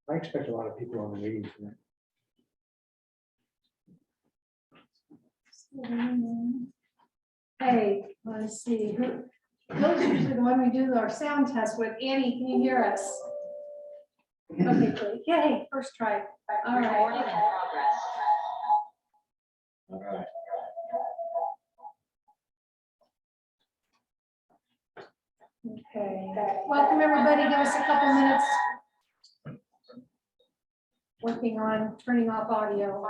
I expect a lot of people on the meeting tonight. Hey, let's see. Who's usually the one we do our sound test with? Annie, can you hear us? Okay, great. Yay, first try. All right. All right. Okay. Welcome, everybody. Give us a couple minutes. Working on turning off audio.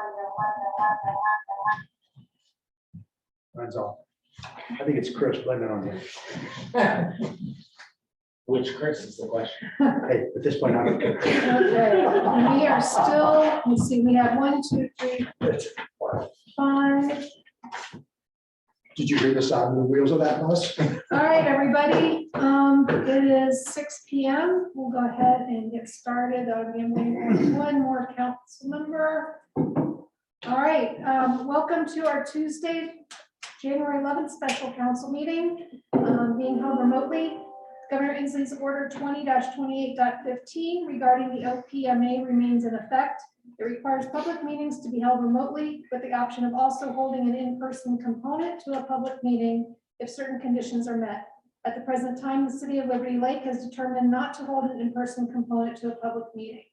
Mine's off. I think it's Chris, blame it on him. Which Chris is the question? Hey, at this point, I'm okay. Okay, and we are still, let's see, we have 1, 2, 3, 4, 5. Did you hear the sound of the wheels of that bus? All right, everybody, it is 6 p.m. We'll go ahead and get started. Again, we have one more council member. All right, welcome to our Tuesday, January 11th special council meeting, being held remotely. Governor Inslee's order 20-28.15 regarding the OPMA remains in effect. It requires public meetings to be held remotely with the option of also holding an in-person component to a public meeting if certain conditions are met. At the present time, the city of Liberty Lake has determined not to hold an in-person component to a public meeting.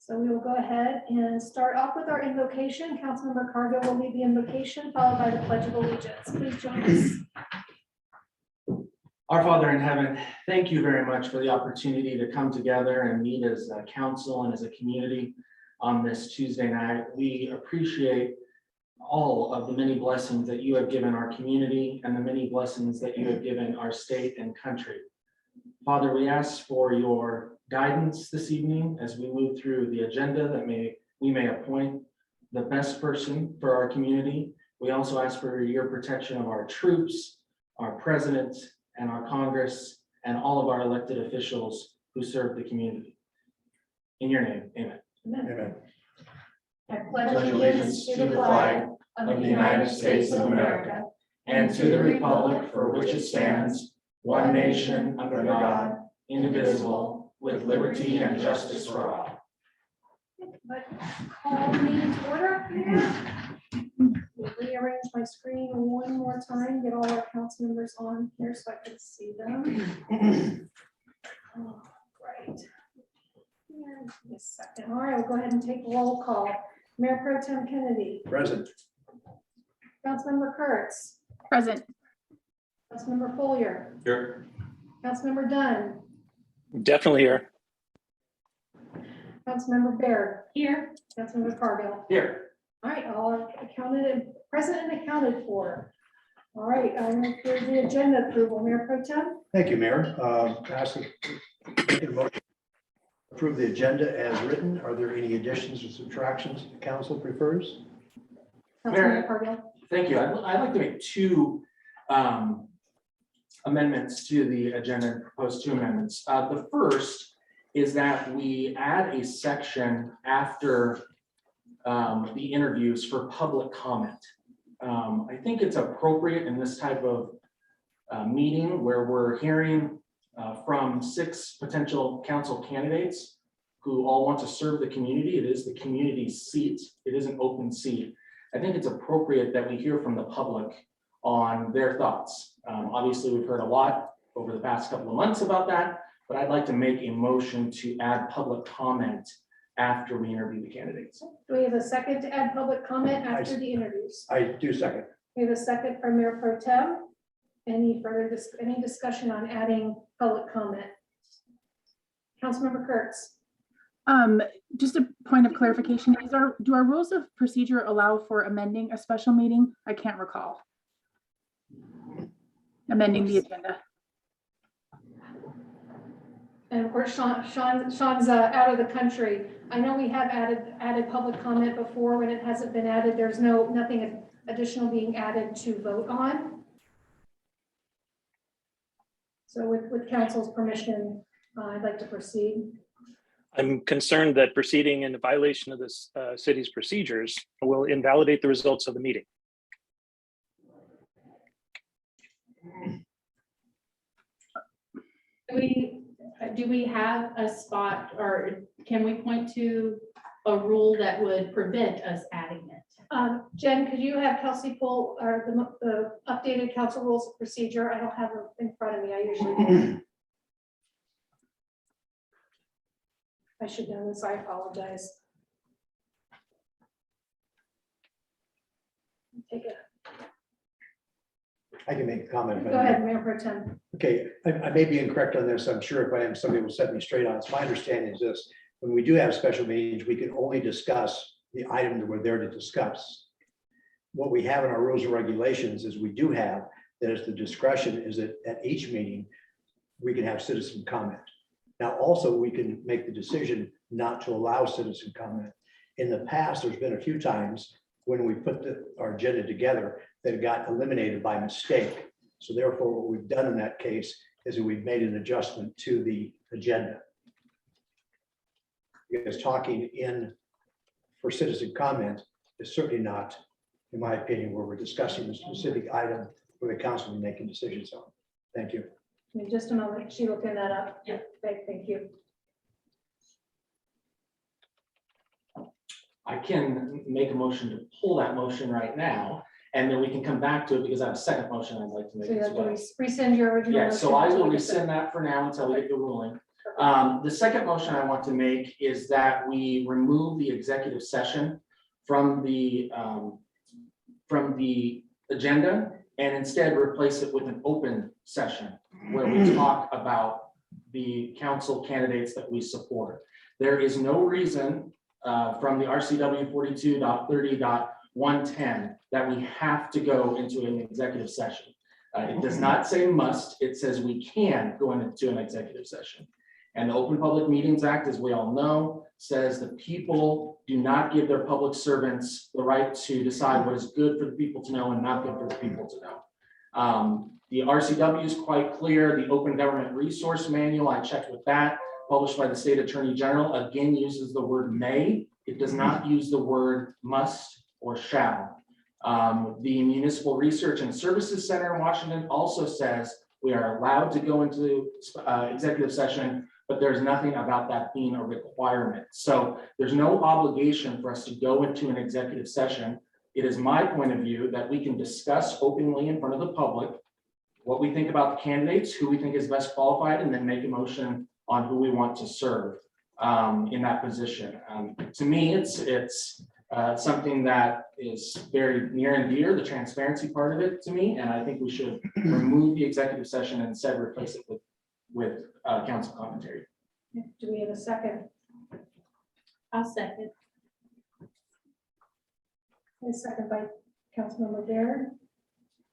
So we will go ahead and start off with our invocation. Councilmember Cargill will lead the invocation, followed by the Pledge of Allegiance. Please join us. Our Father in heaven, thank you very much for the opportunity to come together and meet as a council and as a community on this Tuesday night. We appreciate all of the many blessings that you have given our community and the many blessings that you have given our state and country. Father, we ask for your guidance this evening as we move through the agenda that we may appoint the best person for our community. We also ask for your protection of our troops, our president, and our Congress, and all of our elected officials who serve the community. In your name, amen. Amen. I pledge allegiance to the flag of the United States of America and to the republic for which it stands, one nation under God, indivisible, with liberty and justice for all. But call me to order here. Rearrange my screen one more time, get all our council members on here so I can see them. All right. Here, give me a second. All right, we'll go ahead and take roll call. Mayor Pro Tem Kennedy, Present. Councilmember Kurtz, Present. Councilmember Follier, Here. Councilmember Dunn, Definitely here. Councilmember Baird. Here. Councilmember Cargill. Here. All right, all are accounted and present and accounted for. All right, I move for the agenda approval. Mayor Pro Tem. Thank you, Mayor. Ask the motion to approve the agenda as written. Are there any additions or subtractions the council prefers? Councilmember Cargill. Thank you. I'd like to make two amendments to the agenda, propose two amendments. The first is that we add a section after the interviews for public comment. I think it's appropriate in this type of meeting where we're hearing from 6 potential council candidates who all want to serve the community. It is the community's seat. It is an open seat. I think it's appropriate that we hear from the public on their thoughts. Obviously, we've heard a lot over the past couple of months about that, but I'd like to make a motion to add public comment after we interview the candidates. Do we have a second to add public comment after the interviews? I do second. We have a second from Mayor Pro Tem. Any further any discussion on adding public comment? Councilmember Kurtz. Just a point of clarification, do our rules of procedure allow for amending a special meeting? I can't recall. Amending the agenda. And of course, Sean's out of the country. I know we have added public comment before. When it hasn't been added, there's nothing additional being added to vote on. So with council's permission, I'd like to proceed. I'm concerned that proceeding in violation of this city's procedures will invalidate the results of the meeting. Do we have a spot, or can we point to a rule that would prevent us adding it? Jen, could you have Kelsey pull or the updated council rules of procedure? I don't have them in front of me. I usually do. I should know this. I apologize. Take it. I can make a comment. if I Go may. ahead, Mayor Pro Tem. Okay, I may be incorrect on this. I'm sure if I am, somebody will set me straight on. It's my understanding is this: when we do have special meetings, we can only discuss the item that we're there to discuss. What we have in our rules and regulations is we do have that is the discretion is that at each meeting, we can have citizen comment. Now, also, we can make the decision not to allow citizen comment. In the past, there's been a few times when we put our agenda together that it got eliminated by mistake. So therefore, what we've done in that case is that we've made an adjustment to the agenda. Because talking in for citizen comment is certainly not, in my opinion, where we're discussing a specific item where the council will be making decisions on. Thank you. In just a moment, she looking that up. Yeah. Thank you. I can make a motion to pull that motion right now, and then we can come back to it because I have a second motion I'd like to make So you as have to well. rescind your original. Yeah, so I motion will until we get rescind that for now until we get the ruling. the- The second motion I want to make is that we remove the executive session from the agenda and instead replace it with an open session where we talk about the council candidates that we support. There is no reason from the RCW 42.30.110 that we have to go into an executive session. It does not say must, it says we can go into an executive session. And the Open Public Meetings Act, as we all know, says that people do not give their public servants the right to decide what is good for the people to know and not good for the people to know. The RCW is quite clear. The Open Government Resource Manual, I checked with that, published by the State Attorney General, again uses the word may. It does not use the word must or shall. The Municipal Research and Services Center in Washington also says we are allowed to go into executive session, but there's nothing about that being a requirement. So there's no obligation for us to go into an executive session. It is my point of view that we can discuss openly in front of the public what we think about the candidates, who we think is best qualified, and then make a motion on who we want to serve in that position. To me, it's something that is very near and dear, the transparency part of it to me, and I think we should remove the executive session and instead replace it with council commentary. Do we have a second? I'll second. A second by Councilmember Baird.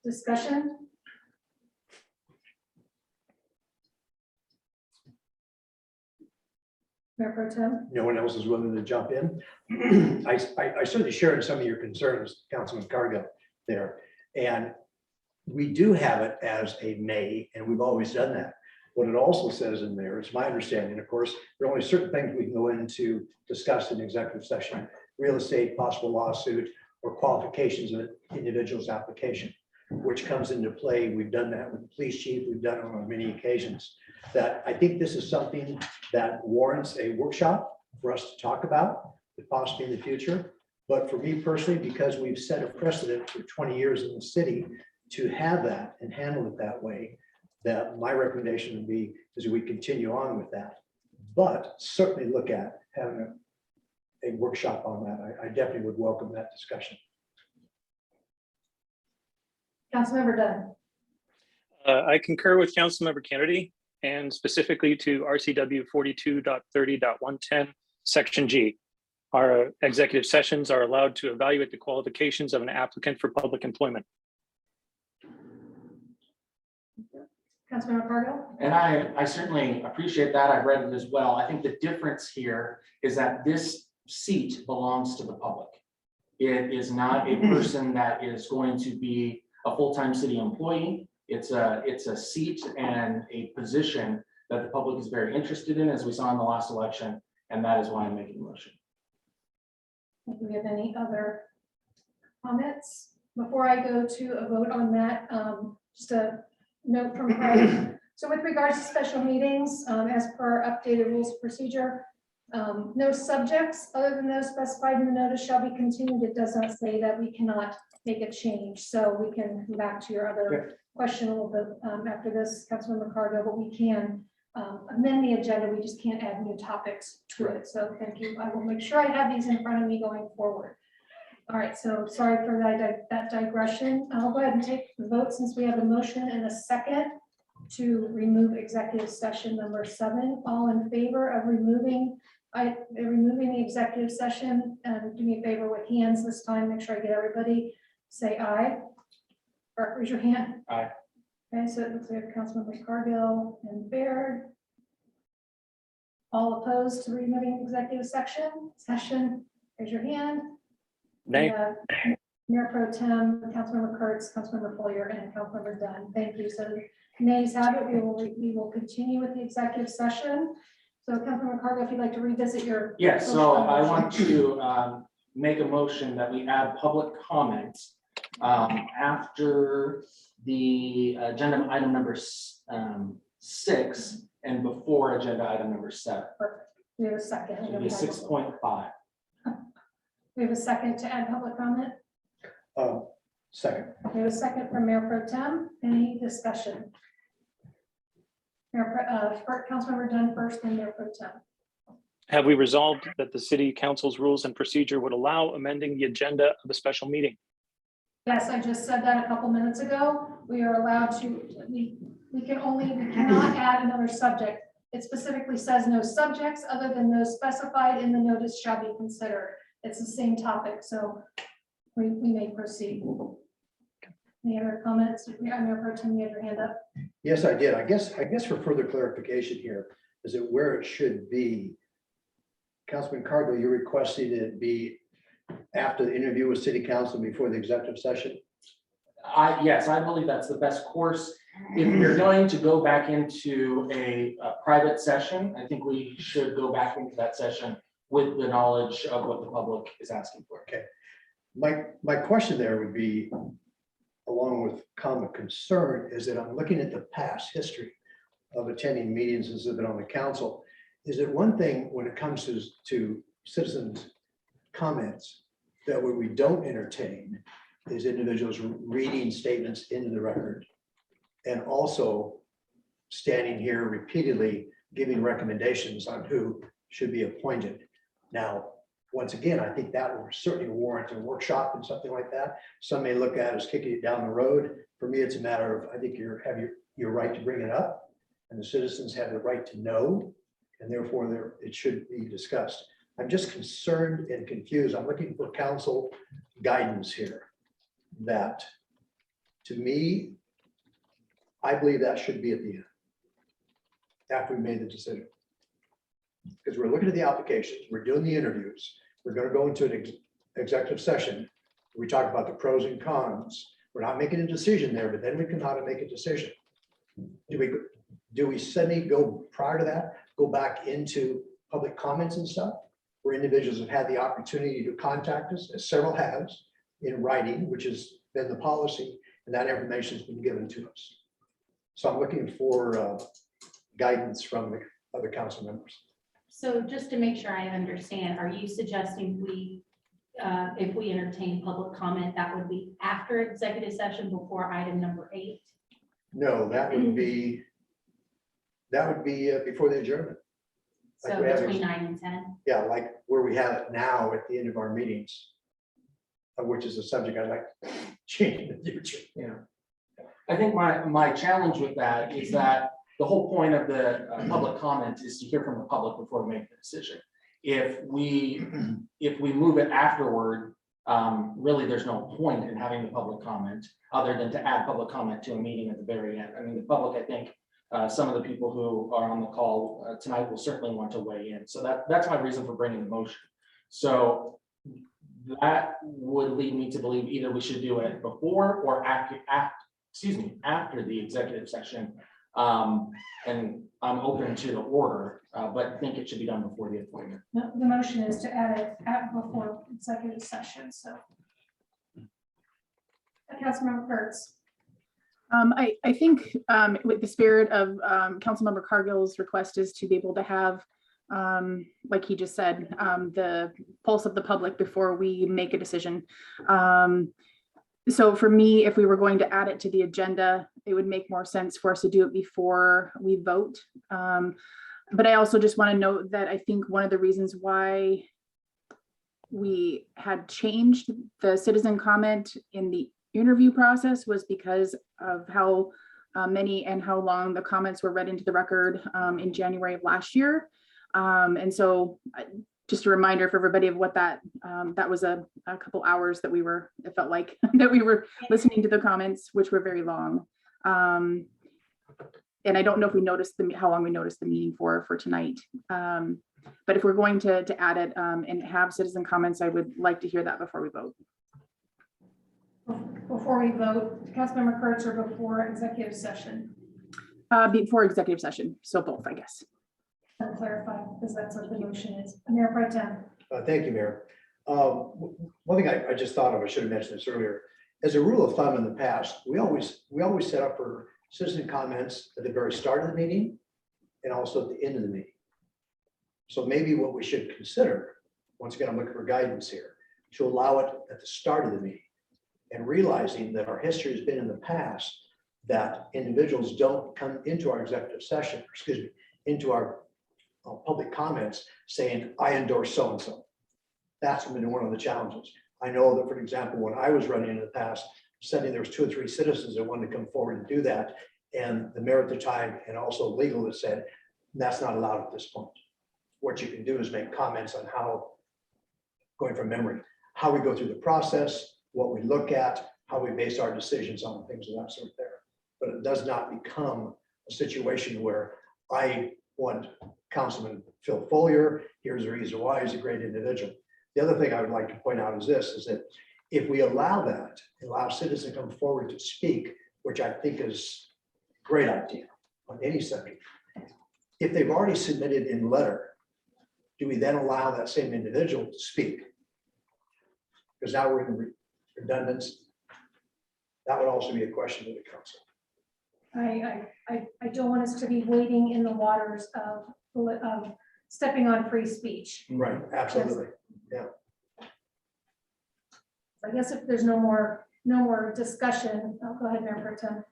Discussion? Mayor Pro Tem? No one else is willing to jump in. I certainly shared some of your concerns, Councilman Cargill there. And we do have it as a may, and we've always done that. What it also says in there, it's my understanding, of course, there are only certain things we can go into discuss in executive session: real estate, possible lawsuit, or qualifications of an individual's application, which comes into play. We've done that with the police chief. We've done it on many occasions. That I think this is something that warrants a workshop for us to talk about, possibly in the future. But for me personally, because we've set a precedent for 20 years in the city to have that and handle it that way, that my recommendation would be is we continue on with that. But certainly look at having a workshop on that. I definitely would welcome that discussion. Councilmember Dunn. I concur with Councilmember Kennedy and specifically to RCW 42.30.110, Section G. Our executive sessions are allowed to evaluate the qualifications of an applicant for public employment. Councilmember Cargill. And I certainly appreciate that. I've read it as well. I think the difference here is that this seat belongs to the public. It is not a person that is going to be a full-time city employee. It's a seat and a position that the public is very interested in, as we saw in the last election, and that is why I'm making the motion. Do we have any other comments? Before I go to a vote on that, just a note from Craig. So with regards to special meetings, as per updated rules of procedure, no subjects other than those specified in the notice shall be continued. It does not say that we cannot make a change. So we can come back to your other question a little bit after this, Councilmember Cargo, but we can amend the agenda. We just can't add new topics to it. So thank you. I will make sure I have these in front of me going forward. All right, so sorry for that digression. I'll go ahead and take the vote since we have a motion and a second to remove executive session number 7. All in favor of removing the executive session? Do me a favor with hands this time. Make sure I get everybody. Say aye. Or raise your hand. Aye. Okay, so it looks like we have Councilmembers Cargill and Baird. All opposed to removing executive session? Raise your hand. Nay. Mayor Pro Tem, Councilmember Kurtz, Councilmember Foyer, and Councilmember Dunn. Thank you. So nays have it. We will continue with the executive session. So Councilmember Cargill, if you'd like to revisit your. Yes, so I want to make a motion that we add public comments after the agenda item number 6 and before agenda item number 7. Perfect. We have a second. It'll be 6.5. We have a second to add public comment. Second. We have a second from Mayor Pro Tem. Any discussion? Councilmember Dunn first, then Mayor Pro Tem. Have we resolved that the city council's rules and procedure would allow amending the agenda of a special meeting? Yes, I just said that a couple minutes ago. We are allowed to, we cannot add another subject. It specifically says no subjects other than those specified in the notice shall be considered. It's the same topic, so we may proceed. Any other comments? Mayor Pro Tem, you have your hand up. Yes, I did. I guess for further clarification here, is it where it should be? Councilman Cargill, you're requesting it be after the interview with city council before the executive session? Yes, I believe that's the best course. If we're going to go back into a private session, I think we should go back into that session with the knowledge of what the public is asking for. Okay. My question there would be, along with common concern, is that I'm looking at the past history of attending meetings as I've been on the council. Is it one thing when it comes to citizens' comments that what we don't entertain is individuals reading statements into the record and also standing here repeatedly giving recommendations on who should be appointed. Now, once again, I think that will certainly warrant a workshop and something like that. Some may look at it as kicking it down the road. For me, it's a matter of, I think you have your right to bring it up, and the citizens have the right to know, and therefore it should be discussed. I'm just concerned and confused. I'm looking for council guidance here. That, to me, I believe that should be at the end, after we made the decision. Because we're looking at the applications, we're doing the interviews, we're going to go into an executive session. We talk about the pros and cons. We're not making a decision there, but then we come out and make a decision. Do we suddenly go prior to that, go back into public comments and stuff, where individuals have had the opportunity to contact us, as several has, in writing, which has been the policy, and that information has been given to us. So I'm looking for guidance from the other council members. So just to make sure I understand, are you suggesting if we entertain public comment, that would be after executive session before item number 8? No, that would be before the adjournment. Like So we have between 9 and 10? Yeah, like where we have it now at the end of our meetings, which is a subject I'd like to change in the future. Yeah. I think my challenge with that is that the whole point of the public comment is to hear from the public before we make the decision. If we move it afterward, really there's no point in having the public comment other than to add public comment to a meeting at the very end. I mean, the public, I think, some of the people who are on the call tonight will certainly want to weigh in. So that's my reason for bringing the motion. So that would lead me to believe either we should do it before or after the executive session. And I'm open to the order, but think it should be done before the appointment. No, the motion is to add it before executive session, so. Councilmember Kurtz. I think with the spirit of Councilmember Cargill's request is to be able to have, like he just said, the pulse of the public before we make a decision. So for me, if we were going to add it to the agenda, it would make more sense for us to do it before we vote. But I also just want to note that I think one of the reasons why we had changed the citizen comment in the interview process was because of how many and how long the comments were read into the record in January of last year. And so just a reminder for everybody of what that was a couple hours that it felt like that we were listening to the comments, which were very long. And I don't know if we noticed how long we noticed the meeting for tonight. But if we're going to add it and have citizen comments, I would like to hear that before we vote. Before we vote, Councilmember Kurtz, or before executive session? Before executive session, so both, I guess. I'll clarify, because that's what the motion is. Mayor Pro Tem. Thank you, Mayor. One thing I just thought of, I should have mentioned this earlier. As a rule of thumb in the past, we always set up for citizen comments at the very start of the meeting and also at the end of the meeting. So maybe what we should consider, once again, I'm looking for guidance here, to allow it at the start of the meeting, and realizing that our history has been in the past that individuals don't come into our executive session, into our public comments saying, I endorse so-and-so. That's been one of the challenges. I know that, for example, when I was running in the past, suddenly there was 2 or 3 citizens that wanted to come forward and do that. And the mayor at the time, and also legal, has said, that's not allowed at this point. What you can do is make comments on how, going from memory, how we go through the process, what we look at, how we base our decisions on, things of that sort there. But it does not become a situation where I want Councilman Phil Follier, here's the reason why he's a great individual. The other thing I would like to point out is this, is that if we allow that, allow citizens to come forward to speak, which I think is a great idea on any subject. If they've already submitted in letter, do we then allow that same individual to speak? Because now we're in redundancy. That would also be a question to the council. I don't want us to be wading in the waters of stepping on free speech. Right, absolutely. I guess if there's no more discussion, I'll go ahead, Mayor Pro Tem.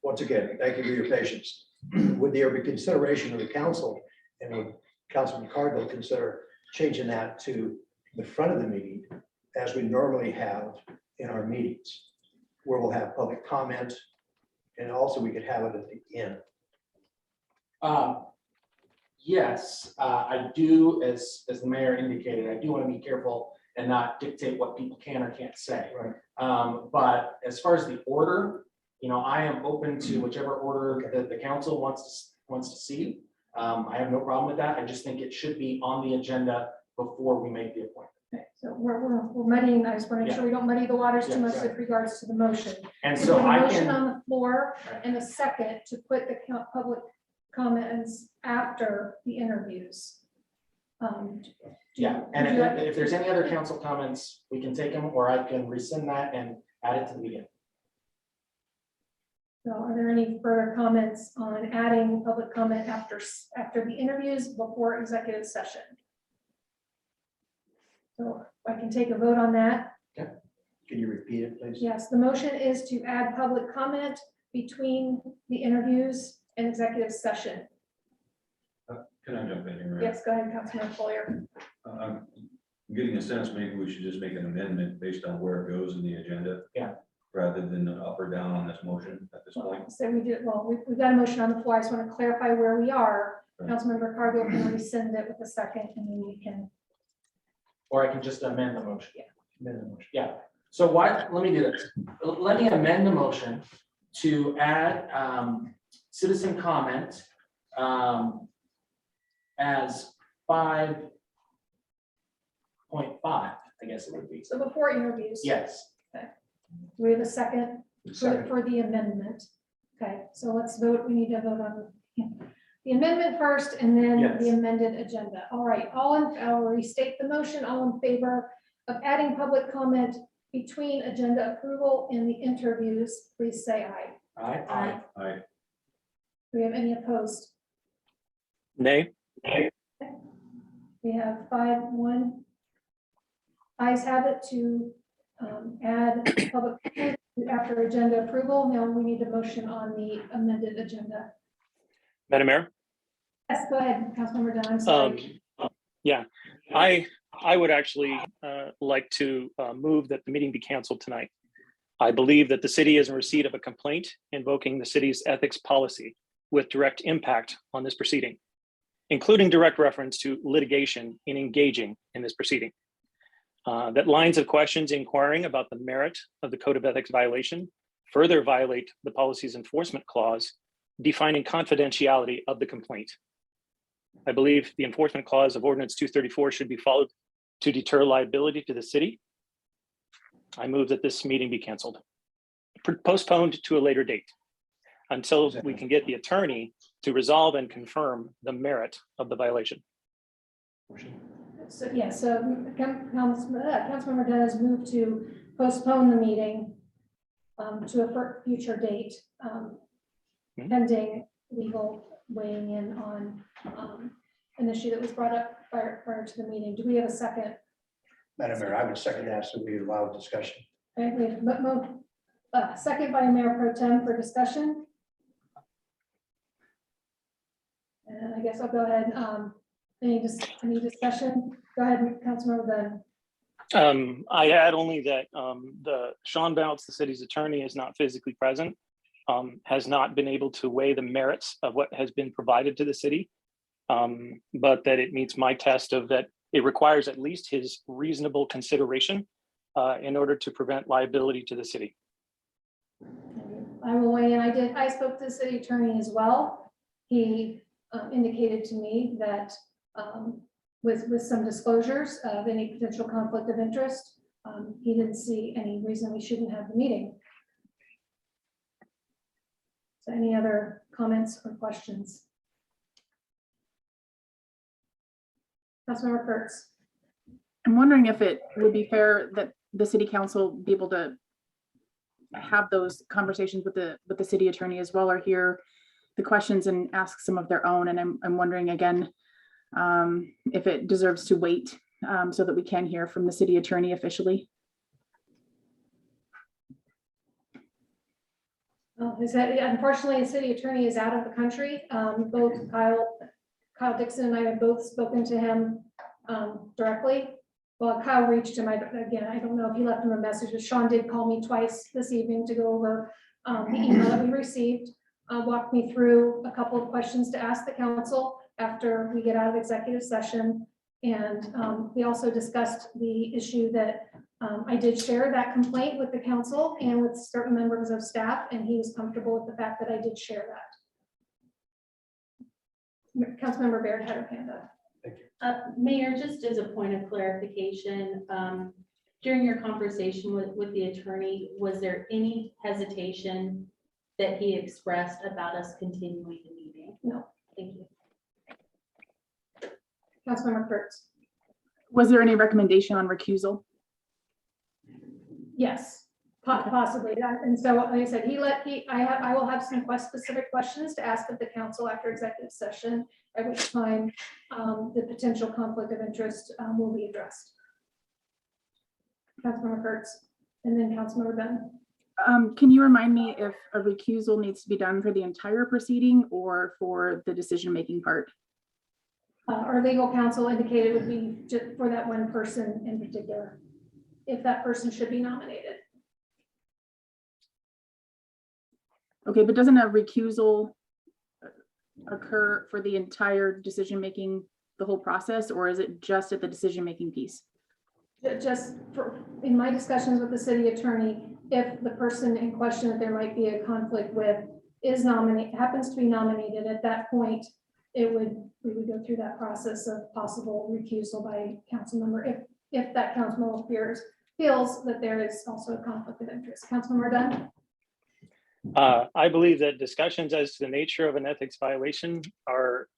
Once again, thank you for your patience. Would there be consideration of the council, and would Councilman Cargill consider changing that to the front of the meeting as we normally have in our meetings, where we'll have public comment, and also we could have it at the end? Yes, I do, as the mayor indicated, I do want to be careful and not dictate what people can or can't say. Right. But as far as the order, I am open to whichever order that the council wants to see. I have no problem with that. I just think it should be on the agenda before we make the appointment. Okay, so we're muddying, I just want to make sure we don't muddy the waters too much with regards to the motion. And So so we have a I motion can, on the floor Right. and a second to put the public comments after the interviews. yeah, and if there's any other council comments, we can take them, or I can rescind that and add it to the beginning. So are there any further comments on adding public comment after the interviews before executive session? So I can take a vote on that. Can you repeat it, please? Yes, the motion is to add public comment between the interviews and executive session. Can I jump in here? Mayor? Yes, go ahead, Councilman Follier. I'm getting a sense maybe we should just make an amendment based on where it goes in the agenda. Yeah. Rather than up or down on this motion at this point. So we did, well, we've got a motion on the floor. I just want to clarify where we are. Right. Councilmember Cargill can rescind it with a second, and then we can. Or I can just amend the motion. Amend the motion. Yeah, so let me do this. Let me amend the motion to add citizen comment as 5.5, I guess it would be. So before interviews. Yes, We have a second Second. for the amendment. Okay, so let's vote. We need to vote on the amendment first and then Yes. the amended agenda. All right, I'll restate the motion. All in favor of adding public comment between agenda approval and the interviews, please say aye. Aye. Aye. Do we have any opposed? Nay. We have 5-1. Ayes have it to add public comment after agenda approval. Now we need a motion on the amended agenda. Madam Mayor? Yes, go ahead, Councilmember Dunn. I'm sorry. Yeah, I would actually like to move that the meeting be canceled tonight. I believe that the city is in receipt of a complaint invoking the city's ethics policy with direct impact on this proceeding, including direct reference to litigation in engaging in this proceeding. That lines of questions inquiring about the merit of the Code of Ethics violation further violate the policy's enforcement clause defining confidentiality of the complaint. I believe the enforcement clause of Ordinance 234 should be followed to deter liability to the city. I move that this meeting be canceled, postponed to a later date until we can get the attorney to resolve and confirm the merit of the violation. So, yeah, so Councilmember Dunn has moved to postpone the meeting to a future date, pending legal weighing in on an issue that was brought up prior to the meeting. Do we have a second? Madam Mayor, I would second that, so we allow discussion. Okay, we have second by Mayor Pro Tem for discussion. And I guess I'll go ahead. Any discussion? Go ahead, Councilmember Dunn. I add only that the Sean Bounce, the city's attorney, is not physically present, has not been able to weigh the merits of what has been provided to the city, but that it meets my test of that it requires at least his reasonable consideration in order to prevent liability to the city. I will weigh in. I spoke to the city attorney as well. He indicated to me that with some disclosures of any potential conflict of interest, he didn't see any reason we shouldn't have the meeting. So any other comments or questions? Councilmember Kurtz. I'm wondering if it would be fair that the city council be able to have those conversations with the city attorney as well, or hear the questions and ask some of their own. And I'm wondering again, if it deserves to wait so that we can hear from the city attorney officially. Well, unfortunately, the city attorney is out of the country. Both Kyle Dixon and I have both spoken to him directly. Well, Kyle reached him. Again, I don't know if he left him a message, but Sean did call me twice this evening to go over the email that we received, walked me through a couple of questions to ask the council after we get out of executive session. And we also discussed the issue that I did share that complaint with the council and with certain members of staff, and he was comfortable with the fact that I did share that. Councilmember Baird had her hand up. Mayor, just as a point of clarification, during your conversation with the attorney, was there any hesitation that he expressed about us continuing the meeting? No. Thank you. Councilmember Kurtz. Was there any recommendation on recusal? Yes, possibly. And so, like I said, I will have some specific questions to ask of the council after executive session, at which time the potential conflict of interest will be addressed. Councilmember Kurtz, and then Councilmember Dunn. Can you remind me if a recusal needs to be done for the entire proceeding or for the decision-making part? Our legal counsel indicated it would be just for that one person in particular, if that person should be nominated. Okay, but doesn't a recusal occur for the entire decision-making, the whole process, or is it just at the decision-making piece? Just in my discussions with the city attorney, if the person in question that there might be a conflict with happens to be nominated, at that point, we would go through that process of possible recusal by council member if that council member feels that there is also a conflict of interest. Councilmember Dunn. I believe that discussions as to the nature of an ethics violation are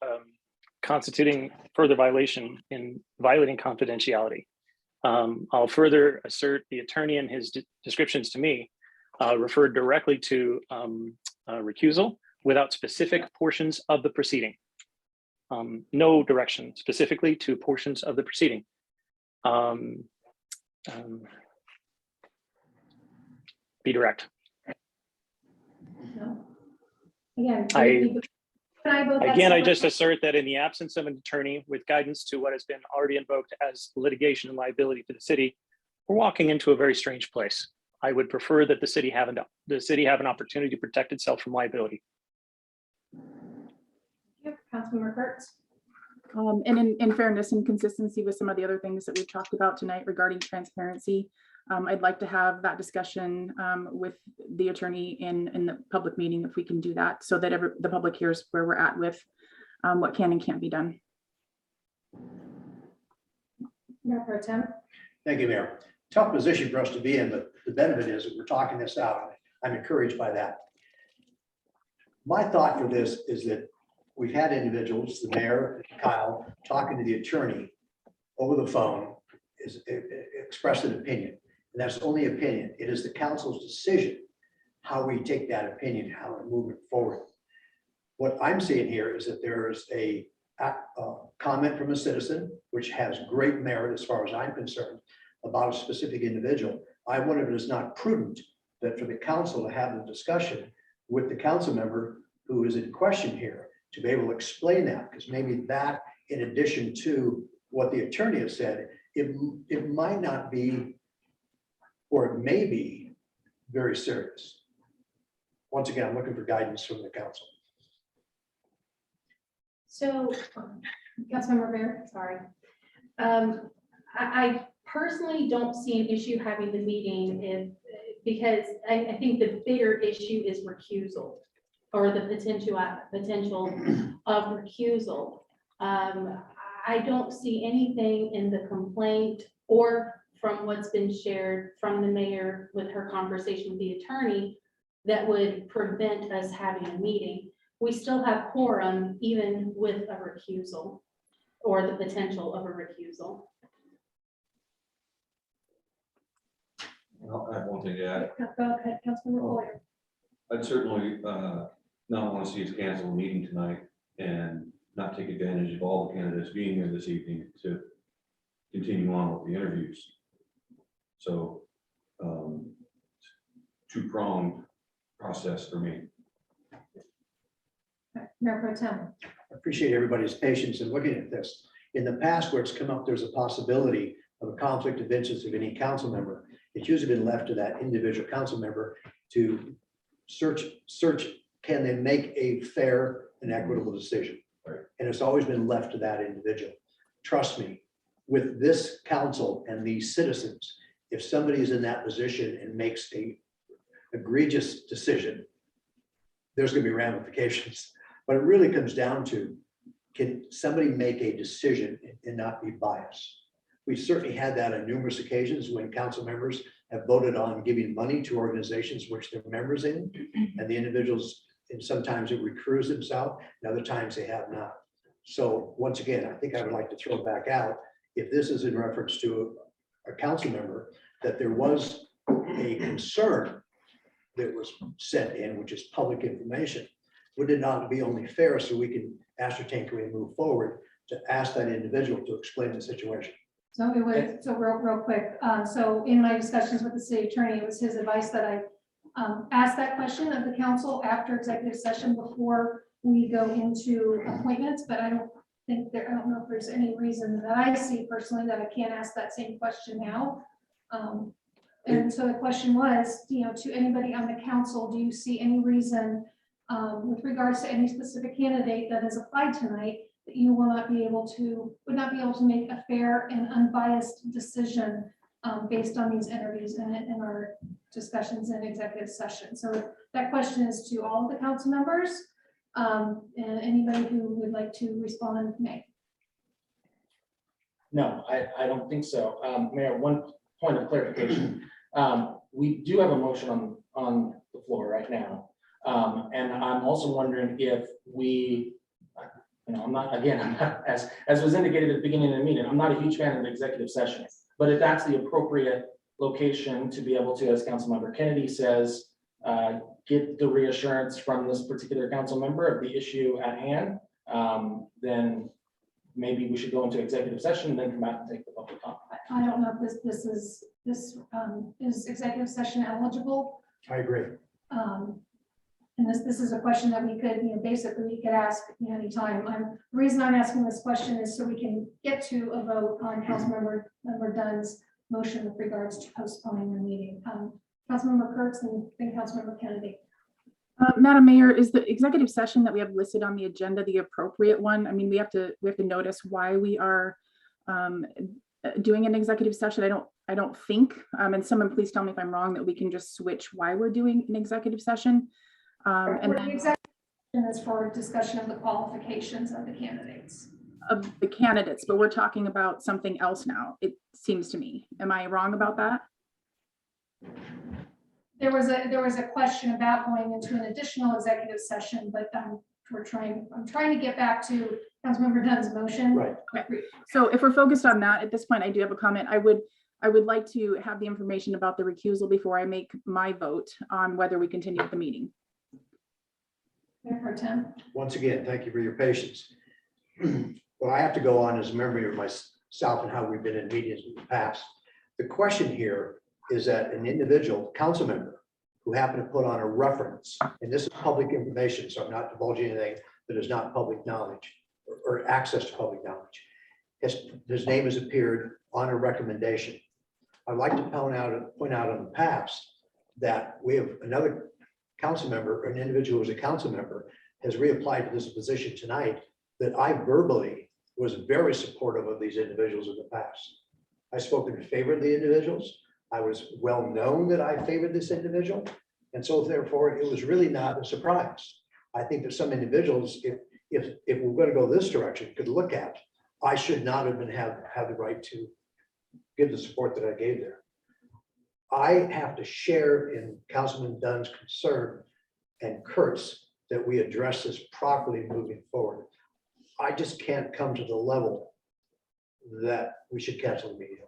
constituting further violation in violating confidentiality. I'll further assert the attorney in his descriptions to me referred directly to recusal without specific portions of the proceeding. No direction specifically to portions of the proceeding. Be direct. No. Again. Again, I just assert that in the absence of an attorney with guidance to what has been already invoked as litigation and liability to the city, we're walking into a very strange place. I would prefer that the city have an opportunity to protect itself from liability. Councilmember Kurtz. And in fairness and consistency with some of the other things that we've talked about tonight regarding transparency, I'd like to have that discussion with the attorney in the public meeting, if we can do that, so that the public hears where we're at with what can and can't be done. Mayor Pro Tem. Thank you, Mayor. Tough position for us to be in, but the benefit is that we're talking this out. I'm encouraged by that. My thought for this is that we've had individuals, the mayor, Kyle, talking to the attorney over the phone, expressed an opinion. And that's only opinion. It is the council's decision how we take that opinion, how we move it forward. What I'm seeing here is that there is a comment from a citizen, which has great merit as far as I'm concerned, about a specific individual. I wonder if it is not prudent that for the council to have the discussion with the council member who is in question here, to be able to explain that, because maybe that, in addition to what the attorney has said, it might not be, or it may be very serious. Once again, I'm looking for guidance from the council. So, Councilmember Mayor, sorry. I personally don't see an issue having the meeting because I think the bigger issue is recusal, or the potential of recusal. I don't see anything in the complaint or from what's been shared from the mayor with her conversation with the attorney that would prevent us having a meeting. We still have quorum even with a recusal or the potential of a recusal. I have one thing to add. Go ahead, Councilmember Boyer. I'd certainly not want to see us cancel a meeting tonight and not take advantage of all the candidates being here this evening to continue on with the interviews. So two-pronged process for me. Mayor Pro Tem. I appreciate everybody's patience in looking at this. In the past, where it's come up, there's a possibility of a conflict of interest of any council member. It's usually been left to that individual council member to search, can they make a fair and equitable decision? Right. And it's always been left to that individual. Trust me, with this council and these citizens, if somebody is in that position and makes a egregious decision, there's going to be ramifications. But it really comes down to, can somebody make a decision and not be biased? We've certainly had that on numerous occasions when council members have voted on giving money to organizations which they're members in, and the individuals, and sometimes it recruits themselves, and other times they have not. So once again, I think I would like to throw it back out, if this is in reference to a council member, that there was a concern that was sent in, which is public information. Would it not be only fair, so we can ascertain, can we move forward, to ask that individual to explain the situation? So it was, so real quick, so in my discussions with the city attorney, it was his advice that I ask that question of the council after executive session before we go into appointments, but I don't know if there's any reason that I see personally that I can't ask that same question now. And so the question was, to anybody on the council, do you see any reason with regards to any specific candidate that has applied tonight that you would not be able to make a fair and unbiased decision based on these interviews and our discussions in executive session? So that question is to all of the council members, and anybody who would like to respond may. No, I don't think so. Mayor, one point of clarification. We do have a motion on the floor right now. And I'm also wondering if we, I'm not, as was indicated at the beginning of the meeting, I'm not a huge fan of executive sessions, but if that's the appropriate location to be able to, as Councilmember Kennedy says, get the reassurance from this particular council member of the issue at hand, then maybe we should go into executive session, then come out and take the public comment. I don't know if this is executive session eligible. I agree. And this is a question that we could, basically we could ask anytime. The reason I'm asking this question is so we can get to a vote on Councilmember Dunn's motion with regards to postponing the meeting. Councilmember Kurtz and then Councilmember Kennedy. Madam Mayor, is the executive session that we have listed on the agenda the appropriate one? I mean, we have to notice why we are doing an executive session. I don't think, and someone please tell me if I'm wrong, that we can just switch why we're doing an executive session. And The then executive session is for discussion of the qualifications of the candidates. of the candidates, but we're talking about something else now, it seems to me. Am I wrong about that? There was a question about going into an additional executive session, but I'm trying to get back to Councilmember Dunn's motion. Right. So if we're focused on that, at this point, I do have a comment. I would like to have the information about the recusal before I make my vote on whether we continue with the meeting. Mayor Pro Tem. Once again, thank you for your patience. What I have to go on is a memory of myself and how we've been in meetings in the past. The question here is that an individual council member who happened to put on a reference, and this is public information, so I'm not divulging anything that is not public knowledge or access to public knowledge. His name has appeared on a recommendation. I'd like to point out in the past that we have another council member, or an individual who was a council member, has reapplied for this position tonight, that I verbally was very supportive of these individuals in the past. I spoke in favor of the individuals. I was well known that I favored this individual. And so therefore, it was really not a surprise. I think that some individuals, if we're going to go this direction, could look at, I should not have had the right to give the support that I gave there. I have to share in Councilman Dunn's concern and Kurt's that we address this properly moving forward. I just can't come to the level that we should cancel the meeting.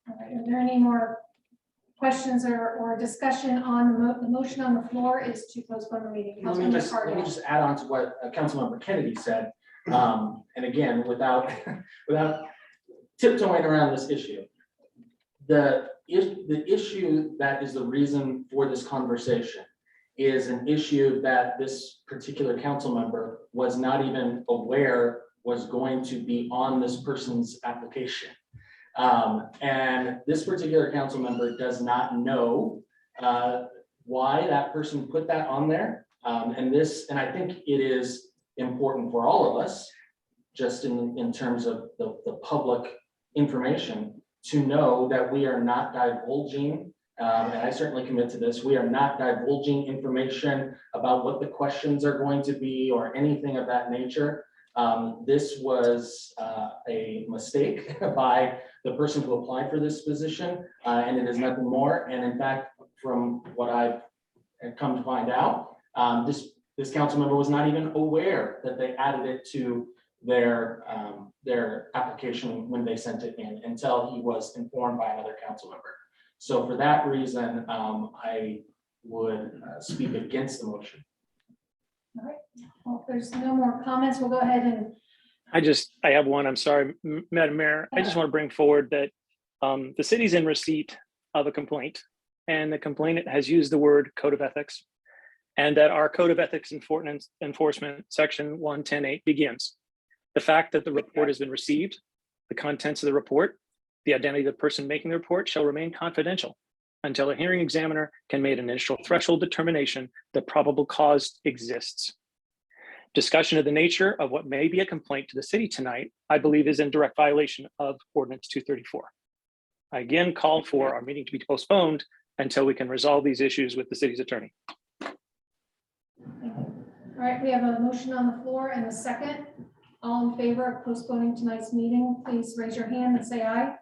All right, are there any more questions or discussion on the motion on the floor is to postpone the meeting? Let me Councilmember just add on to what Councilmember Kennedy said. And again, without tiptoeing around this issue. The issue that is the reason for this conversation is an issue that this particular council member was not even aware was going to be on this person's application. And this particular council member does not know why that person put that on there. And I think it is important for all of us, just in terms of the public information, to know that we are not divulging, and I certainly commit to this, we are not divulging information about what the questions are going to be or anything of that nature. This was a mistake by the person who applied for this position, and it is nothing more. And in fact, from what I've come to find out, this council member was not even aware that they added it to their application when they sent it in until he was informed by another council member. So for that reason, I would speak against the motion. All right, well, if there's no more comments, we'll go ahead and I have one, I'm sorry, Madam Mayor. I just want to bring forward that the city's in receipt of a complaint, and the complainant has used the word code of ethics, and that our code of ethics enforcement section 110.8 begins. The fact that the report has been received, the contents of the report, the identity of the person making the report shall remain confidential until a hearing examiner can make an initial threshold determination that probable cause exists. Discussion of the nature of what may be a complaint to the city tonight, I believe, is in direct violation of Ordinance 234. I again call for our meeting to be postponed until we can resolve these issues with the city's attorney. thank you. All right, we have a motion on the floor and a second. All in favor of postponing tonight's meeting, please raise your hand and say aye.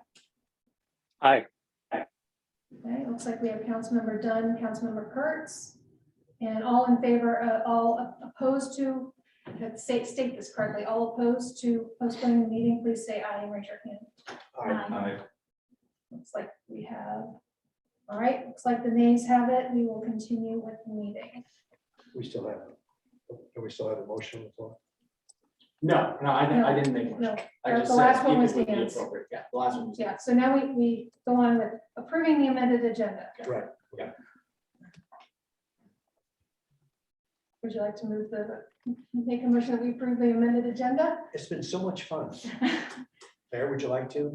Aye. Okay, looks like we have Councilmember Dunn, Councilmember Kurtz, and all in favor, all opposed to, state this correctly, all opposed to postponing the meeting, please say aye and raise your hand. Aye. Aye. Looks like we have All right, looks like the nays have it. We will continue with the meeting. We still have, do we still have a motion on the floor? No, I didn't make one. No, I just the said last one if it was would be Dan's. appropriate. Yeah, the last one was. Yeah, so now we go on with approving the amended agenda. Right. Would you like to make a motion that we approve the amended agenda? It's been so much fun. Mayor, would you like to?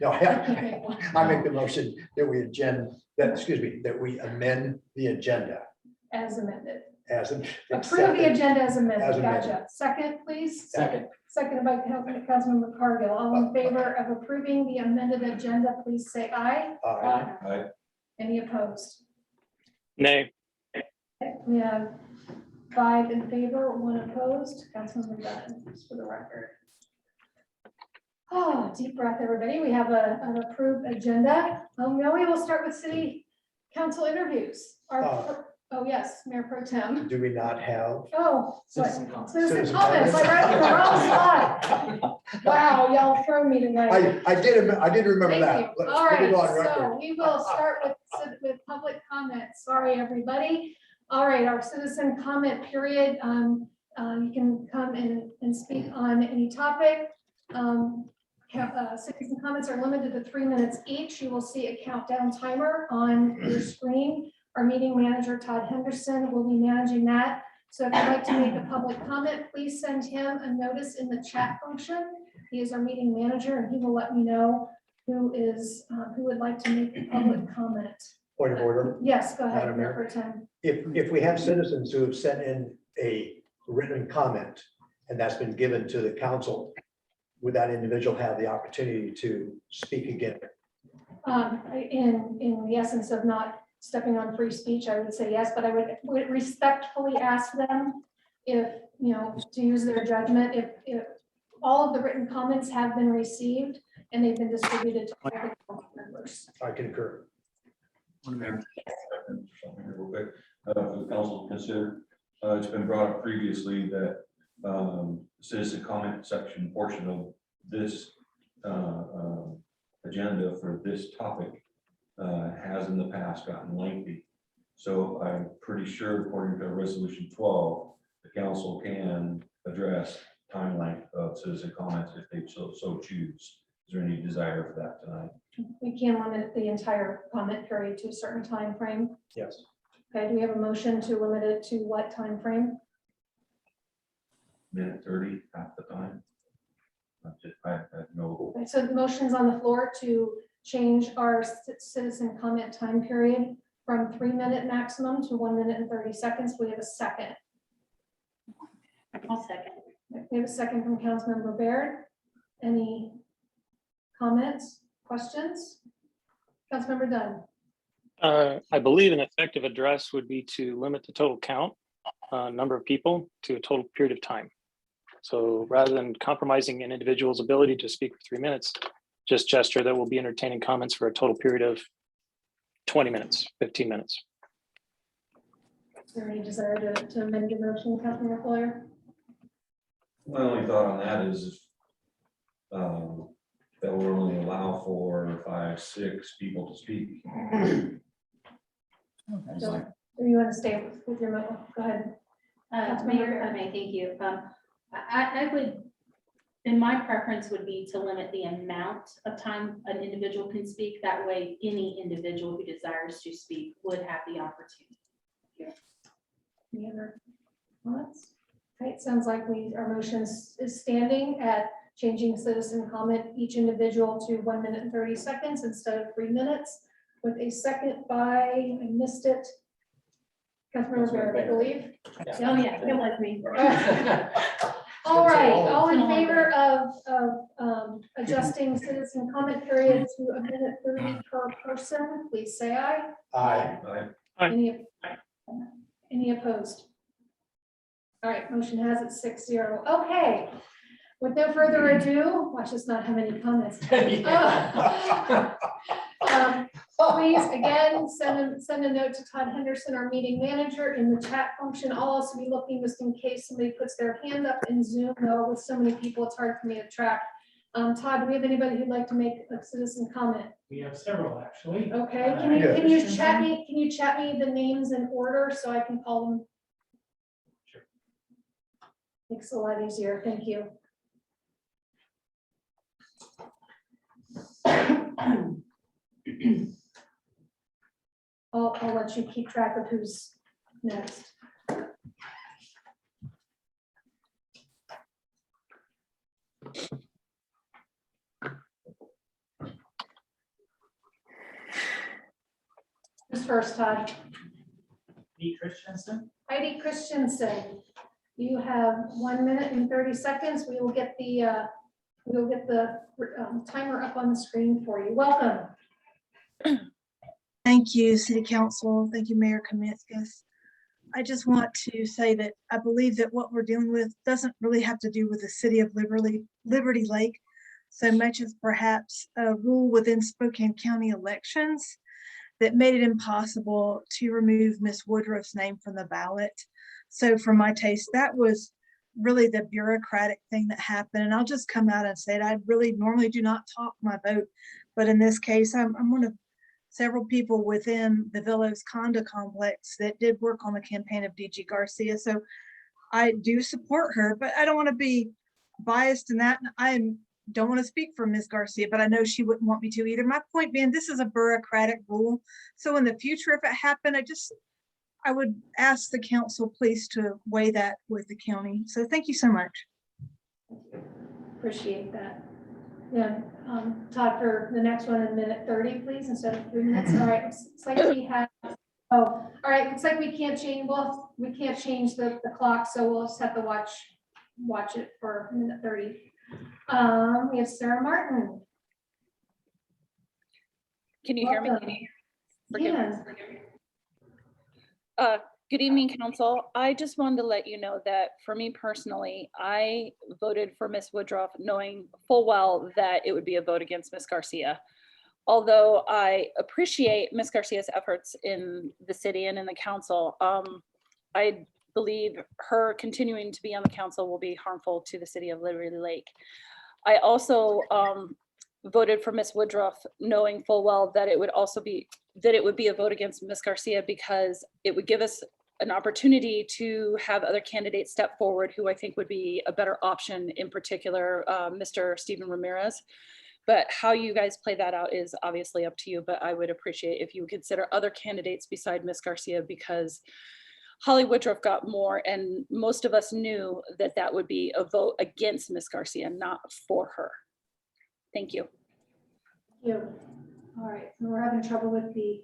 No, I make the motion that we that we amend the agenda As amended. as an. Approve the agenda as amended. As amended. Gotcha. Second, please. Second. Seconded by Councilmember Cargill. All in favor of approving the amended agenda, please say aye. Aye. Any opposed? Nay. Okay, we have 5 in favor, 1 opposed. Councilmember Dunn, just for the record. Oh, deep breath, everybody. We have an approved agenda. Now we will start with city council interviews. Oh, yes, Mayor Pro Tem. Do we not have? Oh, Citizen comments. citizen comments. I read the wrong spot. Wow, y'all throw me tonight. I did remember Thank that. you. Let's All put it right, on record. so we will start with public comments. Sorry, everybody. All right, our citizen comment period. You can come and speak on any topic. Citizen comments are limited to 3 minutes each. You will see a countdown timer on your screen. Our meeting manager, Todd Henderson, will be managing that. So if you'd like to make a public comment, please send him a notice in the chat function. He is our meeting manager and he will let me know who would like to make a public comment. Point of order. Yes, go ahead, Madam Mayor Mayor. Pro Tem. If we have citizens who have sent in a written comment and that's been given to the council, would that individual have the opportunity to speak again? In the essence of not stepping on free speech, I would say yes, but I would respectfully ask them if, to use their judgment, if all of the written comments have been received and they've been distributed to all the council members. I concur. Real quick, for the council to consider, it's been brought up previously that citizen comment section portion of this agenda for this topic has in the past gotten lengthy. So I'm pretty sure according to resolution 12, the council can address time length of citizen comments if they so choose. Is there any desire for that tonight? We can limit the entire comment period to a certain time frame. Yes. Okay, do we have a motion to limit it to what time frame? Minute 30, half the time. I know. Okay, so the motion's on the floor to change our citizen comment time period from 3 minute maximum to 1 minute and 30 seconds. We have a second. I'll second. We have a second from Councilmember Baird. Any comments, questions? Councilmember Dunn. I believe an effective address would be to limit the total count, number of people to a total period of time. So rather than compromising an individual's ability to speak for 3 minutes, just gesture that we'll be entertaining comments for a total period of 20 minutes, 15 minutes. Is there any desire to amend your motion, Councilmember Floyer? My only thought on that is that we'll only allow 4, 5, 6 people to speak. So, do you want to stay with your motion? Go ahead. Mayor, if I may, thank you. I would, and my preference would be to limit the amount of time an individual can speak. That way, any individual who desires to speak would have the opportunity. Any other comments? Okay, it sounds like our motion is standing at changing citizen comment each individual to 1 minute and 30 seconds instead of 3 minutes, with a second by, I missed it, Councilmember Baird, I believe. Oh, yeah, it was me. All right, all in favor of adjusting citizen comment period to 1 minute 30 per person, please say aye. Aye. Any opposed? All right, motion has it 6-0. Okay, with no further ado, watch us not have any comments. Please, again, send a note to Todd Henderson, our meeting manager, in the chat function. I'll also be looking just in case somebody puts their hand up in Zoom, though with so many people, it's hard for me to track. Todd, do we have anybody who'd like to make a citizen comment? We have several, actually. Okay, can you chat me the names in order so I can call them? Sure. Makes it a lot easier, thank you. I'll let you keep track of who's next. Who's first, Todd? Pete Christensen. Heidi Christensen. You have 1 minute and 30 seconds. We will get the timer up on the screen for you. Welcome. Thank you, City Council. Thank you, Mayor Kaminskas. I just want to say that I believe that what we're dealing with doesn't really have to do with the city of Liberty Lake so much as perhaps a rule within Spokane County elections that made it impossible to remove Ms. Woodruff's name from the ballot. So for my taste, that was really the bureaucratic thing that happened. And I'll just come out and say it. I really normally do not talk my vote, but in this case, I'm one of several people within the Villas condo complex that did work on the campaign of DG Garcia. So I do support her, but I don't want to be biased in that. I don't want to speak for Ms. Garcia, but I know she wouldn't want me to either. My point being, this is a bureaucratic rule. So in the future, if it happened, I would ask the council please to weigh that with the county. So thank you so much. Appreciate that. Yeah, Todd, for the next one in 1:30, please, instead of 3 minutes. All right, it's like we have, all right, it's like we can't change, we can't change the clock, so we'll just have to watch it for 1:30. We have Sarah Martin. Can you hear Welcome. me? Yes. Good evening, council. I just wanted to let you know that for me personally, I voted for Ms. Woodruff knowing full well that it would be a vote against Ms. Garcia. Although I appreciate Ms. Garcia's efforts in the city and in the council, I believe her continuing to be on the council will be harmful to the city of Liberty Lake. I also voted for Ms. Woodruff knowing full well that it would be a vote against Ms. Garcia because it would give us an opportunity to have other candidates step forward who I think would be a better option, in particular, Mr. Stephen Ramirez. But how you guys play that out is obviously up to you, but I would appreciate if you would consider other candidates beside Ms. Garcia, because Holly Woodruff got more, and most of us knew that that would be a vote against Ms. Garcia, not for her. Thank you. Thank you. All right, we're having trouble with the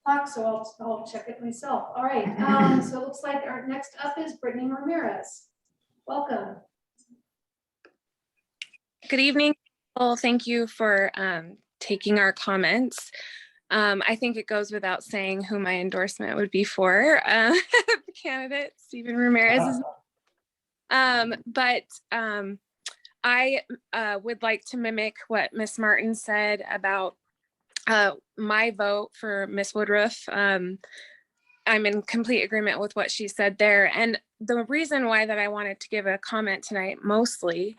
clock, so I'll check it myself. All right, so it looks like our next up is Brittany Ramirez. Welcome. Good evening. Well, thank you for taking our comments. I think it goes without saying who my endorsement would be for, the candidate, Stephen Ramirez. I would like to mimic what Ms. Martin said about my vote for Ms. Woodruff. I'm in complete agreement with what she said there. And the reason why that I wanted to give a comment tonight mostly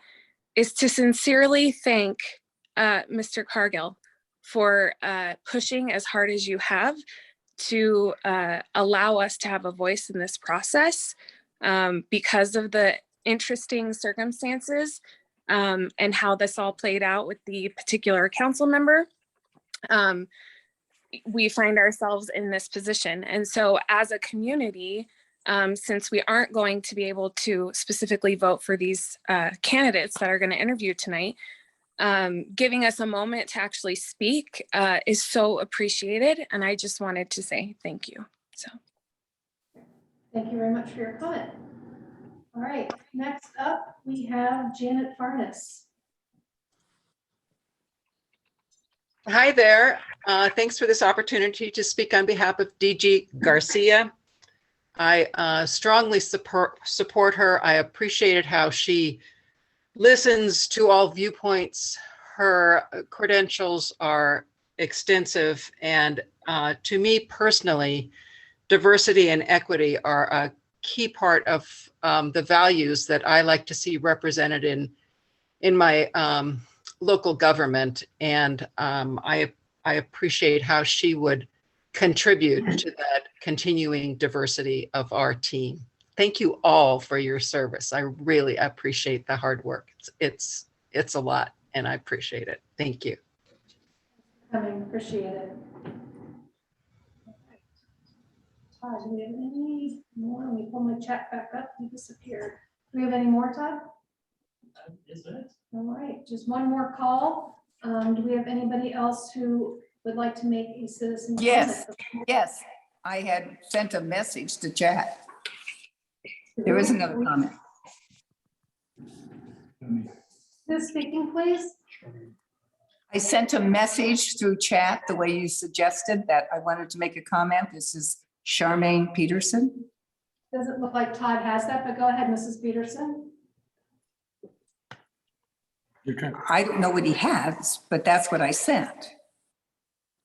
is to sincerely thank Mr. Cargill for pushing as hard as you have to allow us to have a voice in this process because of the interesting circumstances and how this all played out with the particular council member. We find ourselves in this position. And so as a community, since we aren't going to be able to specifically vote for these candidates that are going to interview tonight, giving us a moment to actually speak is so appreciated. And I just wanted to say thank you. So. Thank you very much for your comment. All right, next up, we have Janet Farnes. Hi there. Thanks for this opportunity to speak on behalf of DG Garcia. I strongly support her. I appreciated how she listens to all viewpoints. Her credentials are extensive, and to me personally, diversity and equity are a key part of the values that I like to see represented in my local government, and I appreciate how she would contribute to that continuing diversity of our team. Thank you all for your service. I really appreciate the hard work. It's a lot, and I appreciate it. Thank you. Appreciate it. Todd, do we have any more? Let me pull my chat back up. You disappeared. Do we have any more, Todd? Is it? All right, just one more call. Do we have anybody else who would like to make a citizen? Yes, comment? yes. I had sent a message to chat. There is another comment. Who's speaking, please? I sent a message through chat the way you suggested that I wanted to make a comment. This is Charmaine Peterson. Doesn't look like Todd has that, but go ahead, Mrs. Peterson. I don't know what he has, but that's what I sent.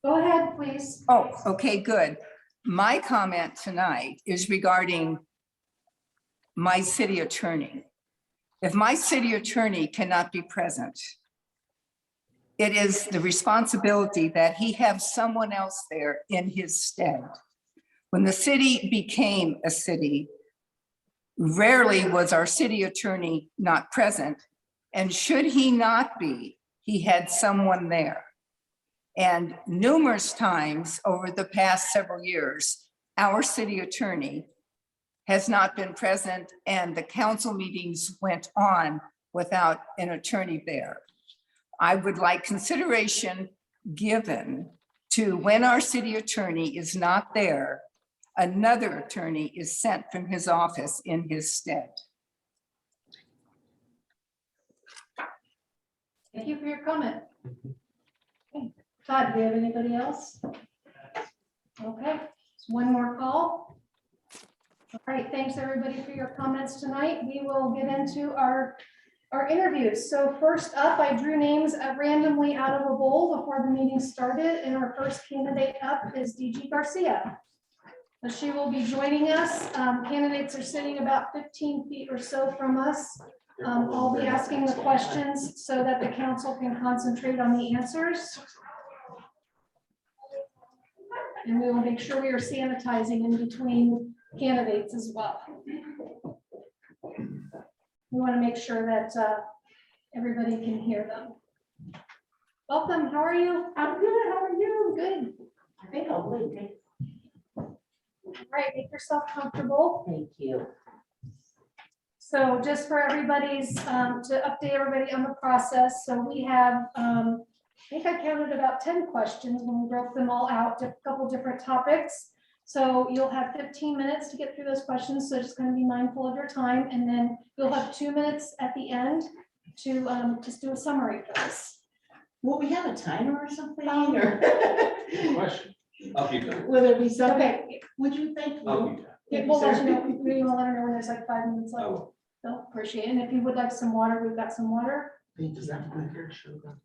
Go ahead, please. Oh, okay, good. My comment tonight is regarding my city attorney. If my city attorney cannot be present, it is the responsibility that he have someone else there in his stead. When the city became a city, rarely was our city attorney not present. And should he not be, he had someone there. And numerous times over the past several years, our city attorney has not been present, and the council meetings went on without an attorney there. I would like consideration given to when our city attorney is not there, another attorney is sent from his office in his stead. Thank you for your comment. Okay. Todd, do we have anybody else? Okay, one more call. All right, thanks everybody for your comments tonight. We will get into our interviews. So first up, I drew names randomly out of a bowl before the meeting started, and our first candidate up is DG Garcia. So she will be joining us. Candidates are sitting about 15 feet or so from us. I'll be asking the questions so that the council can concentrate on the answers. And we will make sure we are sanitizing in between candidates as well. We want to make sure that everybody can hear them. Welcome, how are you? I'm good, how are you? Good. I think I'll wait. All right, make yourself comfortable. Thank you. So just for everybody's, to update everybody on the process. So we have, I think I counted about 10 questions when we broke them all out, a couple different topics. So you'll have 15 minutes to get through those questions. So just going to be mindful of your time. And then you'll have 2 minutes at the end to just do a summary for us. Will we have a timer or something? Or Question. I'll keep that. will there be something? Okay. Would you think? I'll keep that. Yeah, we'll let you know. We will let her know when there's like 5 minutes I left. will. So appreciate it. And if you would like some water, we've got some water. Does that clicker show the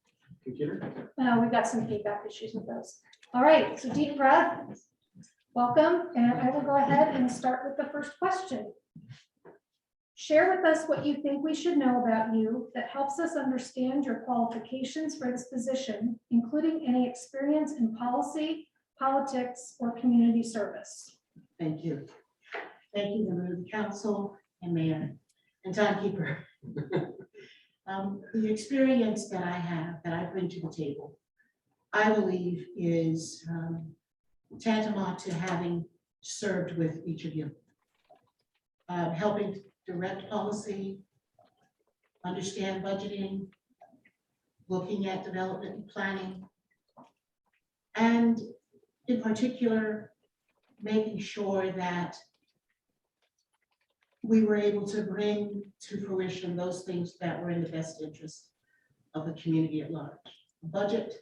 computer? We've got some feedback issues with those. All right, so deep breath. Welcome, and I will go ahead and start with the first question. Share with us what you think we should know about you that helps us understand your qualifications for this position, including any experience in policy, politics, or community service. Thank you. Thank you, members of the council and mayor and timekeeper. The experience that I have, that I bring to the table, I believe is tantamount to having served with each of you. Helping direct policy, understand budgeting, looking at development and planning, and in particular, making sure that we were able to bring to fruition those things that were in the best interest of the community at large. A budget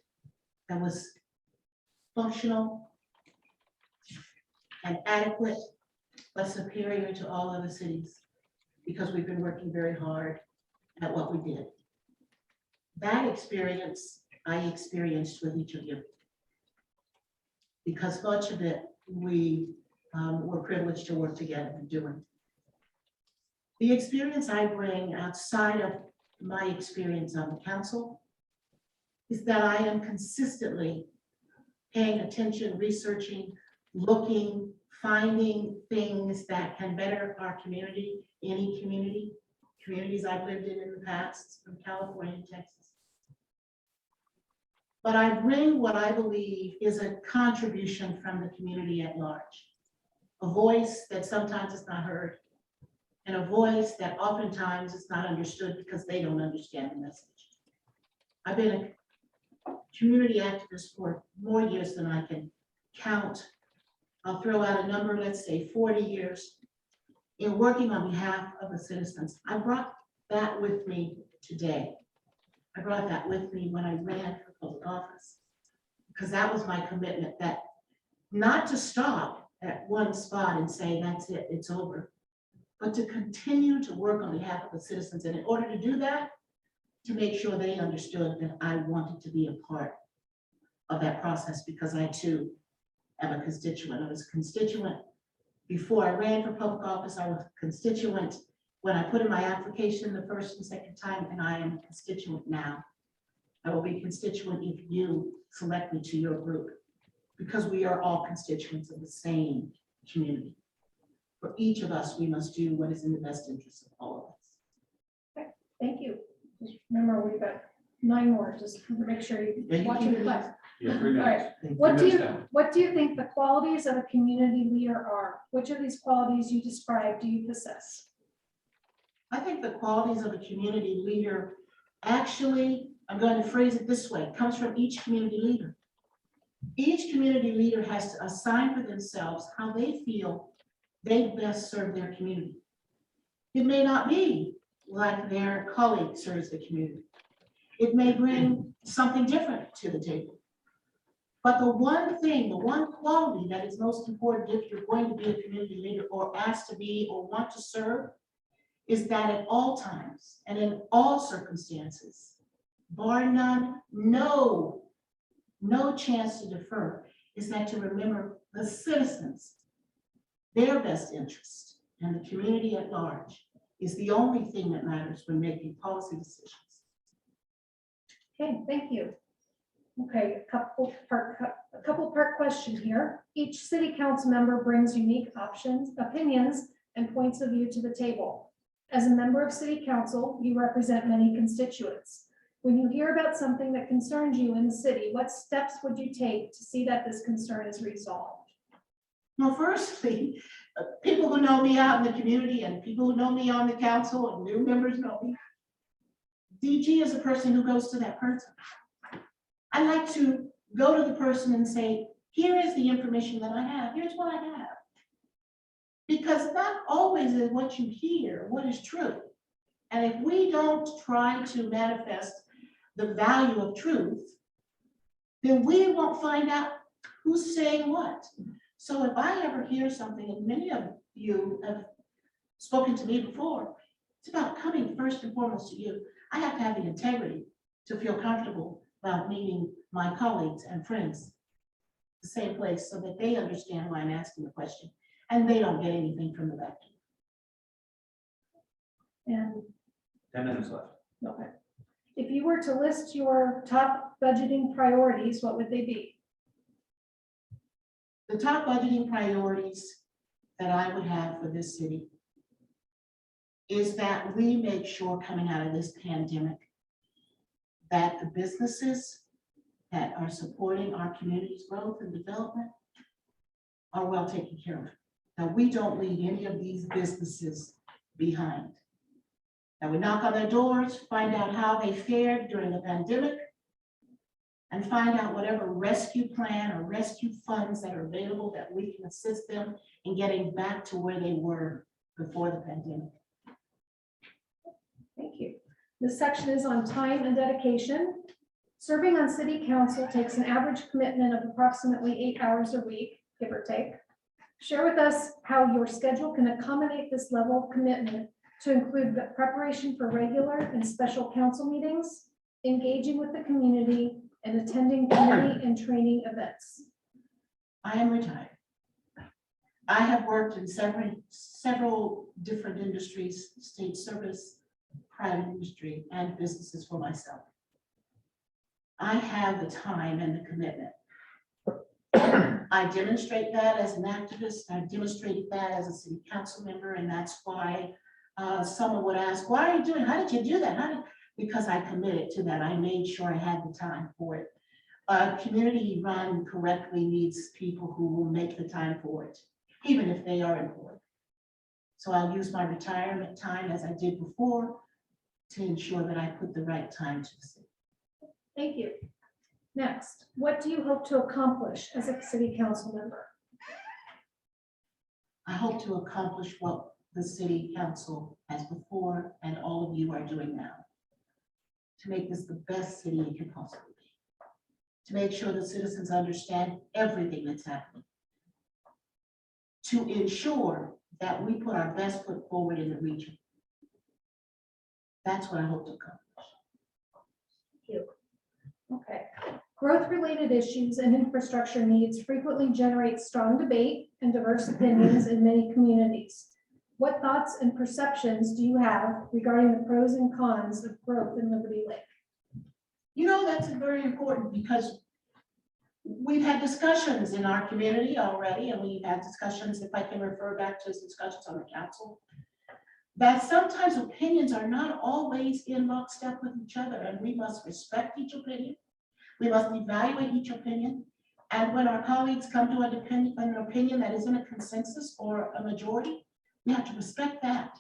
that was functional and adequate, but superior to all other cities, because we've been working very hard at what we did. That experience I experienced with each of you, because much of it we were privileged to work together and doing. The experience I bring outside of my experience on the council is that I am consistently paying attention, researching, looking, finding things that can better our community, any community, communities I've lived in the past, from California to Texas. But I bring what I believe is a contribution from the community at large. A voice that sometimes is not heard, and a voice that oftentimes is not understood because they don't understand the message. I've been a community activist for more years than I can count. I'll throw out a number, let's say 40 years in working on behalf of the citizens. I brought that with me today. I brought that with me when I ran for public office, because that was my commitment, that not to stop at one spot and say, that's it, it's over, but to continue to work on behalf of the citizens. And in order to do that, to make sure they understood that I wanted to be a part of that process, because I too am a constituent. I was a constituent before I ran for public office. I was a constituent when I put in my application the first and second time, and I am a constituent now. I will be constituent if you select me to your group, because we are all constituents of the same community. For each of us, we must do what is in the best interest of all of us. Okay, thank you. Just remember, we've got 9 more, just to make sure you watch your class. Yeah, All right. What do you think the qualities of a community leader are? Which of these qualities you described do you possess? I think the qualities of a community leader, actually, I'm going to phrase it this way, comes from each community leader. Each community leader has to assign for themselves how they feel they best serve their community. It may not be like their colleague serves the community. It may bring something different to the table. But the one thing, the one quality that is most important if you're going to be a community leader or asked to be or want to serve, is that at all times and in all circumstances, bar none, no chance to defer, is that to remember the citizens, their best interest, and the community at large is the only thing that matters when making policy decisions. Okay, thank you. Okay, a couple part question here. Each city council member brings unique opinions, and points of view to the table. As a member of city council, you represent many constituents. When you hear about something that concerns you in the city, what steps would you take to see that this concern is resolved? Well, firstly, people who know me out in the community and people who know me on the council and new members know me, DG is a person who goes to that person. I like to go to the person and say, here is the information that I have. Here's what I have. Because not always is what you hear what is true. And if we don't try to manifest the value of truth, then we won't find out who's saying what. So if I ever hear something, and many of you have spoken to me before, it's about coming first and foremost to you. I have to have the integrity to feel comfortable about meeting my colleagues and friends the same place so that they understand why I'm asking the question and they don't get anything from the back. And 10 minutes left. okay, if you were to list your top budgeting priorities, what would they be? The top budgeting priorities that I would have for this city is that we make sure coming out of this pandemic that the businesses that are supporting our community's growth and development are well taken care of. That we don't leave any of these businesses behind. That we knock on their doors, find out how they fared during the pandemic, and find out whatever rescue plan or rescue funds that are available that we can assist them in getting back to where they were before the pandemic. Thank you. This section is on time and dedication. Serving on city council takes an average commitment of approximately 8 hours a week, give or take. Share with us how your schedule can accommodate this level of commitment to include the preparation for regular and special council meetings, engaging with the community, and attending committee and training events. I am retired. I have worked in several different industries, state service, private industry, and businesses for myself. I have the time and the commitment. I demonstrate that as an activist. I demonstrated that as a city council member, and that's why someone would ask, why are you doing, how did you do that? Because I committed to that. I made sure I had the time for it. Community run correctly needs people who will make the time for it, even if they are employed. So I'll use my retirement time as I did before to ensure that I put the right time to the city. Thank you. Next, what do you hope to accomplish as a city council member? I hope to accomplish what the city council has before and all of you are doing now. To make this the best city it can possibly be. To make sure the citizens understand everything that's happening. To ensure that we put our best foot forward in the region. That's what I hope to accomplish. Thank you. Okay. Growth-related issues and infrastructure needs frequently generate strong debate and diverse opinions in many communities. What thoughts and perceptions do you have regarding the pros and cons of growth in Liberty Lake? You know, that's very important because we've had discussions in our community already, and we've had discussions, if I can refer back to discussions on the council, that sometimes opinions are not always in lockstep with each other, and we must respect each opinion. We must evaluate each opinion. And when our colleagues come to an opinion that isn't a consensus or a majority, we have to respect that.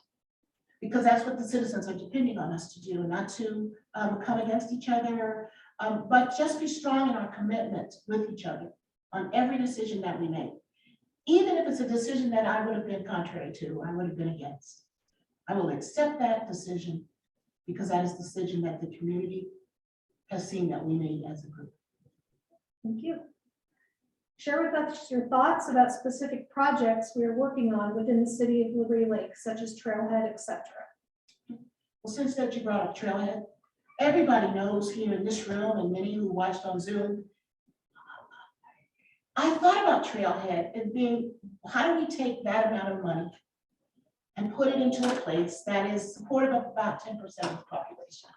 Because that's what the citizens are depending on us to do, not to come against each other, but just be strong in our commitment with each other on every decision that we make. Even if it's a decision that I would have been contrary to, I would have been against. I will accept that decision because that is the decision that the community has seen that we made as a group. Thank you. Share with us your thoughts about specific projects we are working on within the city of Liberty Lake, such as Trailhead, etc. Well, since that you brought up Trailhead, everybody knows here in this room and many who watched on Zoom, I thought about Trailhead and being, how do we take that amount of money and put it into a place that is supportive of about 10% of the population?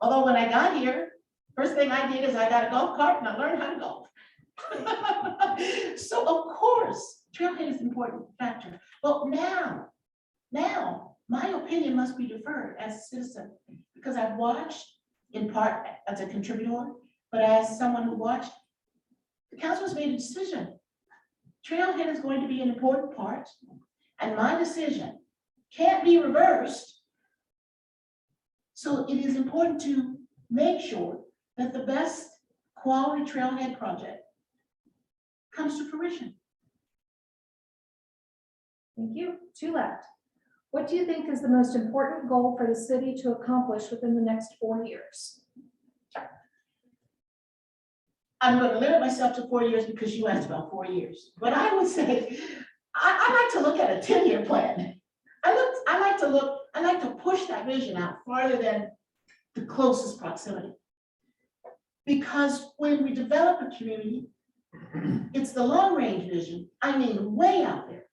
Although when I got here, first thing I did is I got a golf cart and I learned how to golf. So of course, Trailhead is an important factor. But now my opinion must be deferred as a citizen because I've watched in part as a contributor, but as someone who watched, the council has made a decision. Trailhead is going to be an important part and my decision can't be reversed. So it is important to make sure that the best quality Trailhead project comes to fruition. Thank you. 2 left. What do you think is the most important goal for the city to accomplish within the next 4 years? I'm going to limit myself to 4 years because you asked about 4 years. But I would say, I like to look at a 10-year plan. I like to push that vision out farther than the closest proximity. Because when we develop a community, it's the long range vision. I mean, way out there.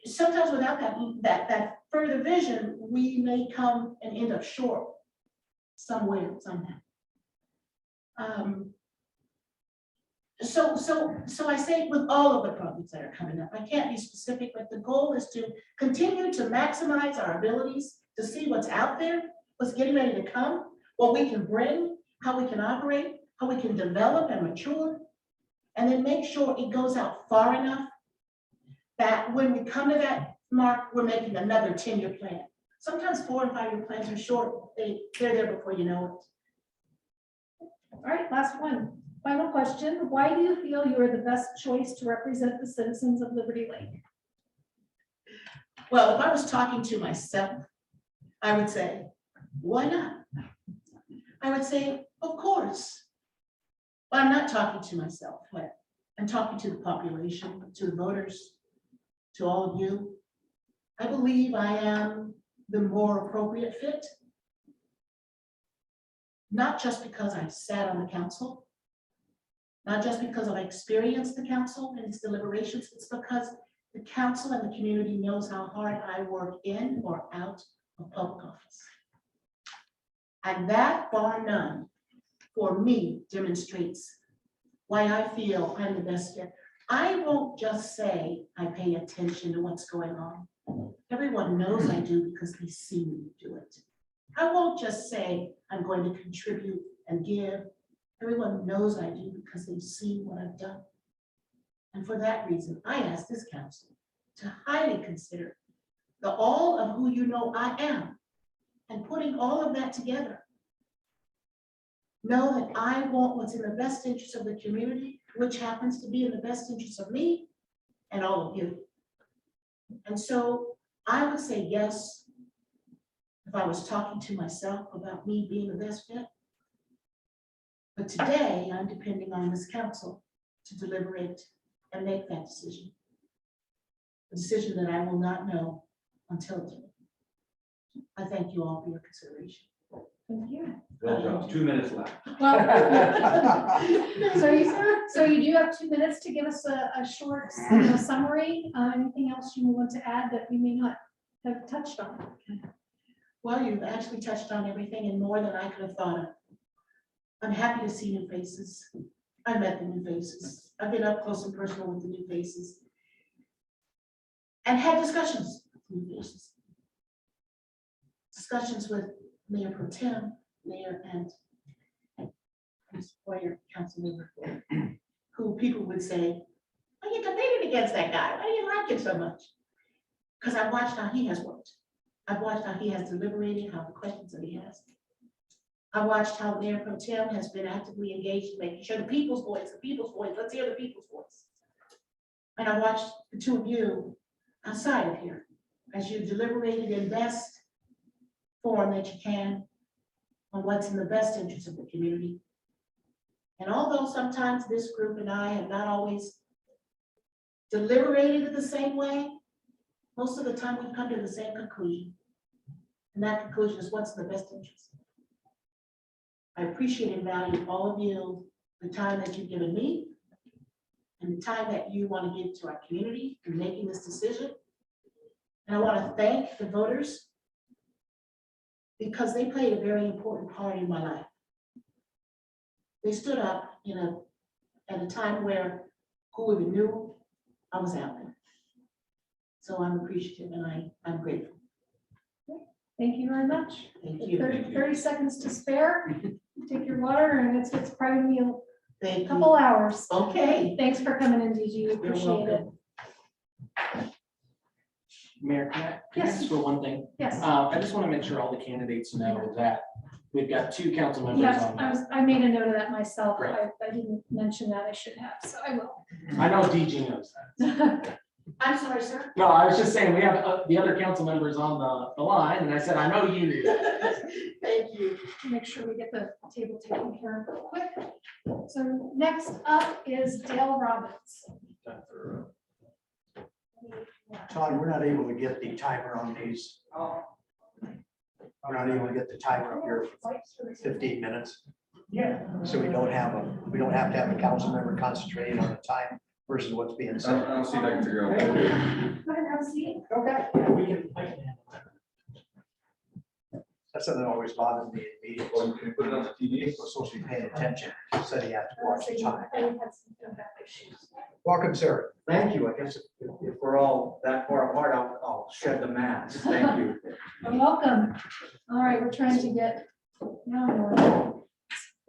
Sometimes without that further vision, we may come and end up short somewhere, somehow. So I say with all of the projects that are coming up, I can't be specific, but the goal is to continue to maximize our abilities to see what's out there, what's getting ready to come, what we can bring, how we can operate, how we can develop and mature, and then make sure it goes out far enough that when we come to that mark, we're making another 10-year plan. Sometimes 4 and 5-year plans are short. They're there before you know it. All right, last one. Final question. Why do you feel you are the best choice to represent the citizens of Liberty Lake? Well, if I was talking to myself, I would say, why not? I would say, of course. But I'm not talking to myself. I'm talking to the population, to the voters, to all of you. I believe I am the more appropriate fit. Not just because I've sat on the council, not just because I've experienced the council and its deliberations, it's because the council and the community knows how hard I work in or out of public office. And that, bar none, for me demonstrates why I feel I'm the best fit. I won't just say I pay attention to what's going on. Everyone knows I do because they see me do it. I won't just say I'm going to contribute and give. Everyone knows I do because they've seen what I've done. And for that reason, I ask this council to highly consider the all of who you know I am, and putting all of that together. Know that I want what's in the best interest of the community, which happens to be in the best interest of me and all of you. And so I would say yes, if I was talking to myself about me being the best fit. But today, I'm depending on this council to deliberate and make that decision. A decision that I will not know until today. I thank you all for your consideration. Thank you. Well done. 2 minutes left. Well, so you do have 2 minutes to give us a short summary. Anything else you want to add that we may not have touched on? Well, you've actually touched on everything and more than I could have thought of. I'm happy to see new faces. I met the new faces. I've been up close and personal with the new faces. And had discussions with new faces. Discussions with Mayor Pro Tem, Mayor and Boyer, council member, who people would say, "Are you debating against that guy? Why do you like him so much?" Because I watched how he has worked. I've watched how he has deliberated, how the questions that he asked. I watched how Mayor Pro Tem has been actively engaged in making sure the people's voice, let's hear the people's voice. And I watched the two of you outside of here as you deliberated in best form that you can on what's in the best interest of the community. And although sometimes this group and I have not always deliberated in the same way, most of the time we've come to the same conclusion. And that conclusion is what's in the best interest. I appreciate and value all of you, the time that you've given me and the time that you want to give to our community in making this decision. And I want to thank the voters because they played a very important part in my life. They stood up at a time where who even knew I was out there. So I'm appreciative and I'm grateful. Thank you very much. Thank you. 30 seconds to spare. Take your water and it's probably a Thank couple you. hours. Okay. Thanks for coming in, DG. We You're appreciate it. welcome. Mayor, can I Yes. ask for one thing? Yes. I just want to make sure all the candidates know that we've got 2 council members Yes, on that. I made a note of that myself. Great. I didn't mention that. I should have, so I will. I know DG knows that. I'm sorry, sir. No, I was just saying, we have the other council members on the line, and I said, I know you knew that. Thank you. Make sure we get the table taken care of real quick. So next up is Dale Robbins. Todd, we're not able to get the timer on these. We're not able to get the timer up here for 15 minutes. Yeah. So we don't have to have a council member concentrating on the time versus what's being said. I'll see if I can figure out. Go ahead, have a seat. Okay. We can, I can handle that. That's something that always bothers me in meetings. Well, you can put it on the TV. People are supposed to be paying attention, so you have to watch the time. I had some feedback issues. Welcome, sir. Thank you. I guess if we're all that far apart, I'll shed the mask. Thank you. You're welcome. All right, we're trying to get. Now I know.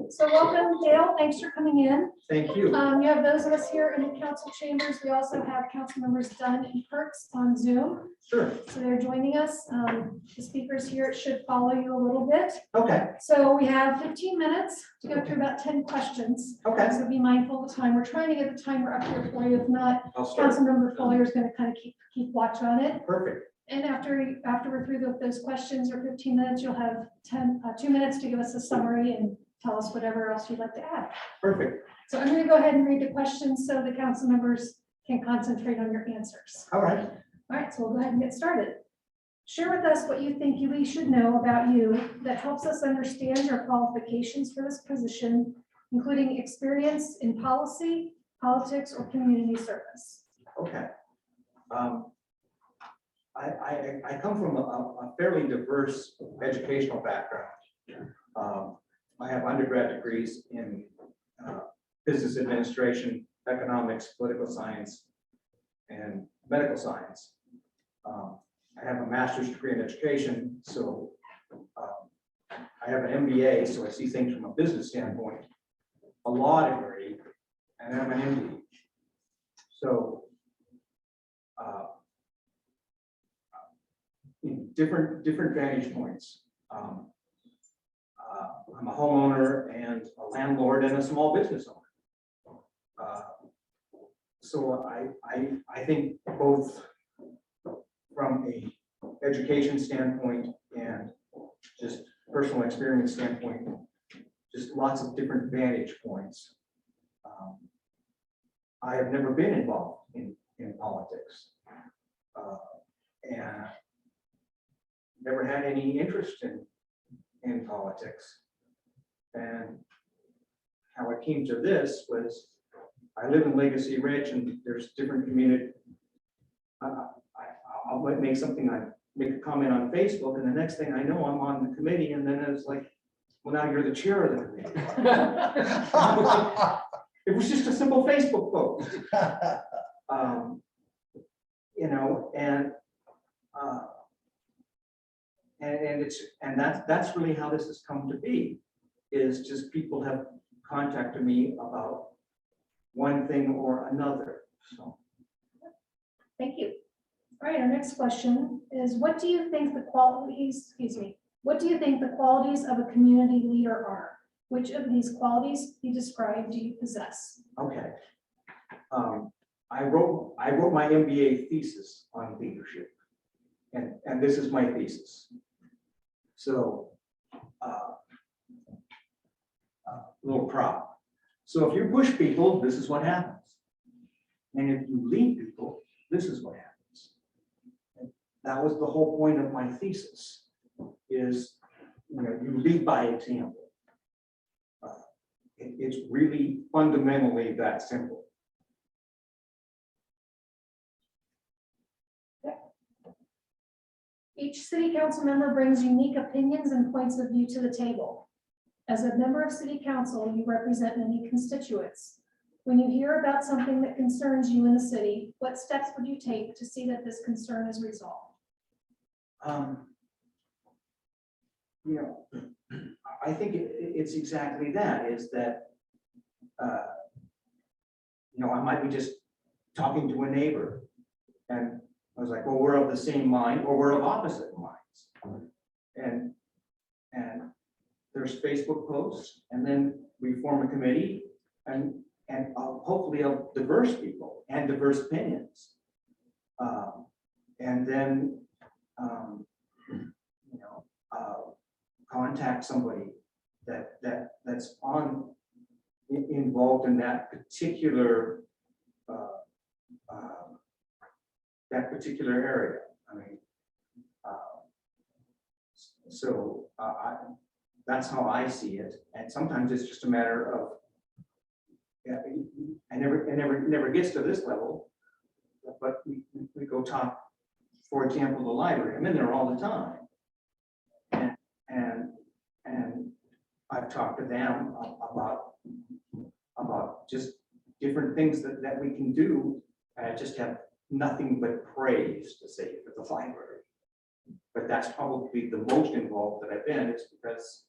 So welcome, Dale. Thanks for coming in. Thank you. You have those of us here in the council chambers. We also have council members Dunn and Perks on Zoom. Sure. So they're joining us. The speakers here should follow you a little bit. Okay. So we have 15 minutes to go through about 10 questions. Okay. So be mindful of the time. We're trying to get the timer up here for you. If not, I'll start. Councilmember Follier is going to kind of keep watch on it. Perfect. And after we're through those questions or 15 minutes, you'll have 2 minutes to give us a summary and tell us whatever else you'd like to add. Perfect. So I'm going to go ahead and read the questions so the council members can concentrate on your answers. All right. All right, so we'll go ahead and get started. Share with us what you think we should know about you that helps us understand your qualifications for this position, including experience in policy, politics, or community service. Okay. I come from a fairly diverse educational background. I have undergrad degrees in business administration, economics, political science, and medical science. I have a master's degree in education, so I have an MBA, so I see things from a business standpoint, a law degree, and I'm an MD. So different vantage points. I'm a homeowner and a landlord and a small business owner. So I think both from a education standpoint and just personal experience standpoint, just lots of different vantage points. I have never been involved in politics and never had any interest in politics. And how I came to this was I live in Legacy Ridge and there's different community. I'll make a comment on Facebook and the next thing I know, I'm on the committee and then it's like, well, now you're the chair of the committee. It was just a simple Facebook post. You know, and that's really how this has come to be, is just people have contacted me about one thing or another, so. Thank you. All right, our next question is, what do you think the qualities of a community leader are? Which of these qualities you described do you possess? Okay. I wrote my MBA thesis on leadership, and this is my thesis. So, little prop. So if you push people, this is what happens. And if you lead people, this is what happens. And that was the whole point of my thesis, is, you know, you lead by example. It's really fundamentally that simple. Each city council member brings unique opinions and points of view to the table. As a member of city council, you represent many constituents. When you hear about something that concerns you in the city, what steps would you take to see that this concern is resolved? You know, I think it's exactly that, is that, you know, I might be just talking to a neighbor and I was like, well, we're of the same mind or we're of opposite minds. And there's Facebook posts, and then we form a committee and hopefully of diverse people and diverse opinions. And then, you know, contact somebody that's involved in that particular area. I mean, so that's how I see it. And sometimes it's just a matter of, yeah, it never gets to this level, but we go talk, for example, the library. I'm in there all the time. And I've talked to them about just different things that we can do. And I just have nothing but praise to say for the library. But that's probably the most involved that I've been, is because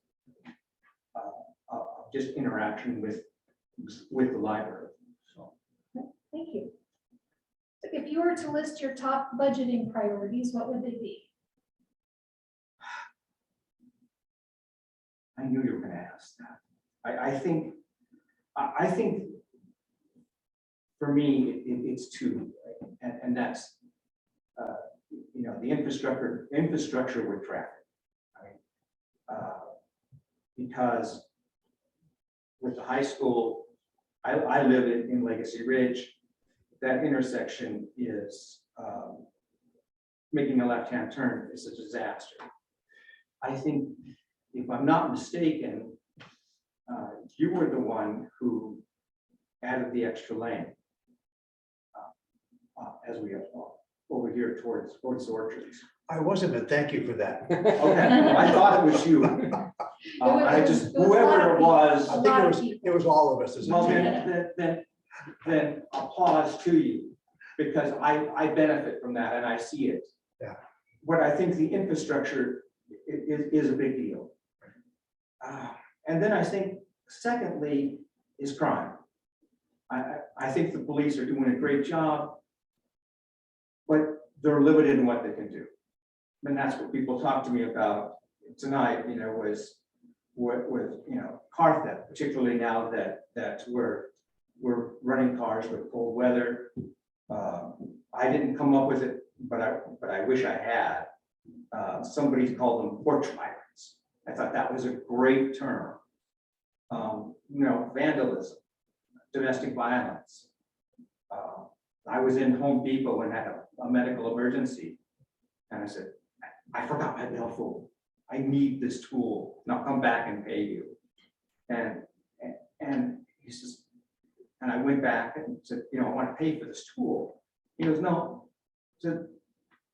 of just interaction with the library. So. Thank you. If you were to list your top budgeting priorities, what would they be? I knew you were going to ask that. I think for me, it's two, and that's you know, the infrastructure with traffic. I mean, because with the high school, I live in Legacy Ridge. That intersection is making a left-hand turn is a disaster. I think, if I'm not mistaken, you were the one who added the extra lane as we have over here towards orchards. I wasn't, but thank you for that. Okay, well, I thought it was you. I just, whoever it was, I think it was all of us. as a well, team. then applause to you, because I benefit from that and I see it. Yeah. But I think the infrastructure is a big deal. And then I think secondly is crime. I think the police are doing a great job, but they're limited in what they can do. And that's what people talk to me about tonight, you know, was with you know, car theft, particularly now that we're running cars with cold weather. I didn't come up with it, but I wish I had. Somebody called them porch pirates. I thought that was a great term. You know, vandalism, domestic violence. I was in Home Depot and had a medical emergency. And I said, I forgot my billfold. I need this tool, and I'll come back and pay you. And he says, and I went back and said, you know, I want to pay for this tool. He goes, no. He said,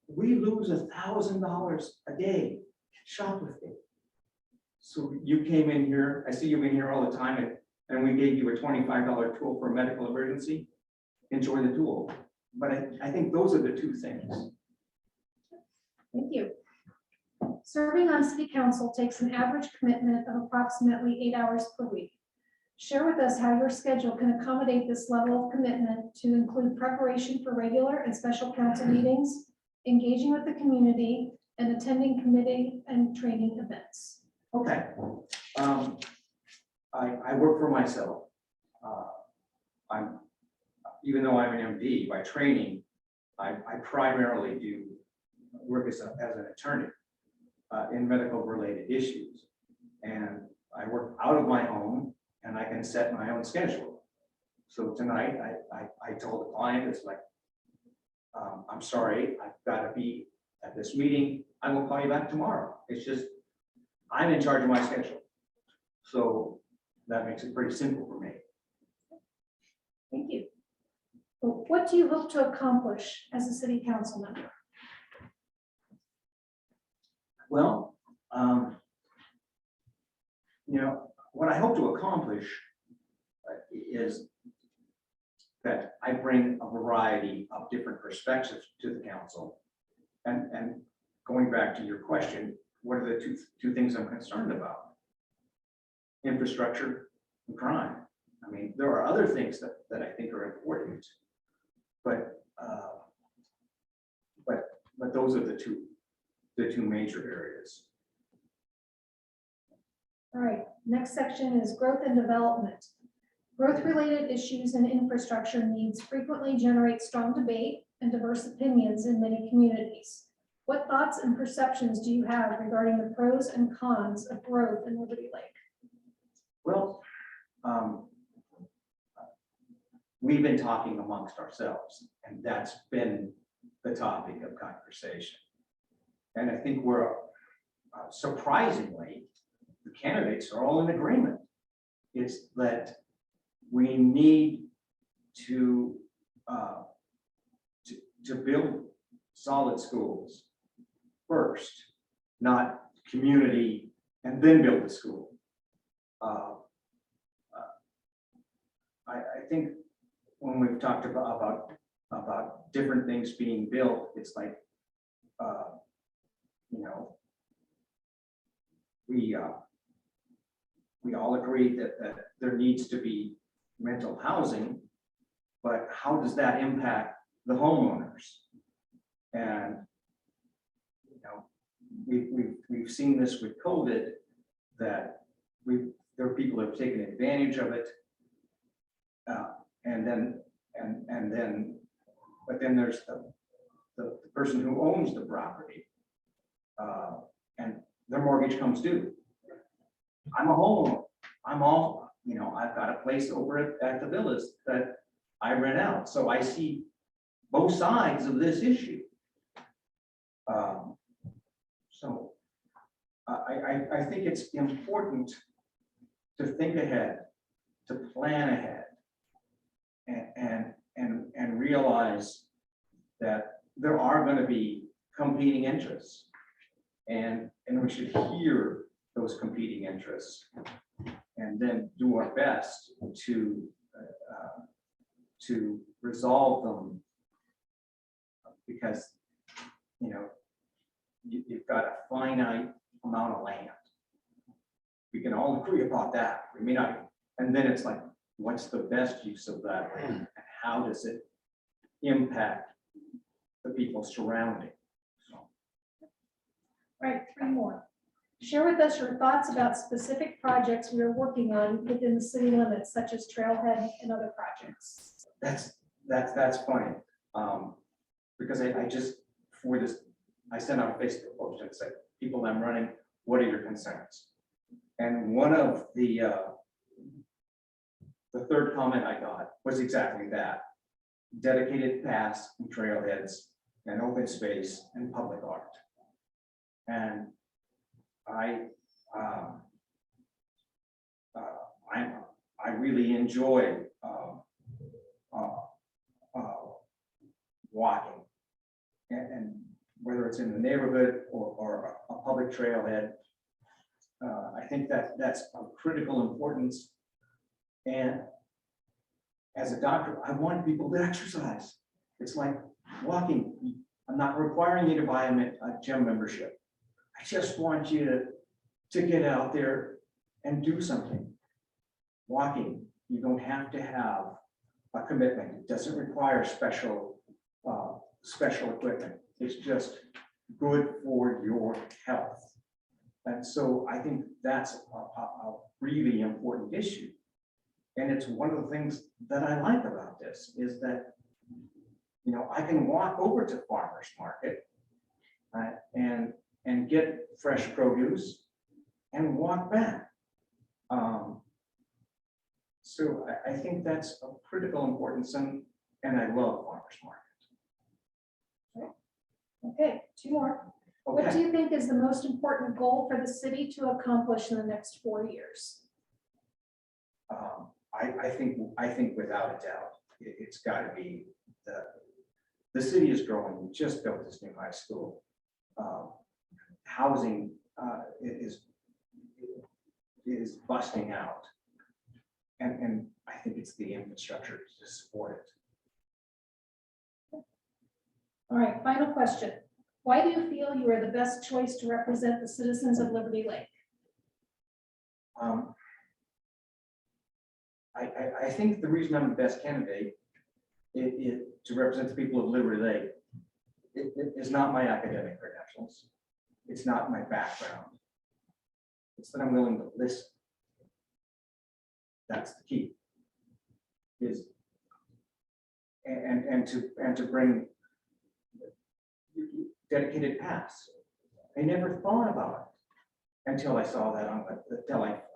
we lose $1,000 a day shoplifting. So you came in here, I see you in here all the time, and we gave you a $25 tool for a medical emergency. Enjoy the tool. But I think those are the two things. Thank you. Serving on city council takes an average commitment of approximately 8 hours per week. Share with us how your schedule can accommodate this level of commitment to include preparation for regular and special council meetings, engaging with the community, and attending committee and training events. Okay. I work for myself. Even though I'm an MD by training, I primarily do work as an attorney in medical related issues. And I work out of my home and I can set my own schedule. So tonight I told the client, it's like, I'm sorry, I've got to be at this meeting. I will call you back tomorrow. It's just, I'm in charge of my schedule. So that makes it pretty simple for me. Thank you. Well, what do you hope to accomplish as a city council member? Well, you know, what I hope to accomplish is that I bring a variety of different perspectives to the council. And going back to your question, what are the two things I'm concerned about? Infrastructure and crime. I mean, there are other things that I think are important, but those are the two major areas. All right, next section is growth and development. Growth-related issues and infrastructure needs frequently generate strong debate and diverse opinions in many communities. What thoughts and perceptions do you have regarding the pros and cons of growth in Liberty Lake? Well, we've been talking amongst ourselves, and that's been the topic of conversation. And I think we're surprisingly, the candidates are all in agreement. It's that we need to build solid schools first, not community and then build the school. I think when we've talked about different things being built, it's like, you know, we all agree that there needs to be rental housing, but how does that impact the homeowners? And you know, we've seen this with COVID, that there are people who have taken advantage of it, but then there's the person who owns the property, and their mortgage comes due. I'm a homeowner. You know, I've got a place over at the villas that I rent out. So I see both sides of this issue. So I think it's important to think ahead, to plan ahead, and realize that there are going to be competing interests. And we should hear those competing interests and then do our best to resolve them. Because, you know, you've got a finite amount of land. We can all agree about that. We may not, and then it's like, what's the best use of that land? And how does it impact the people surrounding? So, All right, 3 more. Share with us your thoughts about specific projects we are working on within the city limits, such as Trailhead and other projects. that's funny. Because I just, for this, I sent out a Facebook post and said, people I'm running, what are your concerns? And one of the third comment I got was exactly that. Dedicated paths and trailheads and open space and public art. And I really enjoy walking, and whether it's in the neighborhood or a public trailhead. I think that's of critical importance. And as a doctor, I want people to exercise. It's like walking. I'm not requiring you to buy a gym membership. I just want you to get out there and do something. Walking, you don't have to have a commitment. It doesn't require special equipment. It's just good for your health. And so I think that's a really important issue. And it's one of the things that I like about this is that, you know, I can walk over to farmers market and get fresh produce and walk back. So I think that's of critical importance, and I love farmers market. Okay, 2 more. What do Okay, you think is the most important goal for the city to accomplish in the next 4 years? I think without a doubt, it's got to be the city is growing. We just built this new high school. Housing is busting out. And I think it's the infrastructure to support it. All right, final question. Why do you feel you are the best choice to represent the citizens of Liberty Lake? I think the reason I'm the best candidate to represent the people of Liberty Lake is not my academic credentials. It's not my background. It's that I'm willing to listen. That's the key. And to bring dedicated paths. I never thought about it until I saw that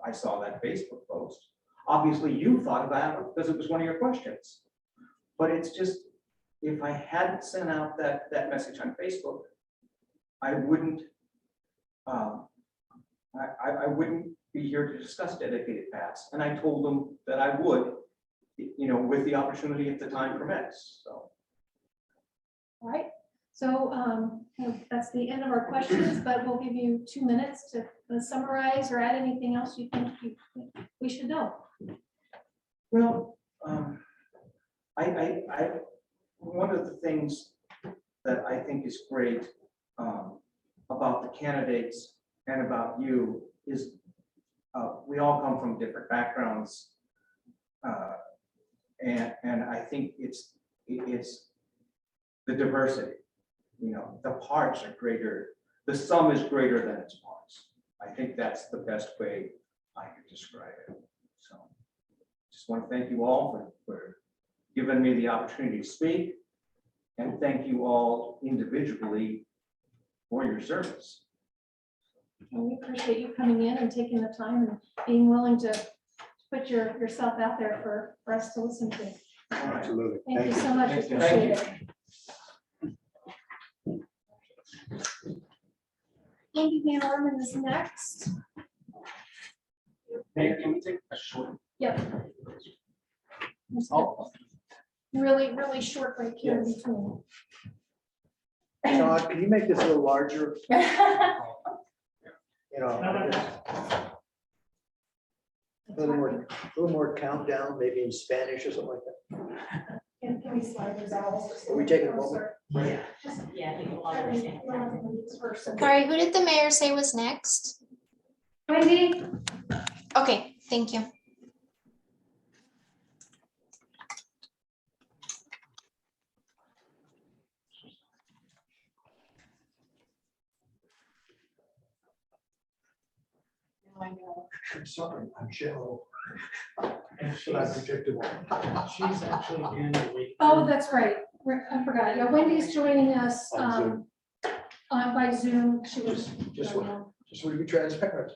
I saw that Facebook post. Obviously, you thought about it because it was one of your questions. But it's just, if I hadn't sent out that message on Facebook, I wouldn't be here to discuss dedicated paths. And I told them that I would, you know, with the opportunity if the time permits. So. All right, so that's the end of our questions, but we'll give you 2 minutes to summarize or add anything else you think we should know. Well, one of the things that I think is great about the candidates and about you is we all come from different backgrounds, and I think it's the diversity. You know, the parts are greater. The sum is greater than its parts. I think that's the best way I could describe it. So, just want to thank you all for giving me the opportunity to speak, and thank you all individually for your service. And we appreciate you coming in and taking the time and being willing to put yourself out there for us to listen to. Absolutely. Thank you so much. Thank you. Appreciate it. Andy Van Orman is next. Mayor, can we take a short? Yep. Really short break here in between. Todd, can you make this a little larger? You know, a little more countdown, maybe in Spanish or something like that. Can we slide those out? Are we taking a moment? Yeah, I think a lot of us. Sorry, who did the mayor say was next? Wendy? Okay, thank you. I'm sorry, I'm shallow. And But I'm predictable. she's actually in the week. Oh, that's right. I forgot. Yeah, Wendy's joining us On by Zoom. She was. Just want to be transparent.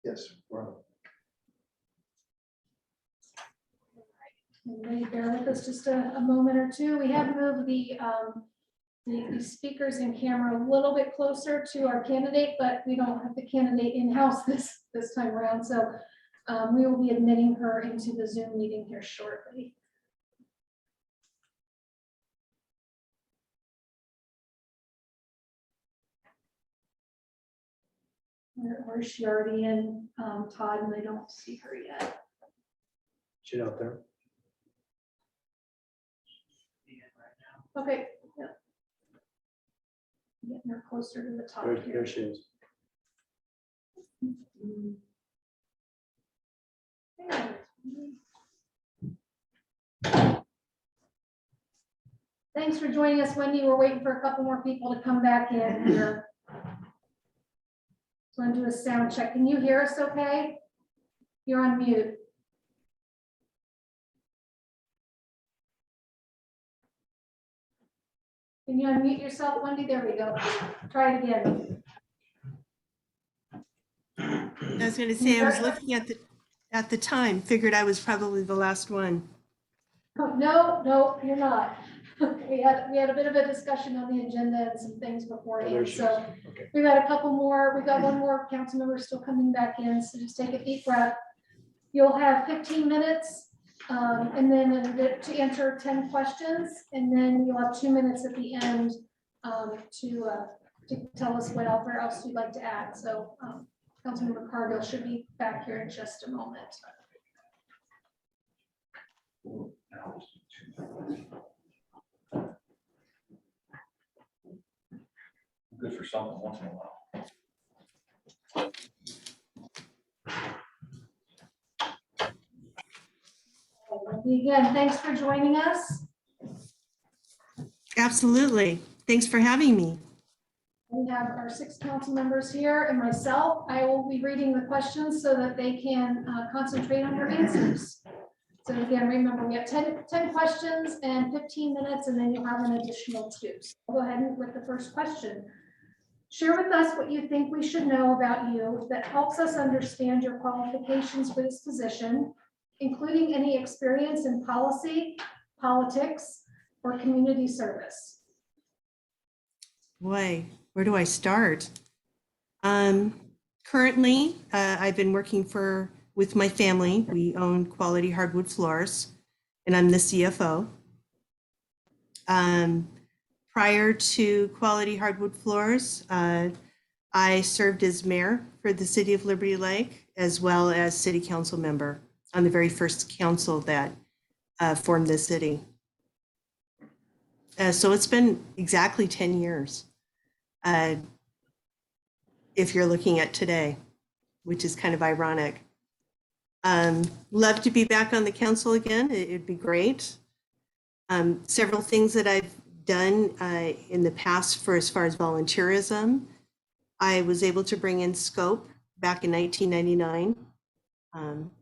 Yes, we're on. Everybody bear with us just a moment or two. We have moved the speakers and camera a little bit closer to our candidate, but we don't have the candidate in-house this time around. So we will be admitting her into the Zoom meeting here shortly. Or is she already in, Todd, and I don't see her yet? She's out there. Okay. Yeah. Getting her closer to the top There here. she is. Thanks for joining us, Wendy. We're waiting for a couple more people to come back in here. So I'm gonna do a sound check. Can you hear us okay? You're on mute. Can you unmute yourself, Wendy? There we go. Try it again. I was going to say, I was looking at the time, figured I was probably the last one. No, you're not. We had a bit of a discussion on the agenda and some things beforehand, so we've got a couple more. We've got one more council member still coming back in, so just take a deep breath. You'll have 15 minutes and then to answer 10 questions, and then you'll have 2 minutes at the end to tell us what else you'd like to add. So Councilmember Cargill should be back here in just a moment. Good for something once in a while. Again, thanks for joining us. Absolutely. Thanks for having me. We have our 6 council members here and myself. I will be reading the questions so that they can concentrate on your answers. So again, remember, we have 10 questions and 15 minutes, and then you'll have an additional 2. So I'll go ahead with the first question. Share with us what you think we should know about you that helps us understand your qualifications for this position, including any experience in policy, politics, or community service. Boy, where do I start? Currently, I've been working with my family. We own Quality Hardwood Floors, and I'm the CFO. Prior to Quality Hardwood Floors, I served as mayor for the city of Liberty Lake, as well as city council member on the very first council that formed the city. So it's been exactly 10 years. If you're looking at today, which is kind of ironic. Love to be back on the council again. It'd be great. Several things that I've done in the past for as far as volunteerism. I was able to bring in Scope back in 1999.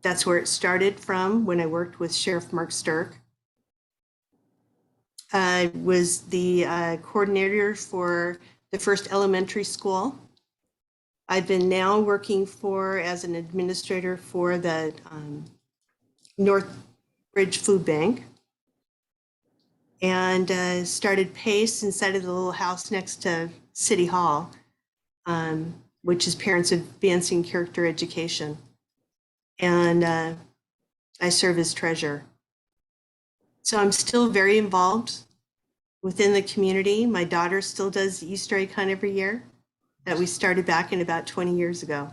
That's where it started from when I worked with Sheriff Mark Sturck. I was the coordinator for the first elementary school. I've been now working as an administrator for the North Bridge Food Bank, and started PACE inside of the little house next to City Hall, which is Parents Advancing Character Education. And I serve as treasurer. So I'm still very involved within the community. My daughter still does the Easter egg hunt every year that we started back in about 20 years ago.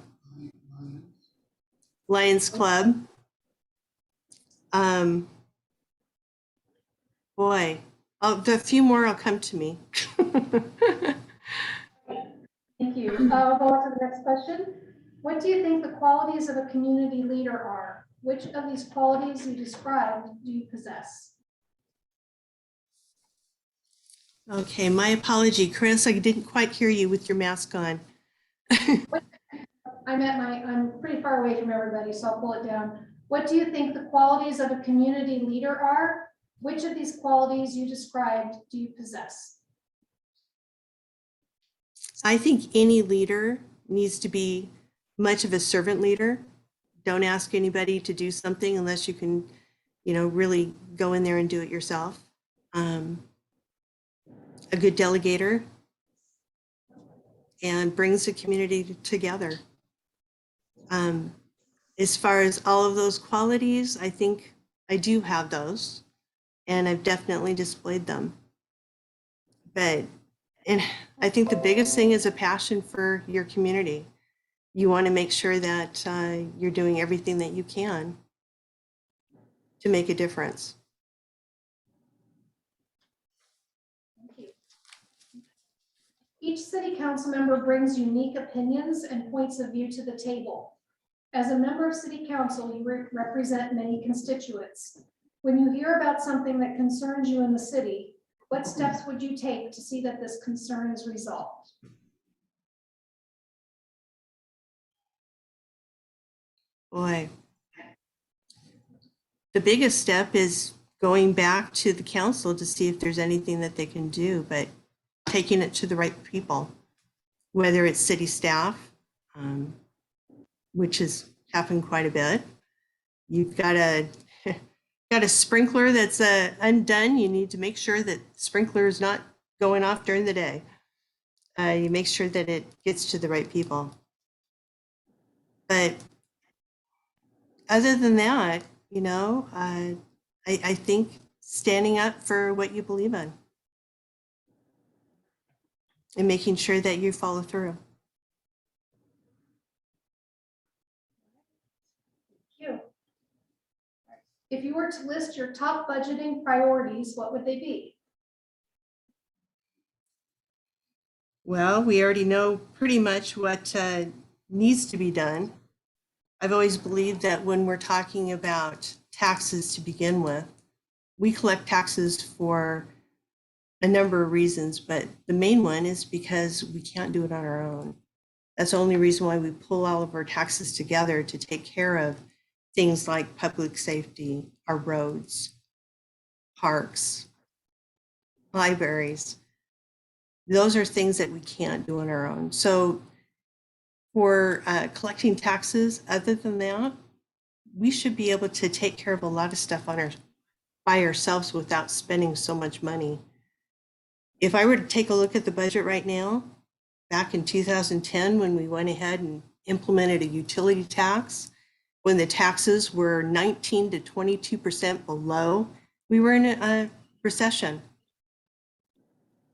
Lions Club. Boy, the few more will come to me. Thank you. I'll go on to the next question. What do you think the qualities of a community leader are? Which of these qualities you described do you possess? Okay, my apology, Chris. I didn't quite hear you with your mask on. I'm pretty far away from everybody, so I'll pull it down. What do you think the qualities of a community leader are? Which of these qualities you described do you possess? I think any leader needs to be much of a servant leader. Don't ask anybody to do something unless you can, really go in there and do it yourself. A good delegator and brings the community together. As far as all of those qualities, I think I do have those, and I've definitely displayed them. And I think the biggest thing is a passion for your community. You want to make sure that you're doing everything that you can to make a difference. Thank you. Each city council member brings unique opinions and points of view to the table. As a member of city council, you represent many constituents. When you hear about something that concerns you in the city, what steps would you take to see that this concern is resolved? Boy, the biggest step is going back to the council to see if there's anything that they can do, but taking it to the right people, whether it's city staff, which has happened quite a bit. You've got a sprinkler that's undone. You need to make sure that sprinkler is not going off during the day. You make sure that it gets to the right people. But other than that, I think standing up for what you believe in and making sure that you follow through. Thank you. If you were to list your top budgeting priorities, what would they be? Well, we already know pretty much what needs to be done. I've always believed that when we're talking about taxes to begin with, we collect taxes for a number of reasons, but the main one is because we can't do it on our own. That's the only reason why we pull all of our taxes together to take care of things like public safety, our roads, parks, libraries. Those are things that we can't do on our own. So for collecting taxes, other than that, we should be able to take care of a lot of stuff by ourselves without spending so much money. If I were to take a look at the budget right now, back in 2010, when we went ahead and implemented a utility tax, when the taxes were 19 to 22% below, we were in a recession.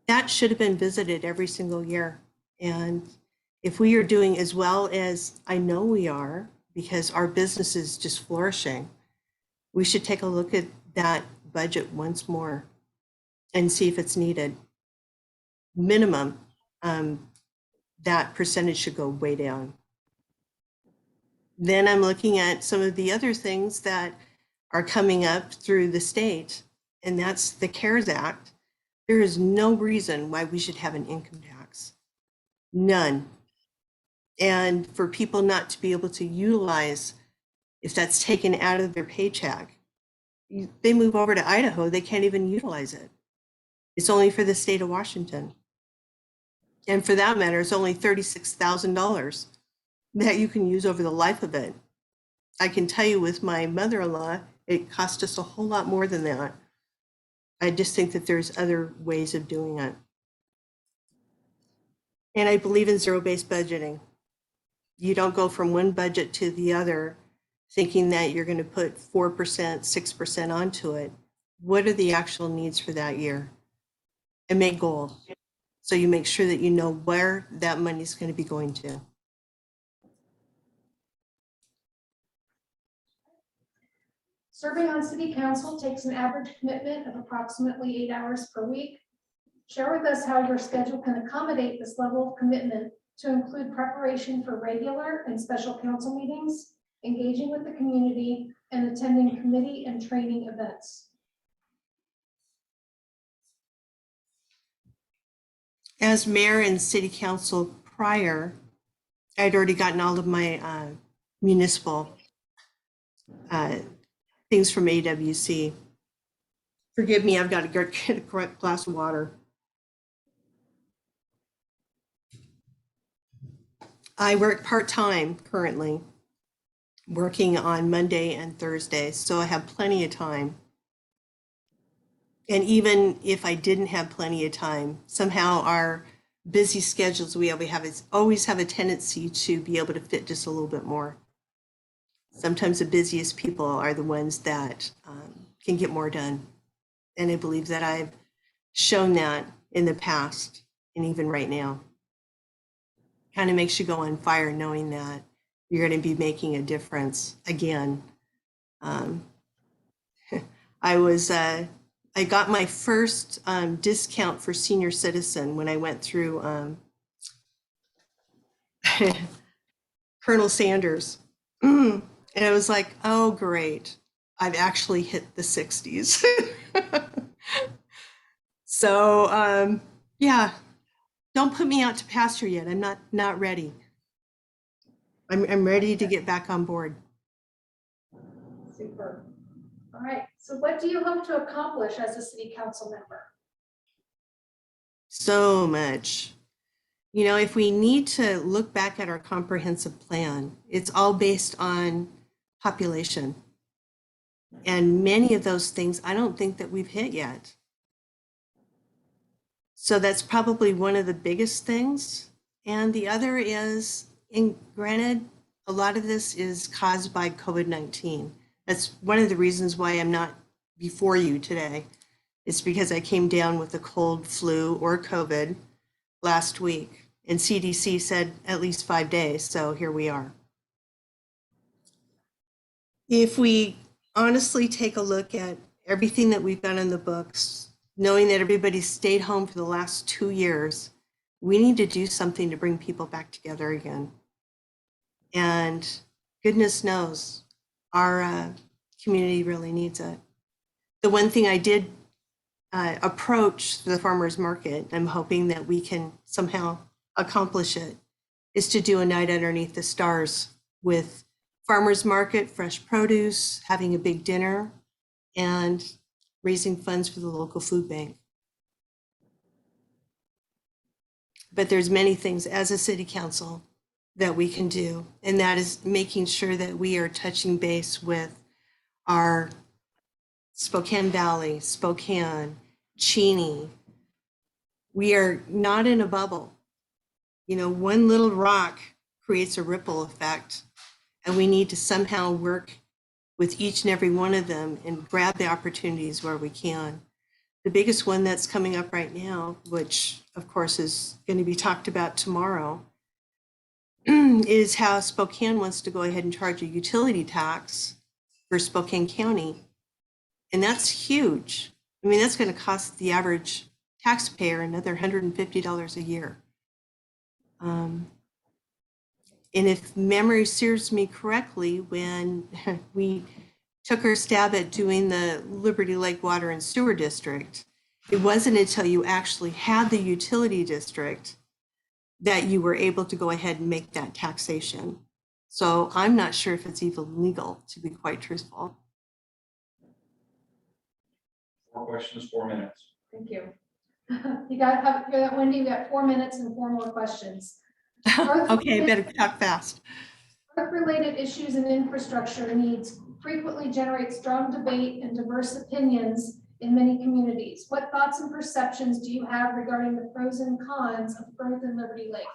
That should have been visited every single year. And if we are doing as well as I know we are, because our business is just flourishing, we should take a look at that budget once more and see if it's needed. Minimum, that percentage should go way down. Then I'm looking at some of the other things that are coming up through the state, and that's the CARES Act. There is no reason why we should have an income tax. None. And for people not to be able to utilize, if that's taken out of their paycheck, they move over to Idaho, they can't even utilize it. It's only for the state of Washington. And for that matter, it's only $36,000 that you can use over the life of it. I can tell you with my mother-in-law, it cost us a whole lot more than that. I just think that there's other ways of doing it. And I believe in zero-based budgeting. You don't go from one budget to the other thinking that you're going to put 4%, 6% onto it. what are the actual needs for that year? And make goals. So you make sure that you know where that money is going to be going to. Serving on city council takes an average commitment of approximately 8 hours per week. Share with us how your schedule can accommodate this level of commitment to include preparation for regular and special council meetings, engaging with the community, and attending committee and training events. As mayor and city council prior, I'd already gotten all of my municipal things from AWC. Forgive me, I've got to go get a glass of water. I work part-time currently, working on Monday and Thursday, so I have plenty of time. And even if I didn't have plenty of time, somehow our busy schedules we always have a tendency to be able to fit just a little bit more. Sometimes the busiest people are the ones that can get more done. And I believe that I've shown that in the past and even right now. Kind of makes you go on fire knowing that you're going to be making a difference again. I got my first discount for senior citizen when I went through Colonel Sanders. And I was like, oh, great. I've actually hit the 60s. So, yeah, don't put me out to pasture yet. I'm not ready. I'm ready to get back on board. Super. All right. So what do you hope to accomplish as a city council member? So much. You know, if we need to look back at our comprehensive plan, it's all based on population. And many of those things, I don't think that we've hit yet. So that's probably one of the biggest things. And the other is, and granted, a lot of this is caused by COVID-19. That's one of the reasons why I'm not before you today. It's because I came down with a cold, flu, or COVID last week. And CDC said at least 5 days, so here we are. If we honestly take a look at everything that we've got in the books, knowing that everybody's stayed home for the last 2 years, we need to do something to bring people back together again. And goodness knows, our community really needs it. The one thing I did approach the farmers market, I'm hoping that we can somehow accomplish it, is to do a night underneath the stars with farmers market, fresh produce, having a big dinner, and raising funds for the local food bank. But there's many things as a city council that we can do, and that is making sure that we are touching base with our Spokane Valley, Spokane, Cheney. We are not in a bubble. You know, one little rock creates a ripple effect, and we need to somehow work with each and every one of them and grab the opportunities where we can. The biggest one that's coming up right now, which of course is going to be talked about tomorrow, is how Spokane wants to go ahead and charge a utility tax for Spokane County. And that's huge. I mean, that's going to cost the average taxpayer another $150 a year. And if memory serves me correctly, when we took our stab at doing the Liberty Lake Water and Sewer District, it wasn't until you actually had the utility district that you were able to go ahead and make that taxation. So I'm not sure if it's even legal, to be quite truthful. 4 questions, 4 minutes. Thank you. You got Wendy, you got 4 minutes and 4 more questions. Okay, better talk fast. Earth-related issues and infrastructure needs frequently generate strong debate and diverse opinions in many communities. What thoughts and perceptions do you have regarding the pros and cons of growth in Liberty Lake?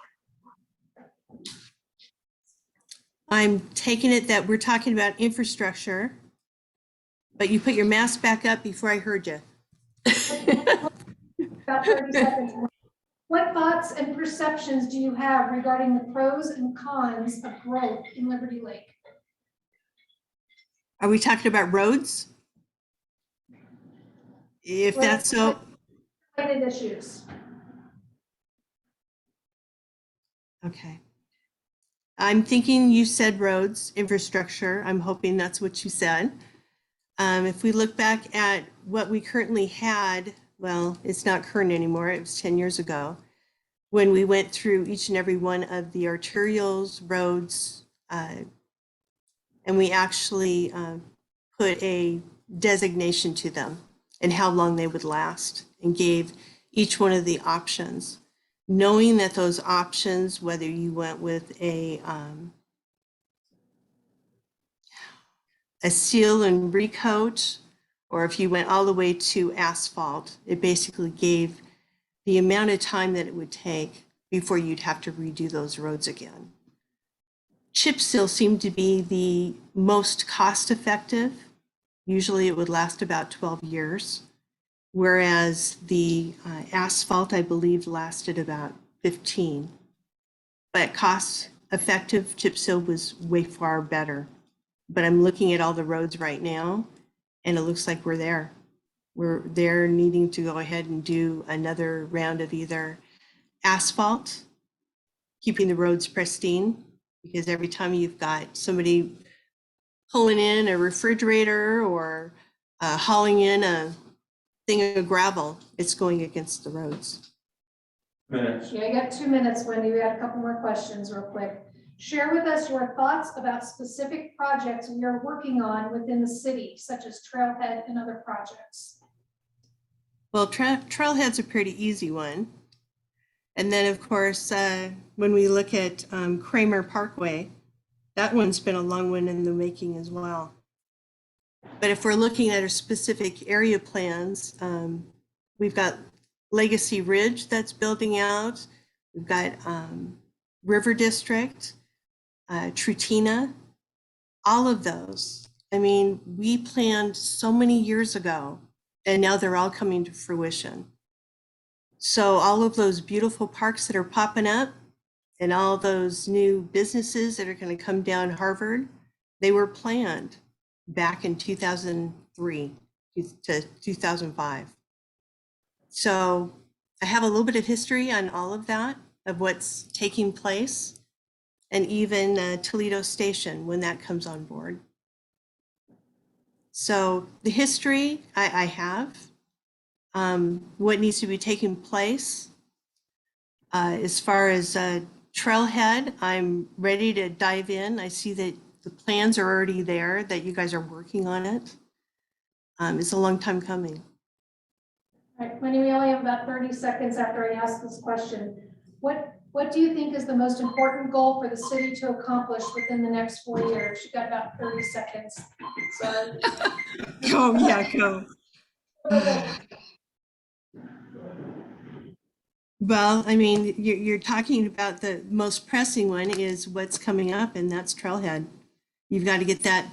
I'm taking it that we're talking about infrastructure. But you put your mask back up before I heard you. About 30 seconds. What thoughts and perceptions do you have regarding the pros and cons of growth in Liberty Lake? Are we talking about roads? If that's so. Related issues. Okay. I'm thinking you said roads, infrastructure. I'm hoping that's what you said. If we look back at what we currently had, well, it's not current anymore. It was 10 years ago when we went through each and every one of the arterials, roads, and we actually put a designation to them and how long they would last and gave each one of the options, knowing that those options, whether you went with a seal and recoat, or if you went all the way to asphalt, it basically gave the amount of time that it would take before you'd have to redo those roads again. Chip seal seemed to be the most cost effective. Usually it would last about 12 years, whereas the asphalt, I believe, lasted about 15. But cost effective, chip seal was way far better. But I'm looking at all the roads right now, and it looks like we're there. We're there needing to go ahead and do another round of either asphalt, keeping the roads pristine, because every time you've got somebody pulling in a refrigerator or hauling in a thing of gravel, it's going against the roads. Minutes. Yeah, you got 2 minutes, Wendy. We had a couple more questions real quick. Share with us your thoughts about specific projects we are working on within the city, such as Trailhead and other projects. Well, Trailhead's a pretty easy one. And then, of course, when we look at Kramer Parkway, that one's been a long one in the making as well. But if we're looking at our specific area plans, we've got Legacy Ridge that's building out. We've got River District, Trutina, all of those. I mean, we planned so many years ago, and now they're all coming to fruition. So all of those beautiful parks that are popping up and all those new businesses that are going to come down Harvard, they were planned back in 2003 to 2005. So I have a little bit of history on all of that, of what's taking place, and even Toledo Station when that comes on board. So the history I have, what needs to be taking place. As far as Trailhead, I'm ready to dive in. I see that the plans are already there, that you guys are working on it. It's a long time coming. All right, Wendy, we only have about 30 seconds after I ask this question. What do you think is the most important goal for the city to accomplish within the next 4 years? You got about 30 seconds. Sorry. Go, yeah, go. Well, I mean, you're talking about the most pressing one is what's coming up, and that's Trailhead. You've got to get that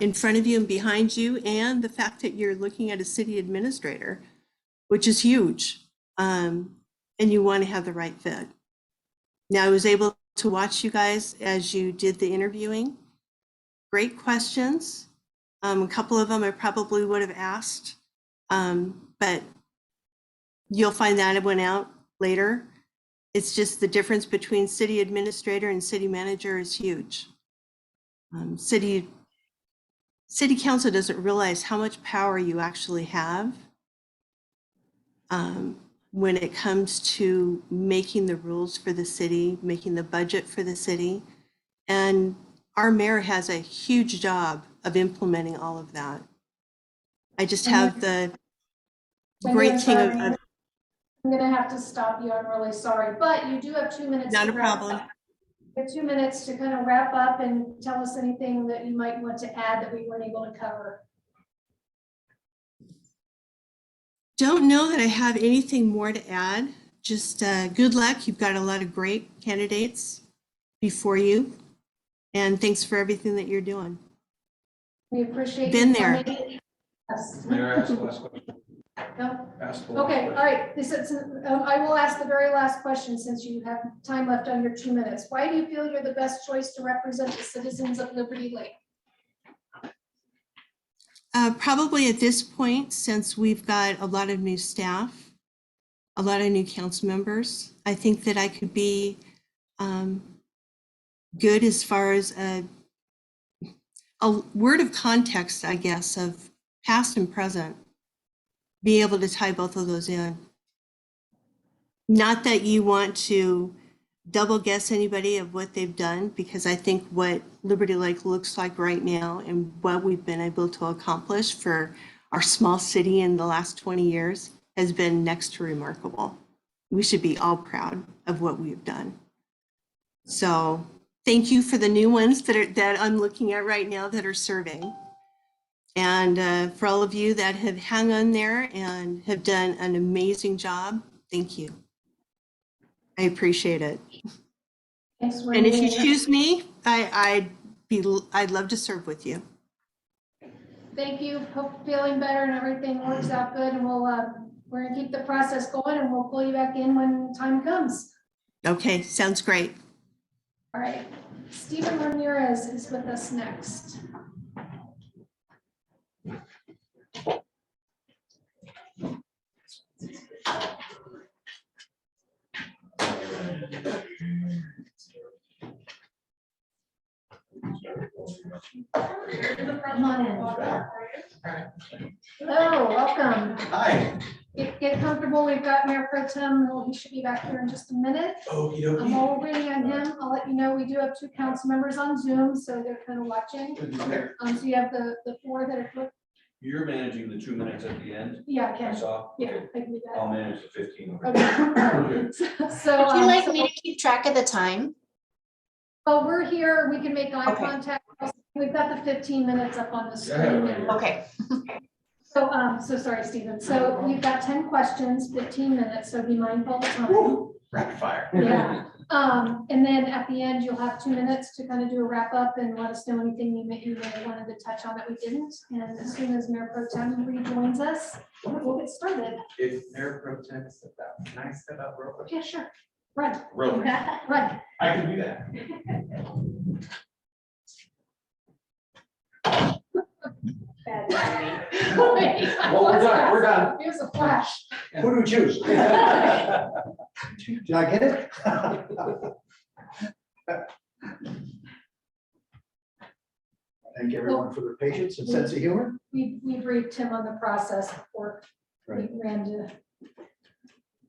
in front of you and behind you, and the fact that you're looking at a city administrator, which is huge, and you want to have the right fit. Now, I was able to watch you guys as you did the interviewing. Great questions. A couple of them I probably would have asked, but you'll find that one out later. It's just the difference between city administrator and city manager is huge. City council doesn't realize how much power you actually have when it comes to making the rules for the city, making the budget for the city. And our mayor has a huge job of implementing all of that. I just have the great thing of I'm going to have to stop you. I'm really sorry, but you do have 2 minutes. Not a problem. You have 2 minutes to kind of wrap up and tell us anything that you might want to add that we weren't able to cover. Don't know that I have anything more to add. Just good luck. You've got a lot of great candidates before you. And thanks for everything that you're doing. We appreciate Been you there. coming. Yes. May I ask the last question? No? Ask the last Okay, question. all right. This is, I will ask the very last question since you have time left on your 2 minutes. Why do you feel you're the best choice to represent the citizens of Liberty Lake? Probably at this point, since we've got a lot of new staff, a lot of new council members, I think that I could be good as far as a word of context, I guess, of past and present, be able to tie both of those in. Not that you want to double guess anybody of what they've done, because I think what Liberty Lake looks like right now and what we've been able to accomplish for our small city in the last 20 years has been next to remarkable. We should be all proud of what we've done. So thank you for the new ones that I'm looking at right now that are serving. And for all of you that have hung on there and have done an amazing job, thank you. I appreciate it. Thanks, And if you Wendy. choose me, I'd love to serve with you. Thank you. Hope feeling better and everything works out good. And we're gonna keep the process going and we'll pull you back in when time comes. Okay, sounds great. All right. Stephen Ramirez is with us next. Come on in. Hello, welcome. Hi. Get comfortable. We've got Mayor Pro Tem. Well, he should be back here in just a minute. While we're waiting on him, I'll let you know, we do have 2 council members on Zoom, so they're kind of watching. Okay. So you have the 4 that are, You're managing the 2 minutes at the end? yeah, I I can. saw. Yeah, I can do that. I'll manage the 15. Okay. So, Would you like me to keep track of the time? oh, we're here. We can make eye Okay. contact. We've got the 15 minutes up on the screen now. Okay. So sorry, Stephen. So we've got 10 questions, 15 minutes, so be mindful of the time. Rapid fire. Yeah. And then at the end, you'll have 2 minutes to kind of do a wrap up and let us know anything you may have wanted to touch on that we didn't. And as soon as Mayor Pro Tem rejoins us, we'll get started. If Mayor Pro Tem stepped out, can I step out real quick? Yeah, sure. Run. Real quick. Run. I can do that. Bad. Well, we're done. We're done. Here's a flash. Who do we choose? Did I get it? Thank everyone for their patience and sense of humor. We briefed him on the process before we Right. ran to,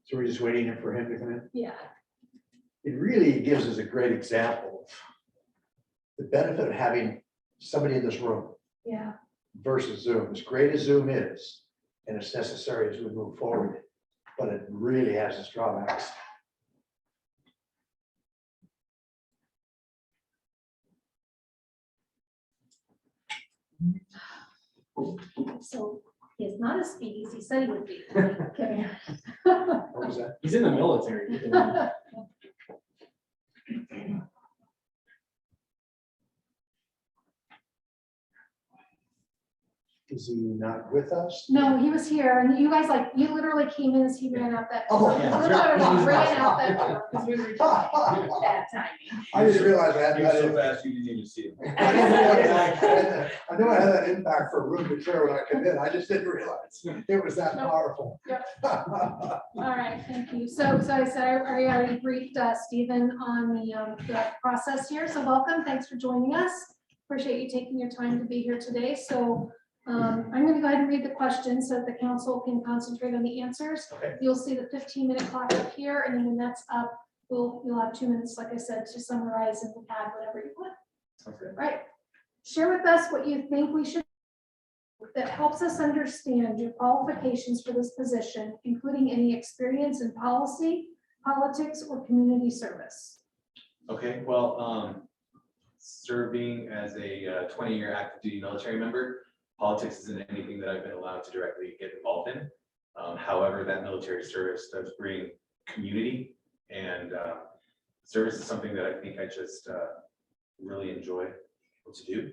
So we're just waiting for him to come in. yeah. It really gives us a great example of the benefit of having somebody in this room Yeah. versus Zoom. As great as Zoom is, and it's necessary as we move forward, but it really has its drawbacks. So he is not as speedy as he said he would be. Okay. What was that? He's in the military. Is he not with us? No, he was here and you guys you literally came in as he ran out that. Oh, door. yeah. Literally ran out that door because we were talking. Bad timing. I just realized that. You're so fast, you didn't even see it. I know I had that impact for room to clear when I come in. I just didn't realize it was that powerful. All right, thank you. So I said, I already briefed Stephen on the process here. So welcome, thanks for joining us. Appreciate you taking your time to be here today. So I'm going to go ahead and read the questions so that the council can concentrate on the answers. Okay. You'll see the 15-minute clock up here, and then when that's up, you'll have 2 minutes, like I said, to summarize and add whatever you want. Okay. Right. Share with us what you think we should that helps us understand your qualifications for this position, including any experience in policy, politics, or community service. Okay, well, serving as a 20-year active duty military member, politics isn't anything that I've been allowed to directly get involved in. However, that military service does bring community, and service is something that I think I just really enjoy what to do.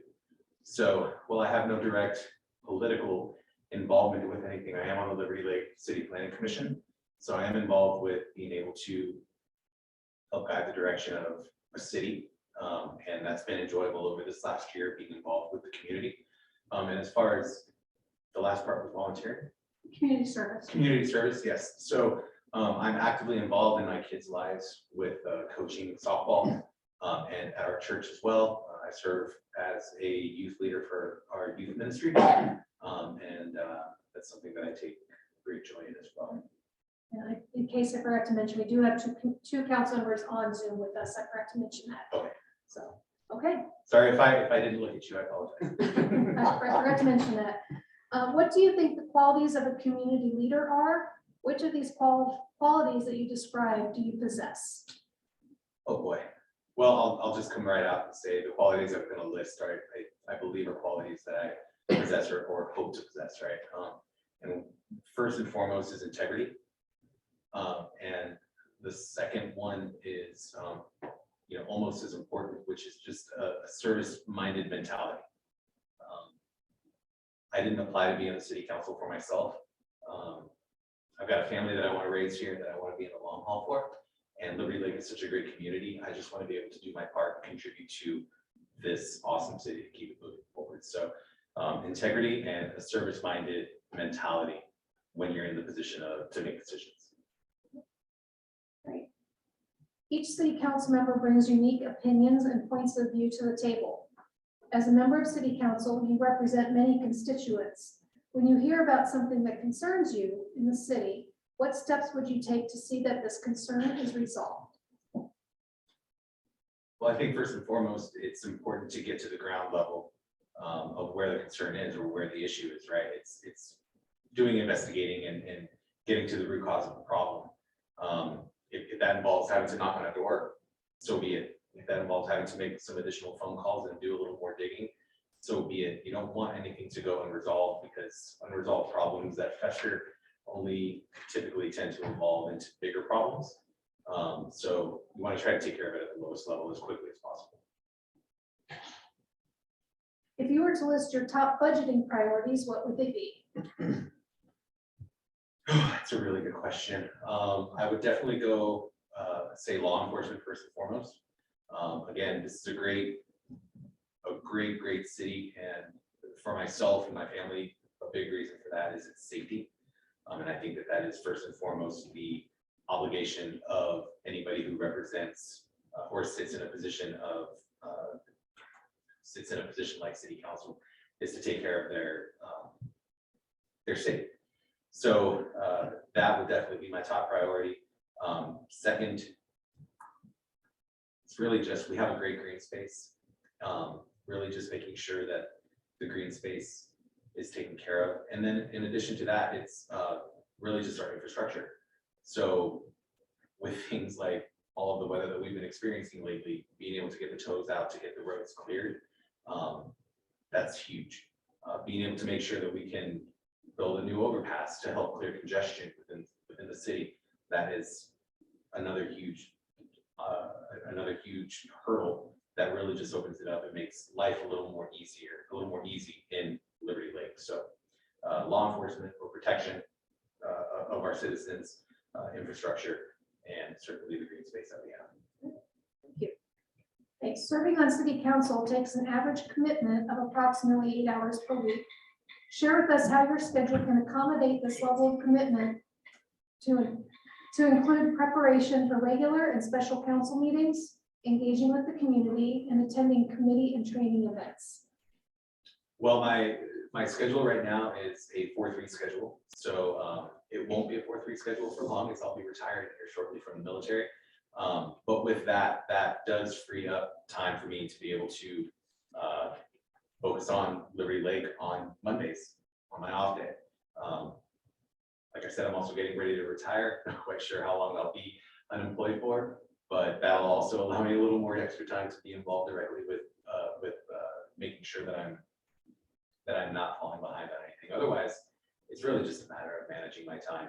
So while I have no direct political involvement with anything. I am on the Liberty Lake City Planning Commission, so I am involved with being able to help guide the direction of a city. And that's been enjoyable over this last year, being involved with the community. And as far as the last part was volunteering. Community service. Community service, yes. So I'm actively involved in my kids' lives with coaching softball and at our church as well. I serve as a youth leader for our youth ministry. And that's something that I take great joy in as well. And in case I forgot to mention, we do have two council members on Zoom with us. I forgot to mention that. Okay. So, okay. Sorry if I didn't look at you, I apologize. I forgot to mention that. What do you think the qualities of a community leader are? Which of these qualities that you described do you possess? Oh, boy. Well, I'll just come right out and say the qualities I'm going to list are, I believe, are qualities that I possess or hope to possess, right? And first and foremost is integrity. And the second one is, almost as important, which is just a service-minded mentality. I didn't apply to be on the city council for myself. I've got a family that I want to raise here, that I want to be in the long haul for. And Liberty Lake is such a great community. I just want to be able to do my part and contribute to this awesome city to keep it moving forward. So integrity and a service-minded mentality when you're in the position to make decisions. Right. Each city council member brings unique opinions and points of view to the table. As a member of city council, you represent many constituents. When you hear about something that concerns you in the city, what steps would you take to see that this concern is resolved? Well, I think first and foremost, it's important to get to the ground level of where the concern is or where the issue is, right? It's doing investigating and getting to the root cause of the problem. If that involves having to knock on a door, so be it. If that involves having to make some additional phone calls and do a little more digging, so be it. You don't want anything to go unresolved, because unresolved problems that fester only typically tend to evolve into bigger problems. So you want to try to take care of it at the lowest level as quickly as possible. If you were to list your top budgeting priorities, what would they be? That's a really good question. I would definitely go say law enforcement first and foremost. Again, this is a great city, and for myself and my family, a big reason for that is its safety. And I think that is first and foremost the obligation of anybody who represents or sits in a position like city council, is to take care of their city. So that would definitely be my top priority. Second, it's really just, we have a great green space. Really just making sure that the green space is taken care of. And then in addition to that, it's really just our infrastructure. So with things like all of the weather that we've been experiencing lately, being able to get the tows out to get the roads cleared, that's huge. Being able to make sure that we can build a new overpass to help clear congestion within the city, that is another huge hurdle that really just opens it up and makes life a little more easy in Liberty Lake. So law enforcement for protection of our citizens, infrastructure, and certainly the green space that we have. Thank you. Okay, serving on city council takes an average commitment of approximately 8 hours per week. Share with us how your schedule can accommodate this level of commitment to include preparation for regular and special council meetings, engaging with the community, and attending committee and training events. Well, my schedule right now is a 4-3 schedule. So it won't be a 4-3 schedule for long, as I'll be retiring here shortly from the military. But with that does free up time for me to be able to focus on Liberty Lake on Mondays, on my off day. Like I said, I'm also getting ready to retire. Not quite sure how long I'll be unemployed for, but that'll also allow me a little more extra time to be involved directly with making sure that I'm not falling behind on anything. Otherwise, it's really just a matter of managing my time.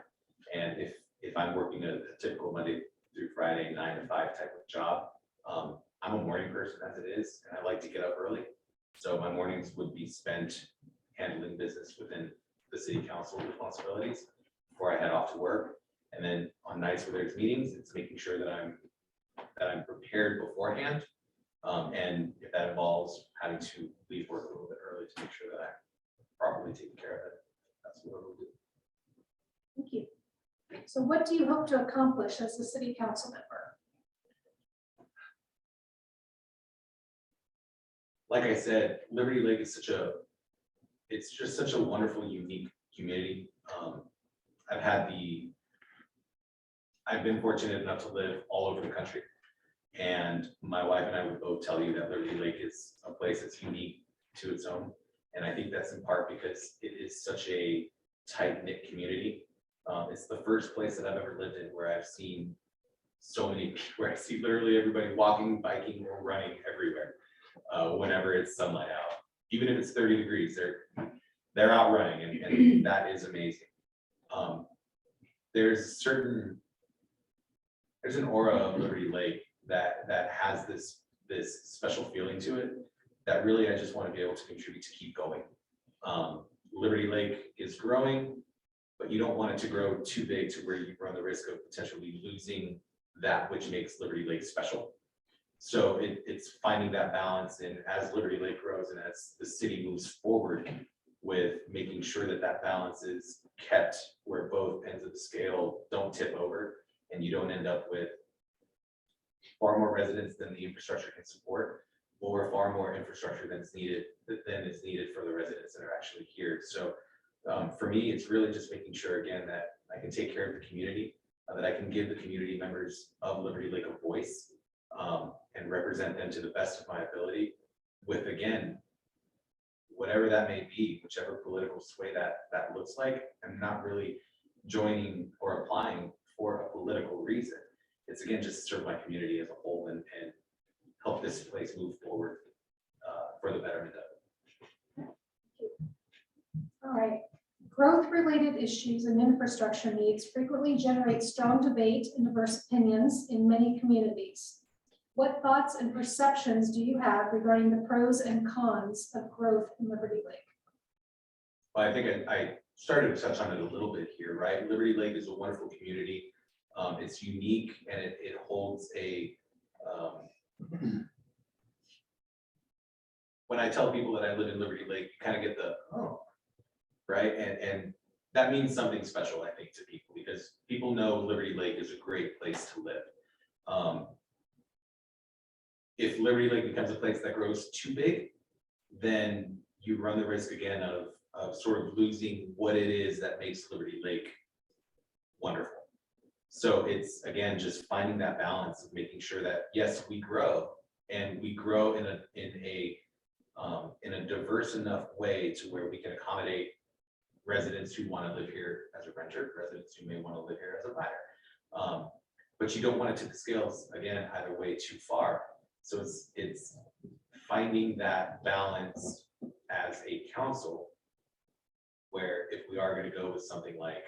And if I'm working a typical Monday through Friday 9 to 5 type of job, I'm a morning person as it is, and I like to get up early. So my mornings would be spent handling business within the city council responsibilities before I head off to work. And then on nights where there's meetings, it's making sure that I'm prepared beforehand. And if that involves having to leave work a little bit early to make sure that I'm properly taking care of it, that's what we'll do. Thank you. So what do you hope to accomplish as a city council member? Like I said, Liberty Lake is it's just such a wonderful, unique community. I've been fortunate enough to live all over the country. And my wife and I would both tell you that Liberty Lake is a place that's unique to its own. And I think that's in part because it is such a tight-knit community. It's the first place that I've ever lived in where I've seen so many, where I see literally everybody walking, biking, or running everywhere. Whenever it's sunlight out, even if it's 30 degrees, they're out running, and that is amazing. There's an aura of Liberty Lake that has this special feeling to it that really I just want to be able to contribute to keep going. Liberty Lake is growing, but you don't want it to grow too big to where you run the risk of potentially losing that which makes Liberty Lake special. So it's finding that balance, and as Liberty Lake grows and as the city moves forward with making sure that that balance is kept where both ends of the scale don't tip over and you don't end up with far more residents than the infrastructure can support, or far more infrastructure than is needed for the residents that are actually here. So for me, it's really just making sure, again, that I can take care of the community, that I can give the community members of Liberty Lake a voice, and represent them to the best of my ability with, again, whatever that may be, whichever political sway that looks like. I'm not really joining or applying for a political reason. It's, again, just to serve my community as a whole and help this place move forward for the betterment of it. All right. Growth-related issues and infrastructure needs frequently generate strong debate and diverse opinions in many communities. What thoughts and perceptions do you have regarding the pros and cons of growth in Liberty Lake? Well, I think I started to touch on it a little bit here, right? Liberty Lake is a wonderful community. It's unique, and it holds a, when I tell people that I live in Liberty Lake, you kind of get the, oh, right? And that means something special, I think, to people, because people know Liberty Lake is a great place to live. If Liberty Lake becomes a place that grows too big, then you run the risk again of sort of losing what it is that makes Liberty Lake wonderful. So it's, again, just finding that balance of making sure that, yes, we grow, and we grow in a diverse enough way to where we can accommodate residents who want to live here as a renter, residents who may want to live here as a buyer. But you don't want it to the scales, again, either way too far. So it's finding that balance as a council, where if we are going to go with something like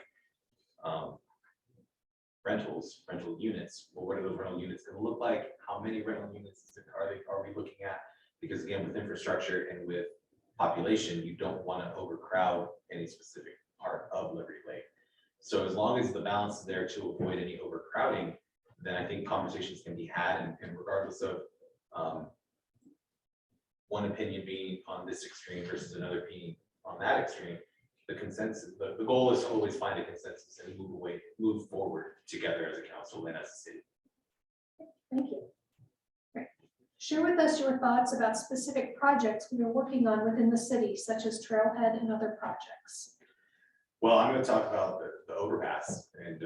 rental units, well, what are those rental units going to look like? How many rental units are we looking at? Because, again, with infrastructure and with population, you don't want to overcrowd any specific part of Liberty Lake. So as long as the balance is there to avoid any overcrowding, then I think conversations can be had, and regardless of one opinion being on this extreme versus another being on that extreme, the consensus, the goal is to always find a consensus and move forward together as a council and as a city. Thank you. Great. Share with us your thoughts about specific projects we are working on within the city, such as Trailhead and other projects. Well, I'm going to talk about the overpass, and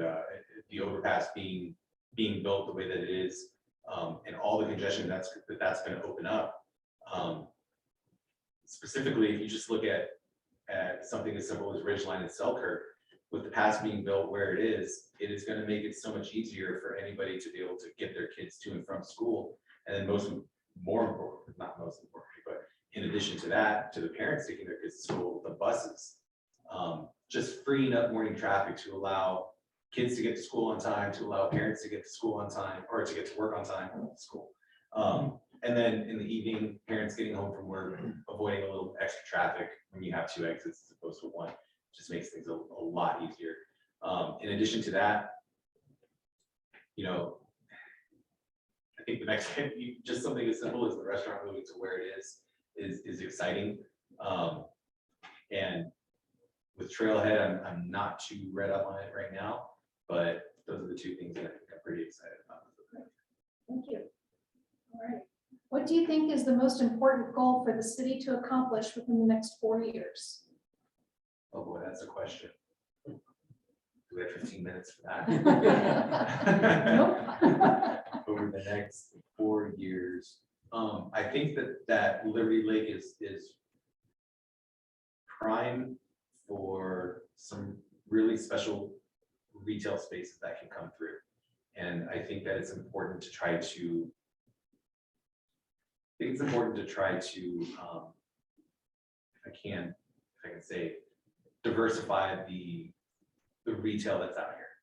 the overpass being built the way that it is, and all the congestion that's going to open up. Specifically, if you just look at something as simple as Ridgeline and Selkirk, with the pass being built where it is going to make it so much easier for anybody to be able to get their kids to and from school. And then more important, not most importantly, but in addition to that, to the parents taking their kids to school, the buses, just freeing up morning traffic to allow kids to get to school on time, to allow parents to get to school on time, or to get to work on time from school. And then in the evening, parents getting home from work, avoiding a little extra traffic when you have two exits as opposed to one. just makes things a lot easier. In addition to that, you know, I think the next thing, just something as simple as the restaurant moving to where it is exciting. And with Trailhead, I'm not too read up on it right now, but those are the two things that I think I'm pretty excited about. Thank you. All right. What do you think is the most important goal for the city to accomplish within the next 4 years? Oh boy, that's a question. Do we have 15 minutes for that? Nope. Over the next 4 years. I think that Liberty Lake is prime for some really special retail spaces that can come through. And I think that it's important to try to, if I can say, diversify the retail that's out here.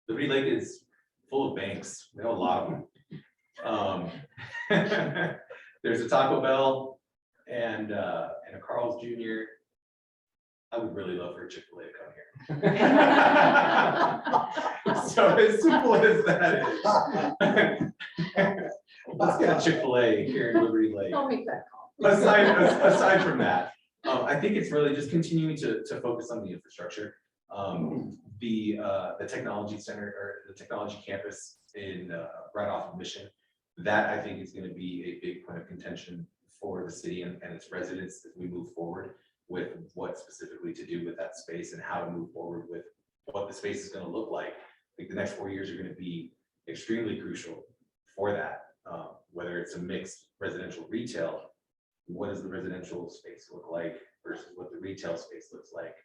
Liberty Lake is full of banks. We have a lot of them. There's a Taco Bell and a Carl's Jr. I would really love for a Chick-fil-A to come here. So as simple as that is. Let's get a Chick-fil-A here in Liberty Lake. Don't make that call. Aside from that, I think it's really just continuing to focus on the infrastructure. The technology center or the technology campus in right off of Mission, that I think is going to be a big point of contention for the city and its residents as we move forward with what specifically to do with that space and how to move forward with what the space is going to look like. I think the next 4 years are going to be extremely crucial for that. Whether it's a mixed residential retail, what does the residential space look like versus what the retail space looks like?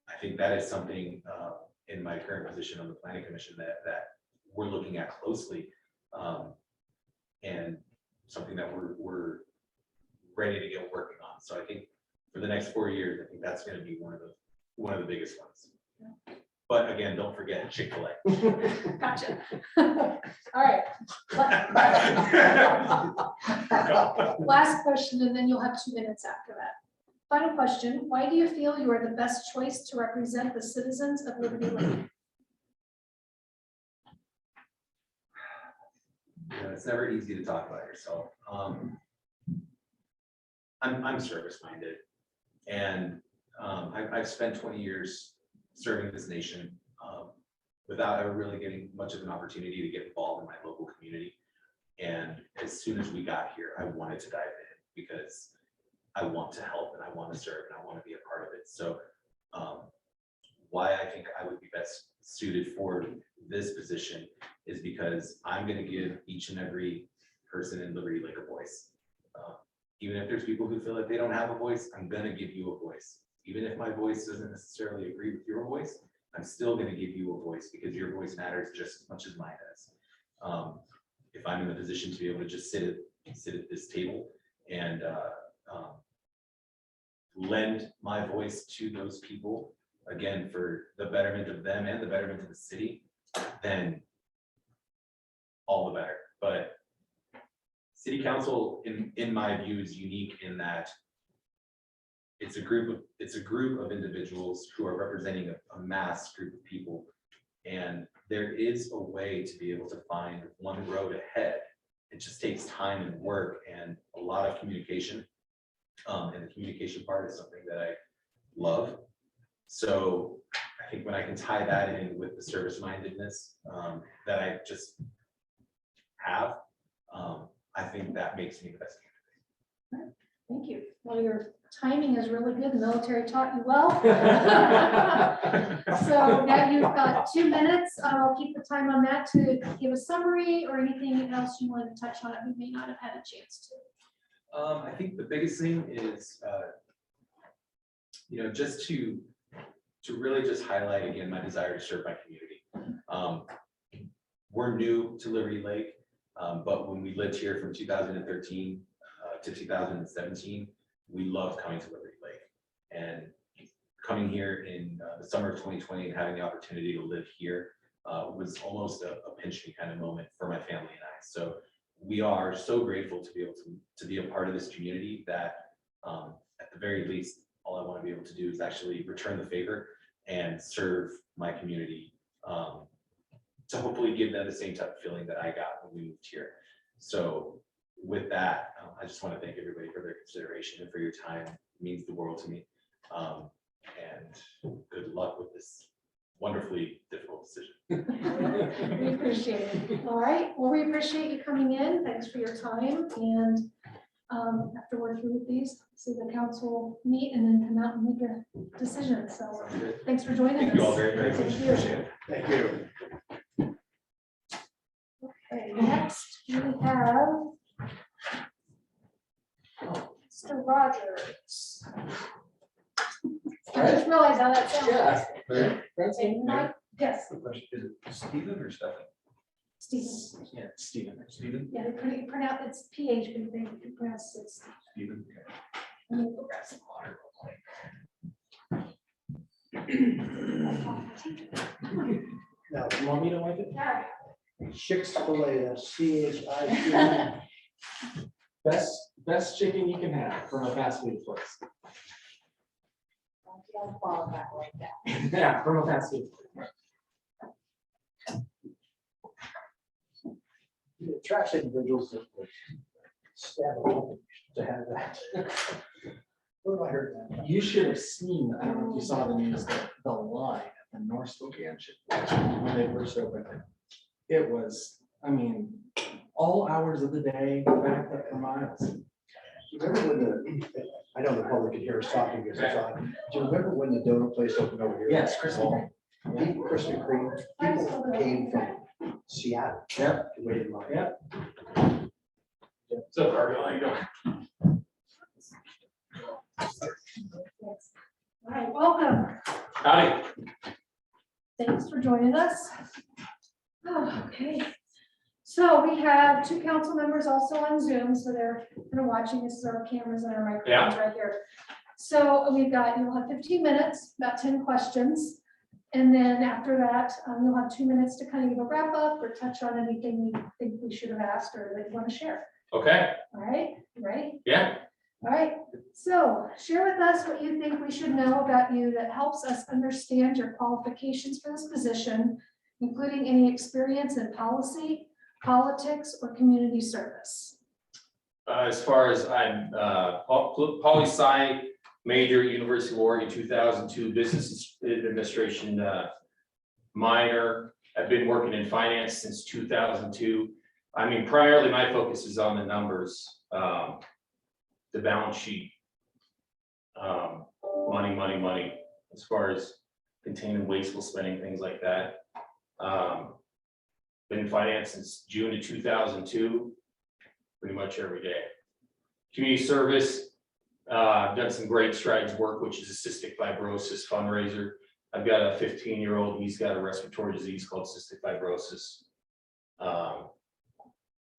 I think that is something in my current position on the planning commission that we're looking at closely, and something that we're ready to get working on. So I think for the next 4 years, I think that's going to be one of the biggest ones. Yeah. But again, don't forget Chick-fil-A. Gotcha. All right. Last question, and then you'll have 2 minutes after that. Final question, why do you feel you are the best choice to represent the citizens of Liberty Lake? You know, it's never easy to talk about yourself. I'm service-minded, and I've spent 20 years serving this nation without ever really getting much of an opportunity to get involved in my local community. And as soon as we got here, I wanted to dive in because I want to help and I want to serve and I want to be a part of it. So why I think I would be best suited for this position is because I'm going to give each and every person in Liberty Lake a voice. Even if there's people who feel like they don't have a voice, I'm going to give you a voice. Even if my voice doesn't necessarily agree with your voice, I'm still going to give you a voice because your voice matters just as much as mine does. If I'm in the position to be able to just sit at this table and lend my voice to those people, again, for the betterment of them and the betterment of the city, then all the better. But city council, in my view, is unique in that it's a group of individuals who are representing a mass group of people, and there is a way to be able to find one road ahead. It just takes time and work and a lot of communication, and the communication part is something that I love. So I think when I can tie that in with the service mindedness that I just have, I think that makes me the best candidate. Thank you. Well, your timing is really good. The military taught you well. So now you've got 2 minutes. I'll keep the time on that to give a summary or anything else you want to touch on that we may not have had a chance to. I think the biggest thing is, just to really just highlight again my desire to serve my community. We're new to Liberty Lake, but when we lived here from 2013 to 2017, we loved coming to Liberty Lake. And coming here in the summer of 2020 and having the opportunity to live here was almost a pinch me kind of moment for my family and I. So we are so grateful to be able to be a part of this community that at the very least, all I want to to be able to do is actually return the favor and serve my community. To hopefully give them the same type of feeling that I got when we moved here. So with that, I just want to thank everybody for their consideration and for your time. It means the world to me. And good luck with this wonderfully difficult decision. We appreciate it. All right, well, we appreciate you coming in. Thanks for your time. And after we're through with these, see the council meet and then come out and make a decision. So thanks for joining us. Thank you all very, very much. Thank you. Appreciate it. Thank you. Okay, next we have Mr. Rogers. I just realized how that sounds. Yeah. Okay, Mike, yes, The question, is it Stephen or Stephanie? Stephen. Yeah, Stephen. Stephen? Yeah, they pronounce it's PH, but they pronounce it. Stephen, okay. Let me go grab some water real quick. Now, do you want me to wipe it? Yeah. Chick-fil-A, that's CHIC. Best chicken you can have from a fast food place. Don't fall back like that. Yeah, from a fast food place. It attracts individuals that would stab a hole to have that. Where have I heard that? You should have seen, I don't know if you saw the news, the line at the North Spokane when they first opened it. It was, I mean, all hours of the day, backed up for miles. Do you remember when I know the public could hear us talking because it's on. Do you remember when the donut place opened over here? Yes, Krispy People, Krispy Kreme, people came from Seattle. Yep. To wait in line. Yep. So, Cargill, how you doing? All right, welcome. Howdy. Thanks for joining us. Oh, okay. So we have two council members also on Zoom, so they're kind of watching. This is our cameras and our microphones right here. So we've got, you'll have 15 minutes, about 10 questions. And then after that, you'll have 2 minutes to kind of give a wrap up or touch on anything you think we should have asked or that you want to share. Okay. All right, you ready? Yeah. All right, so share with us what you think we should know about you that helps us understand your qualifications for this position, including any experience in policy, politics, or community service. As far as I'm poli-sci major, University of Oregon, 2002, business administration minor. I've been working in finance since 2002. I mean, primarily my focus is on the numbers, the balance sheet, money, as far as containing wasteful spending, things like that. Been in finance since June of 2002, pretty much every day. Community service, I've done some great strides work, which is a cystic fibrosis fundraiser. I've got a 15-year-old, he's got a respiratory disease called cystic fibrosis.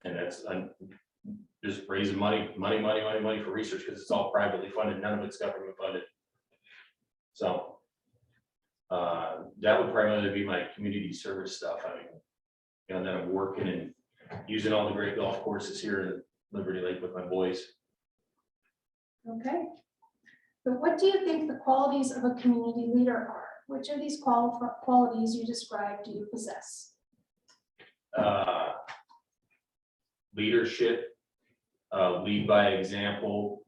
And that's just raising money for research because it's all privately funded, none of it's government funded. So that would primarily be my community service stuff. I mean, you know, then I'm working and using all the great golf courses here in Liberty Lake with my boys. Okay. But what do you think the qualities of a community leader are? Which of these qualities you described do you possess? Leadership, lead by example.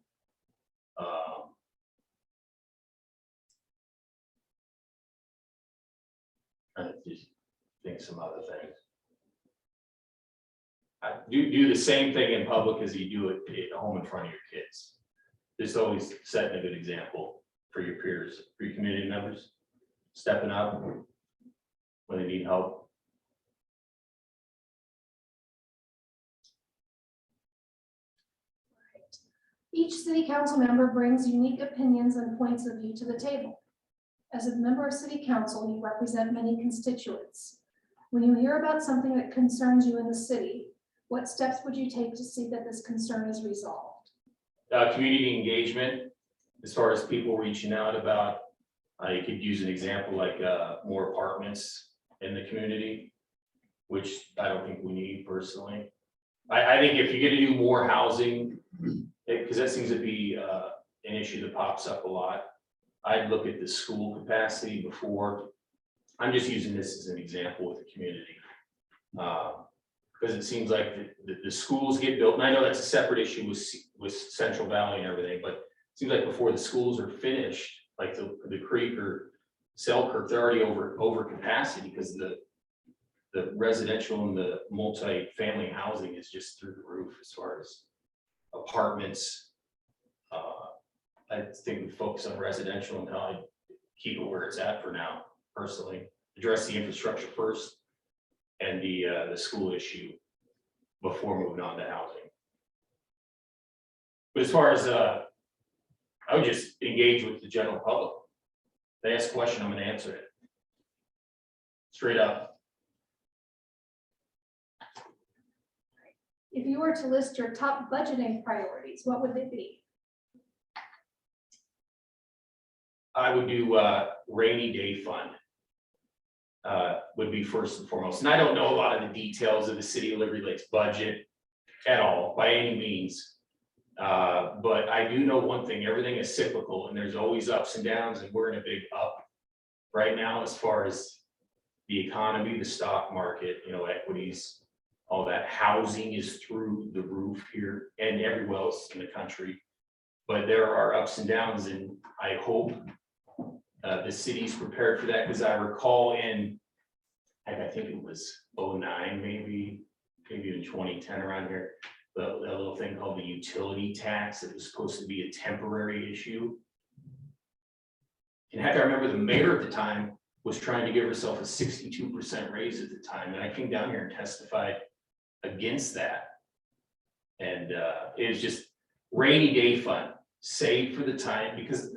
I just think some other things. Do the same thing in public as you do it at home in front of your kids. Just always setting a good example for your peers, for your community members, stepping up when they need help. Each city council member brings unique opinions and points of view to the table. As a member of city council, you represent many constituents. When you hear about something that concerns you in the city, what steps would you take to see that this concern is resolved? Community engagement, as far as people reaching out about, you could use an example like more apartments in the community, which I don't think we need personally. I think if you're going to do more housing, because that seems to be an issue that pops up a lot. I'd look at the school capacity before. I'm just using this as an example with the community. Because it seems like the schools get built, and I know that's a separate issue with Central Valley and everything, but it seems like before the schools are finished, like the Creek or Selkirk, they're already over capacity because the residential and the multi-family housing is just through the roof as far as apartments. I think we focus on residential and how I keep it where it's at for now, personally. Address the infrastructure first and the school issue before moving on to housing. But as far as I would just engage with the general public. They ask a question, I'm gonna answer it. Straight up. If you were to list your top budgeting priorities, what would they be? I would do rainy day fund. Would be first and foremost. And I don't know a lot of the details of the city of Liberty Lakes budget at all, by any means. But I do know one thing, everything is cyclical and there's always ups and downs, and we're in a big up right now as far as the economy, the stock market, equities, all that. Housing is through the roof here and everywhere else in the country. But there are ups and downs, and I hope the city's prepared for that, because I recall I think it was 2009, maybe in 2010 around here, that little thing called the utility tax. It was supposed to be a temporary issue. In fact, I remember the mayor at the time was trying to give herself a 62% raise at the time, and I came down here and testified against that. And it was just rainy day fund, save for the time, because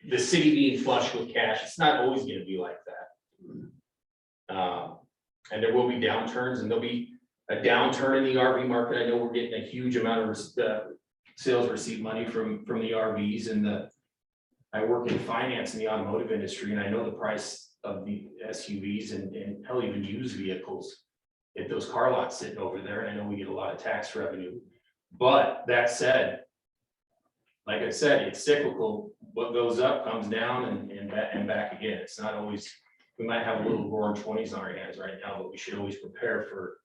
the city being flush with cash, it's not always going to be like that. And there will be downturns, and there'll be a downturn in the RV market. I know we're getting a huge amount of sales receipt money from the RVs, and I work in finance in the automotive industry, and I know the price of the SUVs and hell, even used vehicles at those car lots sitting over there. And I know we get a lot of tax revenue. But that said, like I said, it's cyclical. What goes up comes down and back again. It's not always. We might have a little roaring 20s on our hands right now, but we should always prepare for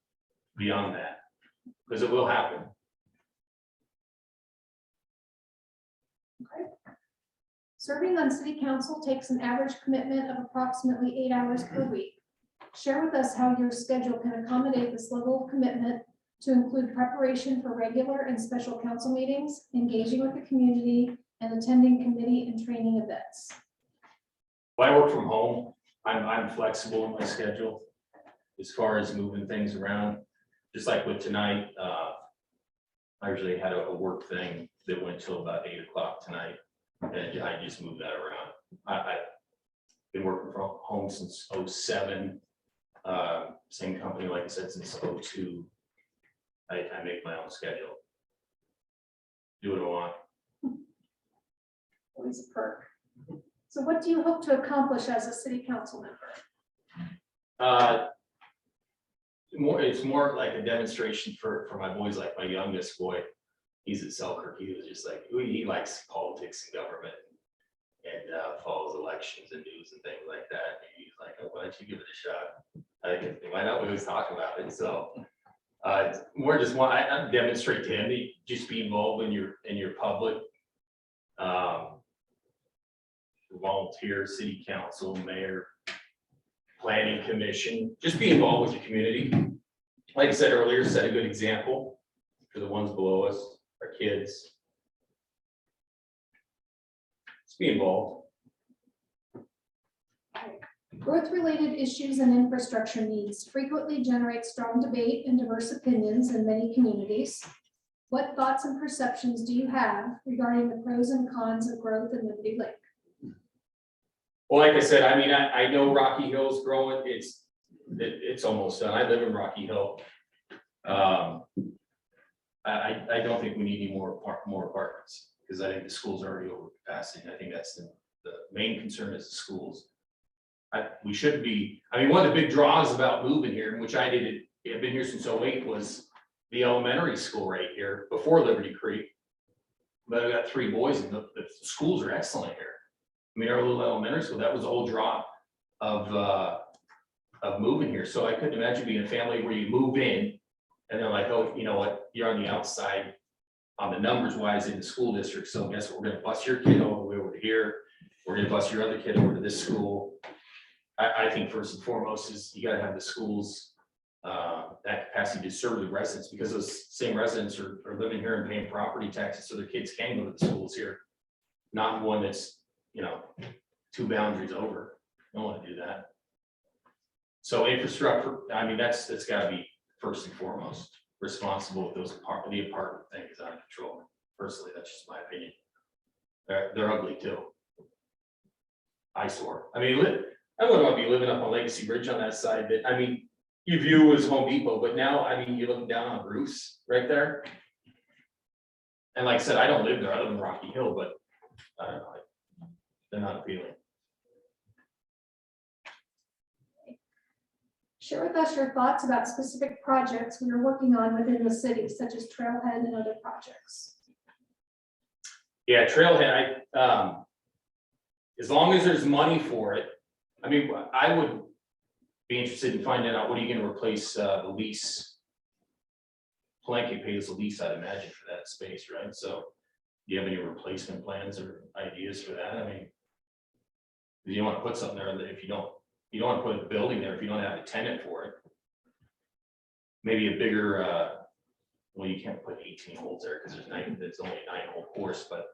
beyond that, because it will happen. Okay. Serving on city council takes an average commitment of approximately 8 hours per week. Share with us how your schedule can accommodate this level of commitment, to include preparation for regular and special council meetings, engaging with the community, and attending committee and training events. Well, I work from home. I'm flexible in my schedule as far as moving things around. Just like with tonight, I usually had a work thing that went till about 8 o'clock tonight, and I just moved that around. I've been working from home since 2007. Same company, like I said, since 2002. I make my own schedule. Do what I want. Always a perk. So what do you hope to accomplish as a city council member? It's more like a demonstration for my boys, like my youngest boy. He's at Selkirk. He was just like, he likes politics and government and follows elections and news and things like that. And he's like, oh, why don't you give it a shot? I think, why not? We always talk about it. So more just want I demonstrate to him to just be involved in your public. Volunteer, city council, mayor, planning commission, just be involved with the community. Like I said earlier, set a good example for the ones below us, our kids. Just be involved. Growth-related issues and infrastructure needs frequently generate strong debate and diverse opinions in many communities. What thoughts and perceptions do you have regarding the pros and cons of growth in Liberty Lake? Well, like I said, I mean, I know Rocky Hill's growing. It's almost done. I live in Rocky Hill. I don't think we need any more apartments, because I think the schools are already over capacity. I think that's the main concern is the schools. We should be, I mean, one of the big draws about moving here, which I've been here since 2008, was the elementary school right here before Liberty Creek. But I've got 3 boys, and the schools are excellent here. mean, our little elementary school, that was the whole draw of moving here. So I couldn't imagine being a family where you move in and they're like, oh, you know what, you're on the outside on the numbers wise in the school district. So guess what? We're gonna bus your kid all the way over to here. We're gonna bus your other kid over to this school. I think first and foremost is you gotta have the schools that capacity to serve the residents, because those same residents are living here and paying property taxes, so their kids can go to the schools here. Not one that's, you know, 2 boundaries over. Don't want to do that. So infrastructure, I mean, that's gotta be first and foremost responsible with those the apartment thing is out of control. Personally, that's just my opinion. They're ugly too. Eyesore. I mean, I wouldn't want to be living up on Legacy Bridge on that side, but I mean, you view as Home Depot, but now, I mean, you're looking down on Bruce right there. And like I said, I don't live there, I live in Rocky Hill, but I don't know, they're not appealing. Share with us your thoughts about specific projects we are working on within the city, such as Trailhead and other projects. Yeah, Trailhead, as long as there's money for it, I mean, I would be interested in finding out what are you gonna replace the lease. Palenque pays the lease, I'd imagine, for that space, right? So do you have any replacement plans or ideas for that? I mean, you don't want to put something there that if you don't want to put a building there if you don't have a tenant for it. Maybe a bigger, well, you can't put 18 holes there because there's only a 9-hole course, but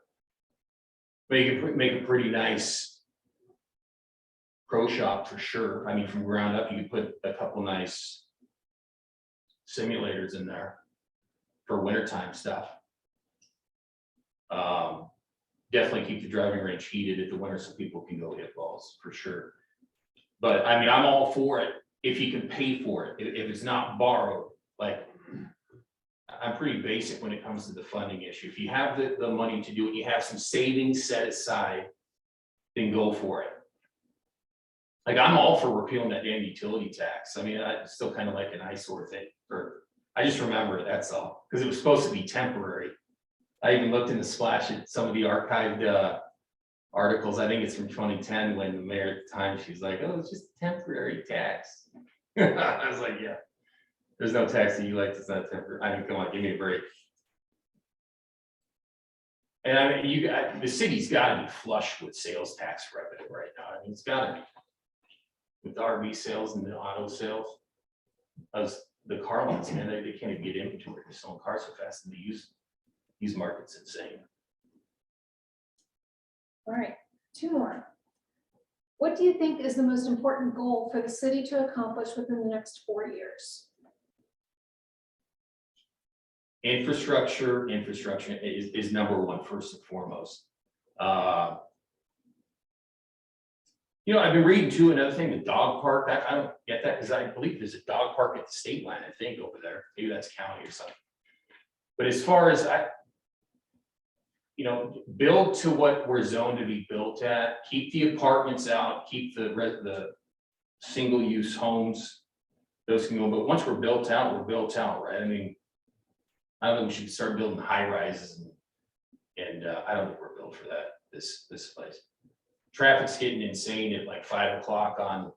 make a pretty nice pro shop for sure. I mean, from ground up, you could put a couple nice simulators in there for wintertime stuff. Definitely keep the driving range heated at the winter so people can go hit balls for sure. But I mean, I'm all for it if you can pay for it. If it's not borrowed, like I'm pretty basic when it comes to the funding issue. If you have the money to do it, you have some savings set aside, then go for it. Like I'm all for repealing that damn utility tax. I mean, it's still kind of like an eyesore thing, or I just remember it, that's all, because it was supposed to be temporary. I even looked in the splash at some of the archived articles. I think it's from 2010 when the mayor at the time, she's like, oh, it's just a temporary tax. I was like, yeah, there's no tax that you like that's not temporary. I mean, come on, give me a break. And I mean, the city's got to be flush with sales tax revenue right now. I mean, it's got to be. With the RV sales and the auto sales, as the car lots, man, they can't even get inventory. They're selling cars so fast, and the used market's insane. All right, 2 more. What do you think is the most important goal for the city to accomplish within the next 4 years? Infrastructure is number one, first and foremost. You know, I've been reading too, another thing, the dog park, I don't get that, because I believe there's a dog park at the state line, I think, over there. Maybe that's county or something. But as far as you know, build to what we're zoned to be built at, keep the apartments out, keep the single-use homes, those can go, but once we're built out, right? I mean, I don't think we should start building high rises and I don't think we're built for that, this place. Traffic's getting insane at like 5 o'clock on,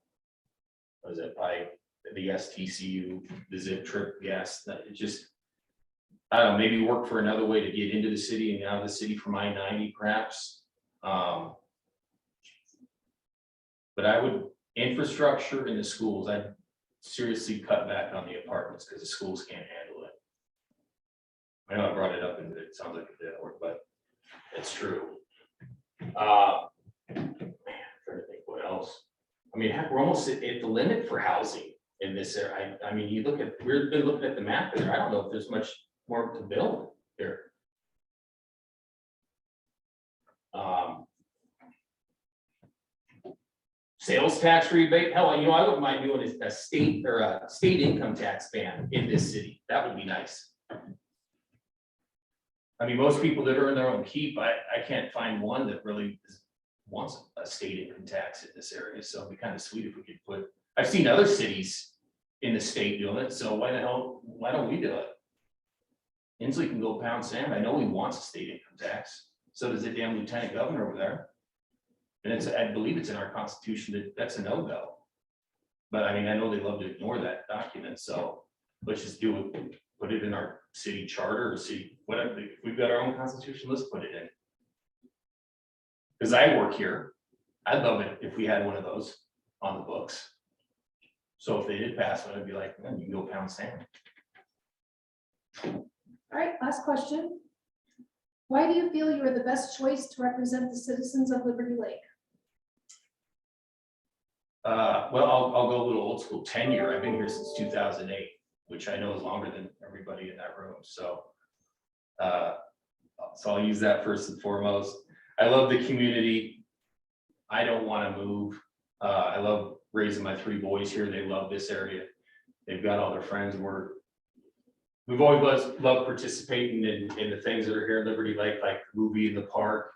what is it, by the STCU, the zip trip gas, that it just, I don't know, maybe work for another way to get into the city and out of the city from I-90 perhaps. But I would, infrastructure in the schools, I'd seriously cut back on the apartments because the schools can't handle it. I know I brought it up and it sounds like a dead horse, but it's true. Man, trying to think what else. I mean, heck, we're almost at the limit for housing in this area. I mean, we've been looking at the map there. I don't know if there's much more to build here. Sales tax rebate, hell, you know, I wouldn't mind doing a state or a state income tax ban in this city. That would be nice. I mean, most people that earn their own keep, I can't find one that really wants a state income tax in this area. So it'd be kind of sweet if we could put, I've seen other cities in the state doing it. So why don't we do it? Inslee can go pound sand. I know he wants a state income tax. So does the damn lieutenant governor over there. And it's, I believe it's in our constitution that that's a no-go. But I mean, I know they love to ignore that document, so let's just do it, put it in our city charter or city, whatever, if we've got our own constitution, let's put it in. Because I work here, I'd love it if we had one of those on the books. So if they did pass one, I'd be like, man, you can go pound sand. All right, last question. Why do you feel you are the best choice to represent the citizens of Liberty Lake? Well, I'll go a little old school tenure. I've been here since 2008, which I know is longer than everybody in that room. So I'll use that first and foremost. I love the community. I don't want to move. I love raising my 3 boys here. They love this area. They've got all their friends. We've always loved participating in the things that are here in Liberty Lake, like the movie in the park.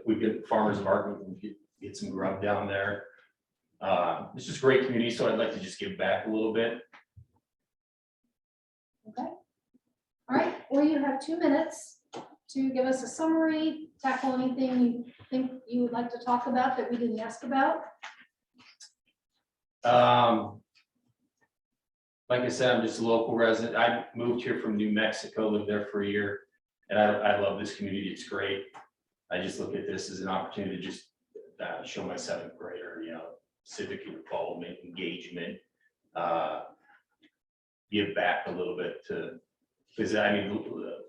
We get farmers market, we can get some grub down there. It's just a great community, so I'd like to just give back a little bit. Okay. All right, well, you have 2 minutes to give us a summary, tackle anything you think you would like to talk about that we didn't ask about. Like I said, I'm just a local resident. I moved here from New Mexico, lived there for a year, and I love this community. It's great. I just look at this as an opportunity to just show my 7th grader, civic involvement, engagement, give back a little bit to, because I mean, the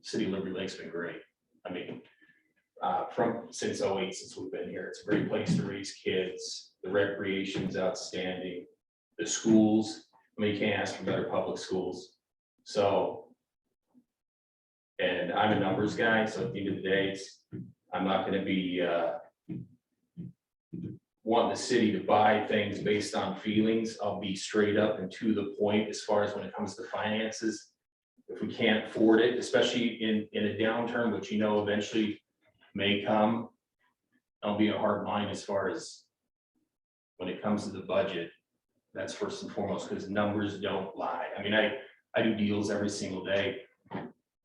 city of Liberty Lake's been great. I mean, since 08, since we've been here, it's a great place to raise kids. The recreation's outstanding. The schools, I mean, you can't ask for better public schools. So, and I'm a numbers guy, so at the end of the day, I'm not going to be wanting the city to buy things based on feelings. I'll be straight up and to the point as far as when it comes to finances. If we can't afford it, especially in a downturn, which eventually may come, I'll be a hard line as far as when it comes to the budget. That's first and foremost, because numbers don't lie. I mean, I do deals every single day.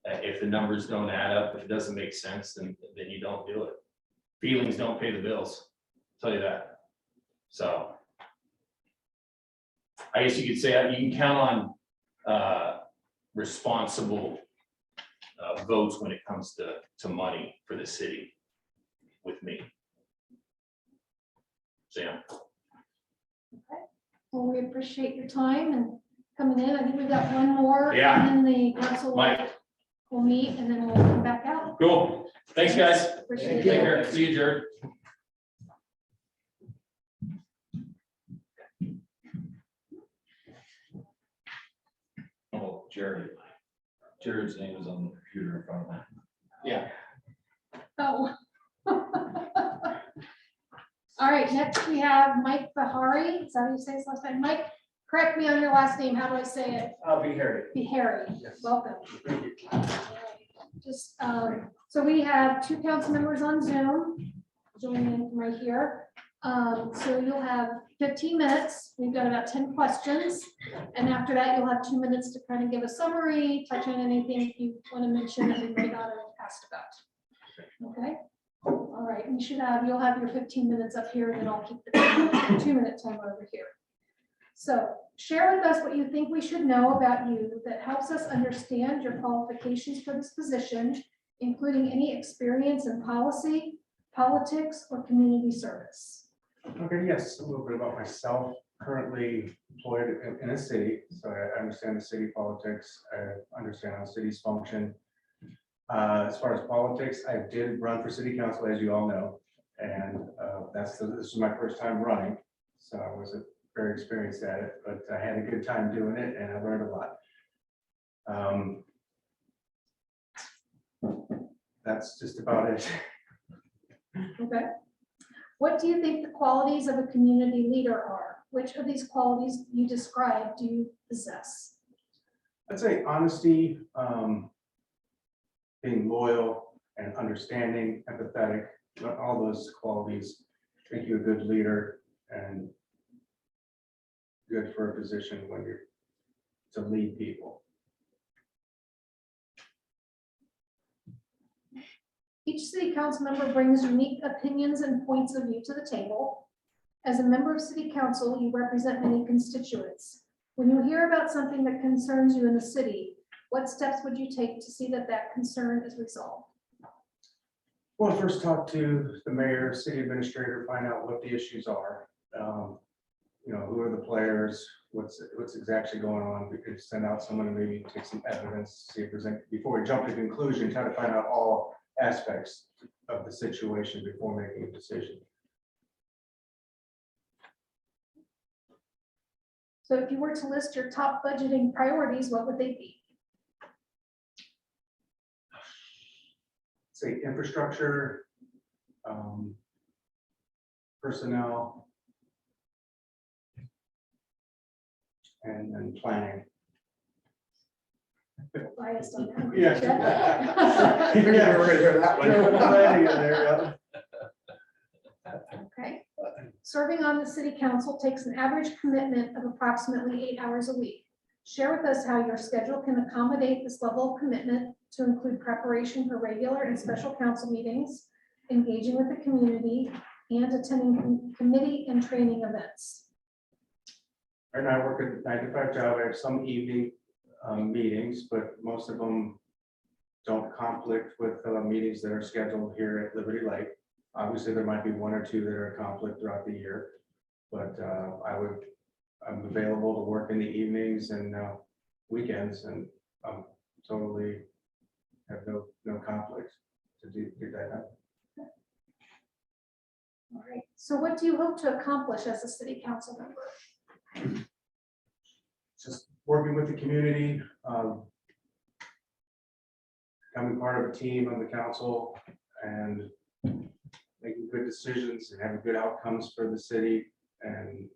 If the numbers don't add up, if it doesn't make sense, then you don't do it. Feelings don't pay the bills, I'll tell you that. So I guess you could say you can count on responsible votes when it comes to money for the city with me. Sam. Okay. Well, we appreciate your time and coming in. I think we've got one more. Yeah. And then the council will meet and then we'll come back out. Cool. Thanks, guys. Appreciate Take it. care. See you, Jared. Oh, Jared's name is on the computer in front of me. Yeah. Oh. All right, next we have Mike Bahari. Is that how you say his last name? Mike, correct me on your last name. How do I say it? Harry. Behari. Yes. Welcome. Just, so we have 2 council members on Zoom joining in from right here. So you'll have 15 minutes. We've got about 10 questions. And after that, you'll have 2 minutes to kind of give a summary, touch on anything you want to mention that we may not have asked about. Okay. All right. You'll have your 15 minutes up here and then I'll keep the 2-minute timer over here. So share with us what you think we should know about you that helps us understand your qualifications for this position, including any experience in policy, politics, or community service. Okay, yes, a little bit about myself. Currently employed in a city, so I understand the city politics. I understand how cities function. As far as politics, I did run for city council, as you all know, and this is my first time running, so I wasn't very experienced at it, but I had a good time doing it, and I learned a lot. That's just about it. Okay. What do you think the qualities of a community leader are? Which of these qualities you described do you possess? I'd say honesty, being loyal and understanding, empathetic, all those qualities make you a good leader and good for a position when you're to lead people. Each city council member brings unique opinions and points of view to the table. As a member of city council, you represent many constituents. When you hear about something that concerns you in the city, what steps would you take to see that that concern is resolved? Well, first talk to the mayor, city administrator, find out what the issues are. Who are the players, what's exactly going on. We could send out someone and maybe take some evidence, see if there's any, before we jump to conclusion, try to find out all aspects of the situation before making a decision. So if you were to list your top budgeting priorities, what would they be? Say infrastructure, personnel, and then planning. Biased on that. Yeah. We're gonna hear that one. Planning in there, yeah. Okay. Serving on the city council takes an average commitment of approximately 8 hours a week. Share with us how your schedule can accommodate this level of commitment to include preparation for regular and special council meetings, engaging with the community, and attending committee and training events. Right now I work a 9 to 5 job. I have some evening meetings, but most of them don't conflict with meetings that are scheduled here at Liberty Lake. Obviously, there might be 1 or 2 that are a conflict throughout the year, but I'm available to work in the evenings and weekends, and totally have no conflicts to do that. All right. So what do you hope to accomplish as a city council member? Just working with the community, becoming part of a team on the council, and making good decisions and having good outcomes for the city, and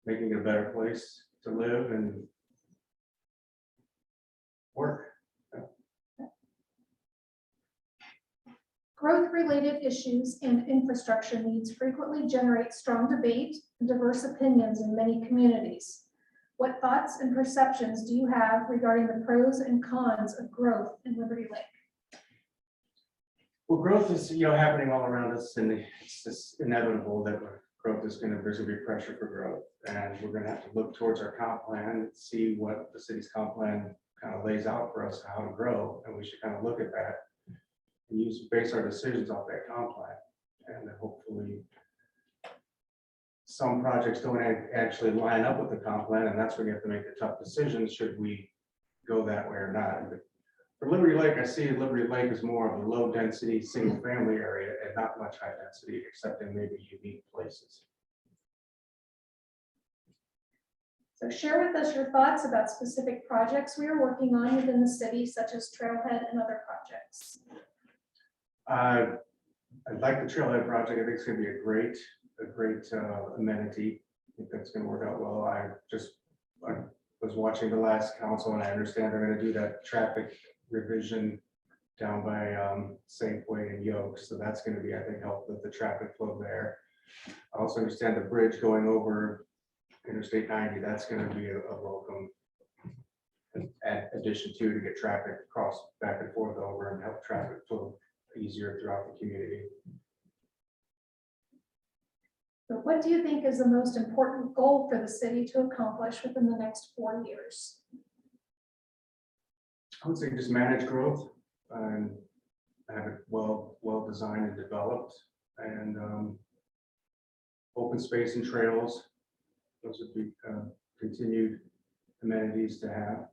making it a better place to live and work. Growth-related issues and infrastructure needs frequently generate strong debate and diverse opinions in many communities. What thoughts and perceptions do you have regarding the pros and cons of growth in Liberty Lake? Well, growth is happening all around us, and it's just inevitable that growth is there's gonna be pressure for growth, and we're gonna have to look towards our comp plan and see what the city's comp plan kind of lays out for us, how to grow, and we should kind of look at that and base our decisions off that comp plan, and then hopefully some projects don't actually line up with the comp plan, and that's when you have to make the tough decisions, should we go that way or not. But for Liberty Lake, I see Liberty Lake as more of a low density, single family area and not much high density, except in maybe unique places. So share with us your thoughts about specific projects we are working on within the city, such as Trailhead and other projects. I like the Trailhead project. I think it's going to be a great amenity. I think that's going to work out well. I was watching the last council, and I understand they're going to do that traffic revision down by Safeway and Yoke. So that's going to be, I think, help with the traffic flow there. I also understand the bridge going over Interstate 90. That's going to be a welcome addition to get traffic across back and forth over and help traffic flow easier throughout the community. So what do you think is the most important goal for the city to accomplish within the next 4 years? I would say just manage growth and have it well designed and developed, and open space and trails. Those would be continued amenities to have.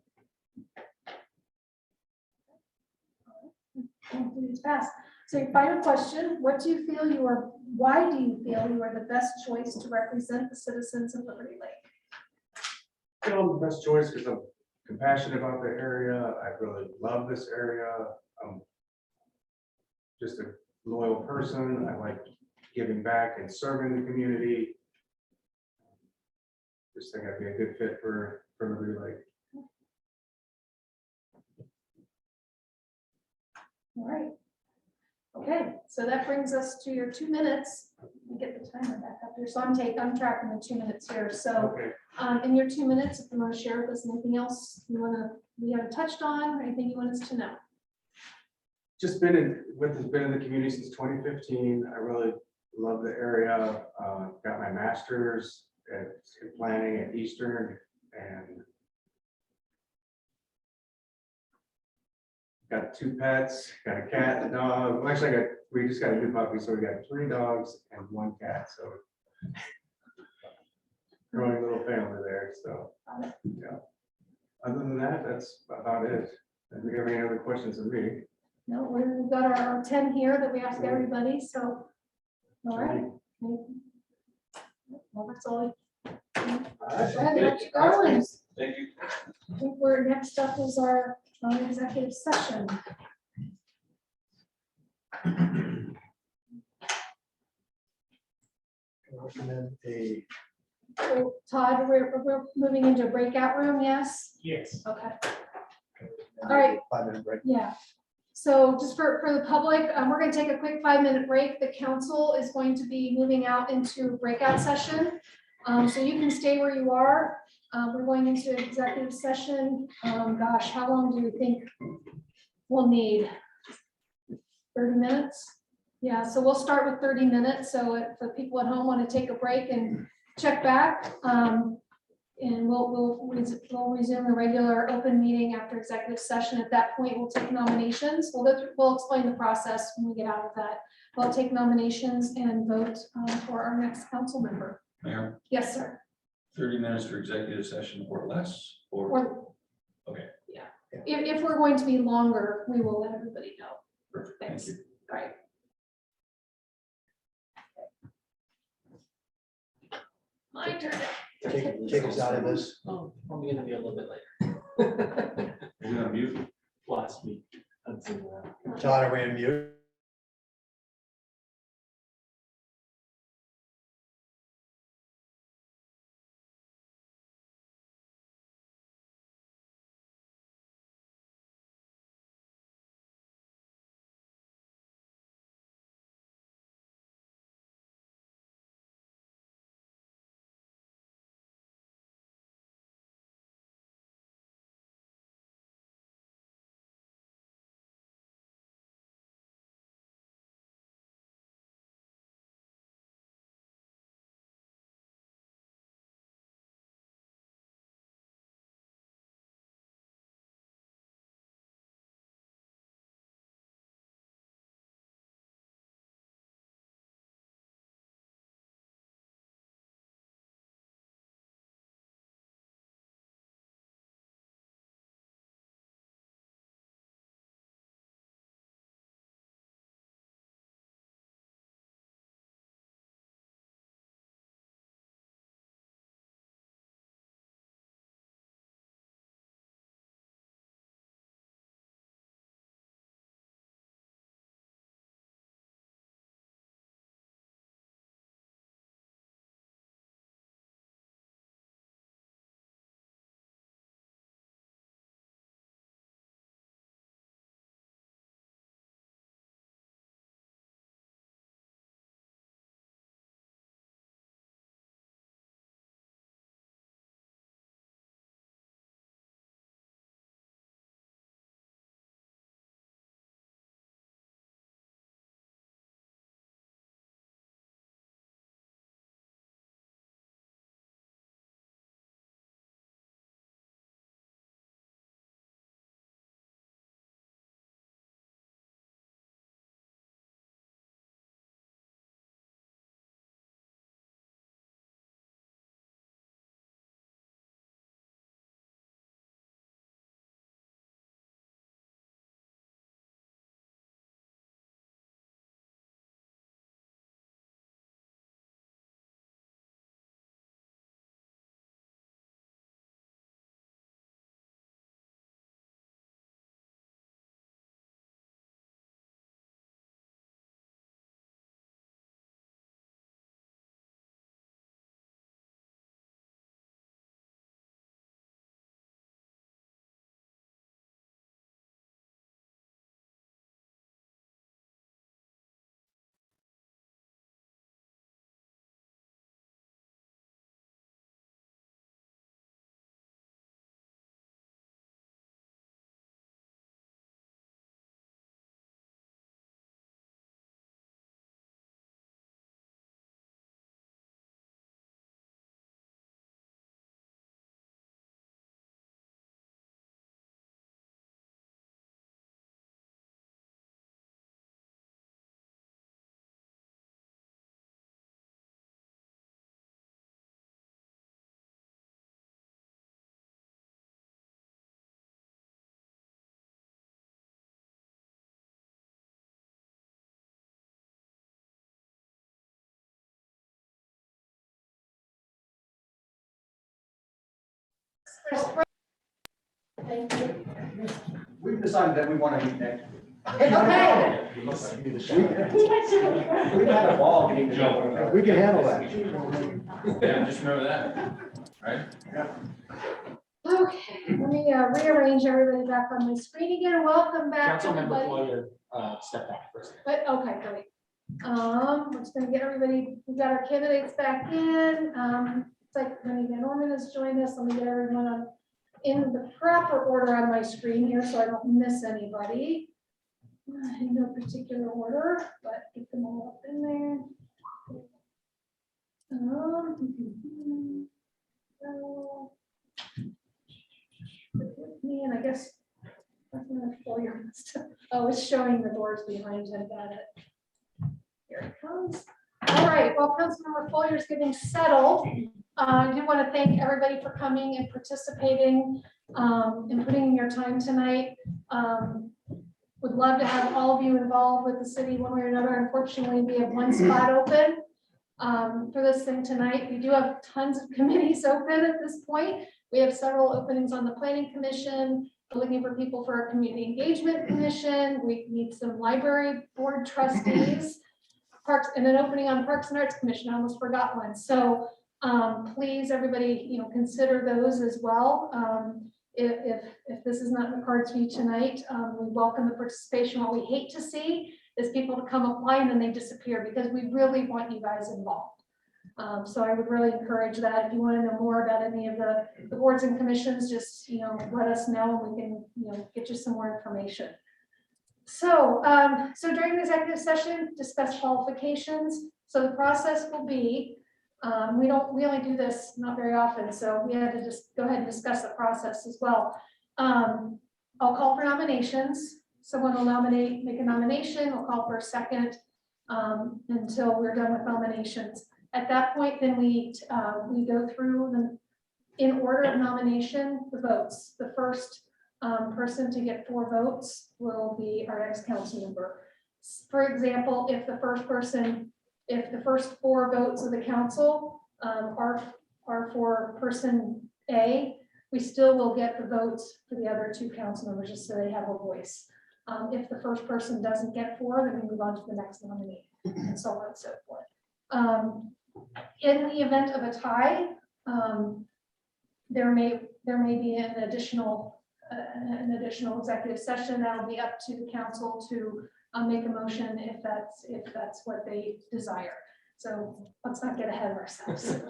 So your final question, why do you feel you are the best choice to represent the citizens of Liberty Lake? I'm the best choice because I'm compassionate about the area. I really love this area. I'm just a loyal person. I like giving back and serving the community. Just think I'd be a good fit for Liberty Lake. All right. Okay, so that brings us to your 2 minutes. Let me get the timer back up here. So I'm tracking the 2 minutes here. So Okay. In your 2 minutes, if you want to share with us anything else we haven't touched on, or anything you want us to know. just been been in the community since 2015. I really love the area. Got my master's in planning at Eastern and got 2 pets, got a cat, a dog. Well, actually, we just got a new puppy, so we got 3 dogs and 1 cat. So growing little family there. So yeah. Other than that, that's about it. Do you have any other questions of me? No, we've got our 10 here that we ask everybody, so. All right. Well, that's all. Go ahead, let you go, and Thank you. I think we're, next up is our executive session. Recommend a So, Todd, we're moving into a breakout room, yes? Yes. Okay, all right. 5-minute break. Yeah. So just for the public, we're going to take a quick 5-minute break. The council is going to be moving out into breakout session. So you can stay where you are. We're going into executive session. Gosh, how long do you think we'll need? 30 minutes? Yeah, so we'll start with 30 minutes. So if the people at home want to take a break and check back, and we'll resume the regular open meeting after executive session. At that point, we'll take nominations. We'll explain the process when we get out of that. We'll take nominations and vote for our next council member. Mayor, Yes, sir. 30 minutes for executive session or less, or, Or, okay, yeah, if we're going to be longer, we will let everybody know. perfect, thank Thanks. you. All right. My turn. Take us out of this. Oh, probably gonna be a little bit later. We're gonna mute. Last week. Todd, are we on mute? Thank you. We've decided that we want to meet next week. Okay. We've had a ball getting to know. We can handle that. Yeah, just remember that, right? Okay, let me rearrange everybody back on my screen again. Welcome back, Councilmember everybody. Floyer, step back for a second. But, okay, great. We're just gonna get everybody, we got our candidates back in. It's like Brittany Van Orman has joined us. Let me get everyone on in the proper order on my screen here so I don't miss anybody. In no particular order, but get them all up in there. So, with me, and I guess that's another Foyer must have- oh, it's showing the doors behind him. Got it. Here it comes. All right, well, Councilmember Foyer is getting settled. I do want to thank everybody for coming and participating and putting in your time tonight. Would love to have all of you involved with the city one way or another. Unfortunately, we have one spot open for this thing tonight. We do have tons of committees open at this point. We have several openings on the Planning Commission. We're looking for people for our Community Engagement Commission. We need some library board trustees, parks, and an opening on Parks and Arts Commission. I almost forgot one. So please, everybody, consider those as well. If this is not in the cards for you tonight, we welcome the participation. What we hate to see is people to come apply and then they disappear, because we really want you guys involved. So I would really encourage that. If you want to know more about any of the boards and commissions, just let us know and we can get you some more information. So during the executive session, discuss qualifications. So the process will be, we only do this not very often, so we had to just go ahead and discuss the process as well. I'll call for nominations. Someone will make a nomination. We'll call for a second until we're done with nominations. At that point, then we go through them in order of nomination, the votes. The first person to get 4 votes will be our next council member. For example, if the first 4 votes of the council are for person A, we still will get the votes for the other 2 council members, just so they have a voice. If the first person doesn't get 4, then we move on to the next nominee, and so on and so forth. In the event of a tie, there may be an additional executive session that will be up to the council to make a motion if that's what they desire. So let's not get ahead of ourselves.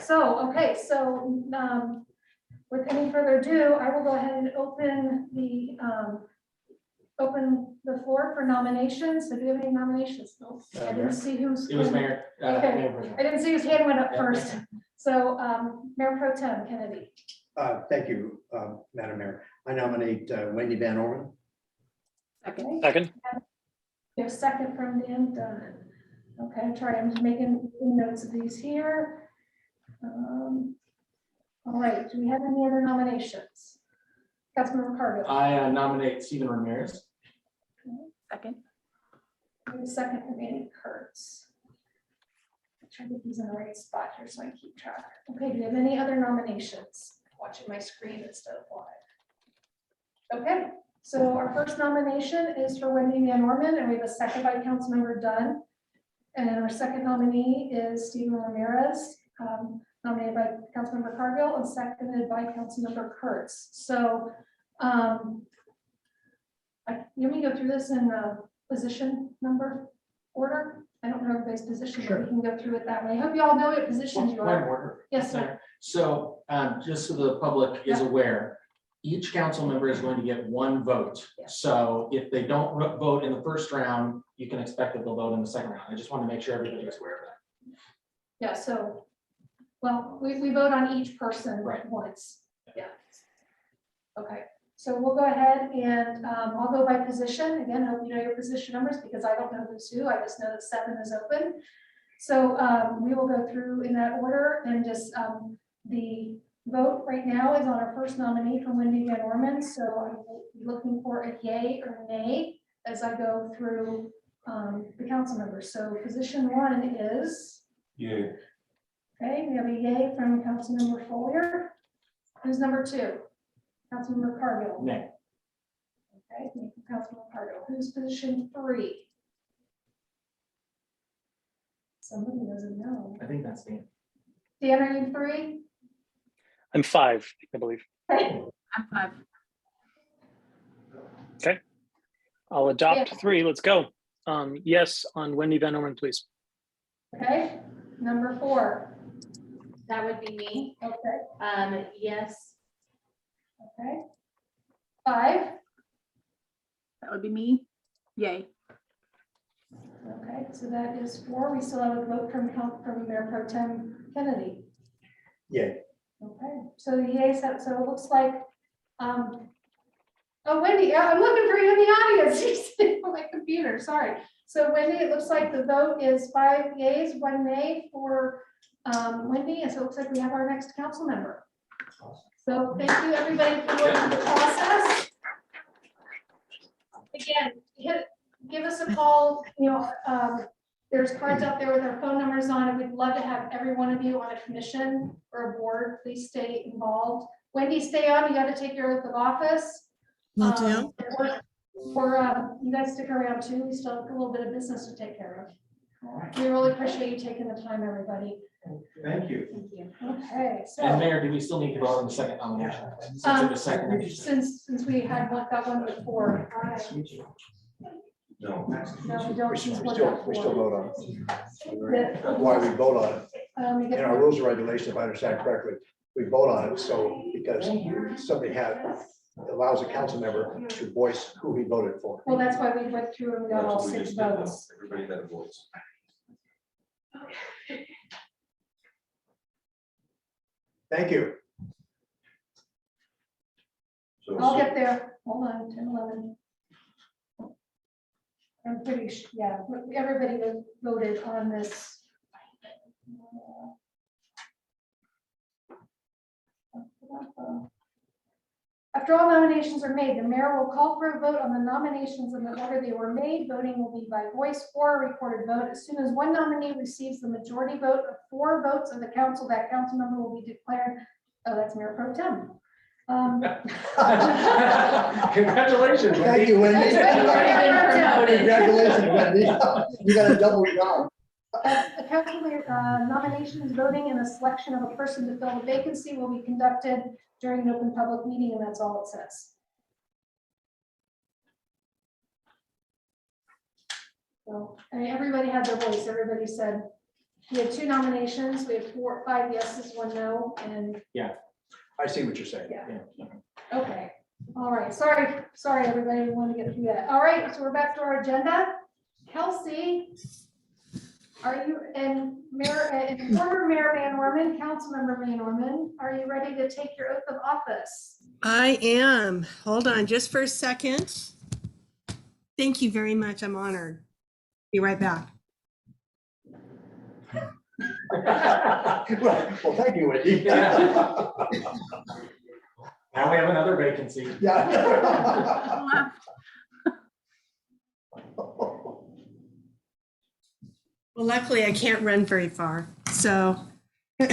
Okay, with any further ado, I will go ahead and open the floor for nominations. So do you have any nominations? No, I didn't see who's. It was Mayor. Okay. Mayor Pro Tem. I didn't see whose hand went up Yeah. first. So Mayor Pro Tem Kennedy. Thank you, Madam Mayor. I nominate Wendy Van Orman. Okay. Second. We have a second from Dan Dunn. Okay, I'm just making notes of these here. All right, do we have any other nominations? Councilmember Cargill. I nominate Stephen Ramirez. Second. We have a second from Andy Kurtz. Try to get these in the right spot here so I can keep track. Okay, do we have any other nominations? Watching my screen instead of live. Okay, so our first nomination is for Wendy Van Orman, and we have a second by Councilmember Dunn. And our second nominee is Stephen Ramirez, nominated by Councilmember Cargill and seconded by Councilmember Kurtz. So you want me to go through this in position number order? I don't know everybody's position, but we can go through it that way. I hope you all know what positions you Point of are. order. Yes, sir. So just so the public is Yeah. aware, each council member is going to get 1 vote. Yeah. So if they don't vote in the first round, you can expect that they'll vote in the second round. I just want to make sure everybody is aware of that. Yeah, so, well, we vote on each person Right. once. Yeah. Okay, so we'll go ahead and I'll go by position. Again, I hope you know your position numbers because I don't know who's who. I just know that 7 is open. So we will go through in that order and just the vote right now is on our first nominee from Wendy Van Orman. So I will be looking for a yay or nay as I go through the council members. So position 1 is. Yeah. Okay, we have a yay from Councilmember Foyer. Who's number 2? Councilmember Cargill. Nay. Okay, thank you, Councilmember Cargill. Who's position 3? Somebody doesn't know. I think that's me. Dan, are you 3? I'm 5, I believe. Okay. I'm 5. Okay. I'll adopt Yeah. 3. Let's go. Yes on Wendy Van Orman, please. Okay, number 4. That would be me. Okay, Yes. okay. 5. That would be me. Yay. Okay, so that is 4. We still have a vote from Mayor Pro Tem Kennedy. Yeah, Okay, so the yeas have, so it looks like, oh, Wendy, I'm looking for you in the audience. You're sitting on my computer, sorry. So Wendy, it looks like the vote is 5 yeas, 1 nay for Wendy, and so it looks like we have our next council member. So thank you, everybody, for going through the process. Again, give us a call, there's cards out there with our phone numbers on it. We'd love to have every one of you on a commission or a board. Please stay involved. Wendy, stay on. You got to take your oath of office. Will do. Or you guys stick around too. We still have a little bit of business to take care of. We really appreciate you taking the time, everybody. Thank you. Thank you. Okay, so And Mayor, do we still need to vote on the second nomination? Since it was seconded. since we had got one before. All right. No. No, we don't. we since still, we're we not still for. vote on it. That's why we vote on it. We In get- our rules and regulations, if I understand correctly, we vote on it, so because somebody allows a council member to voice who he voted for. Well, that's why we went through and we got all That's what we 6 just did, votes. Everybody had a voice. Thank you. So I'll get there. Hold on, 10, 11. I'm pretty sure, yeah, everybody voted on this. After all nominations are made, the mayor will call for a vote on the nominations in the order they were made. Voting will be by voice or recorded vote. As soon as one nominee receives the majority vote of 4 votes of the council, that council member will be declared, oh, that's Mayor Pro Tem. Congratulations. Thank you, Wendy. Congratulations, Wendy. You got a double job. The council nominations, voting, and the selection of a person to fill the vacancy will be conducted during an open public meeting, and that's all it says. So, I mean, everybody had their voice. Everybody said, we had 2 nominations. We had 5 yeses, 1 no, and I see what you're saying. yeah. Okay, all right, sorry, everybody, we want to get through that. All right, so we're back to our agenda. Kelsey, are you, and former Mayor Van Orman, Councilmember Van Orman, are you ready to take your oath of office? I am. Hold on just for a second. Thank you very much. I'm honored. Be right back. Well, thank you, Wendy. Now we have another vacancy. Yeah. Well, luckily I can't run very far, so All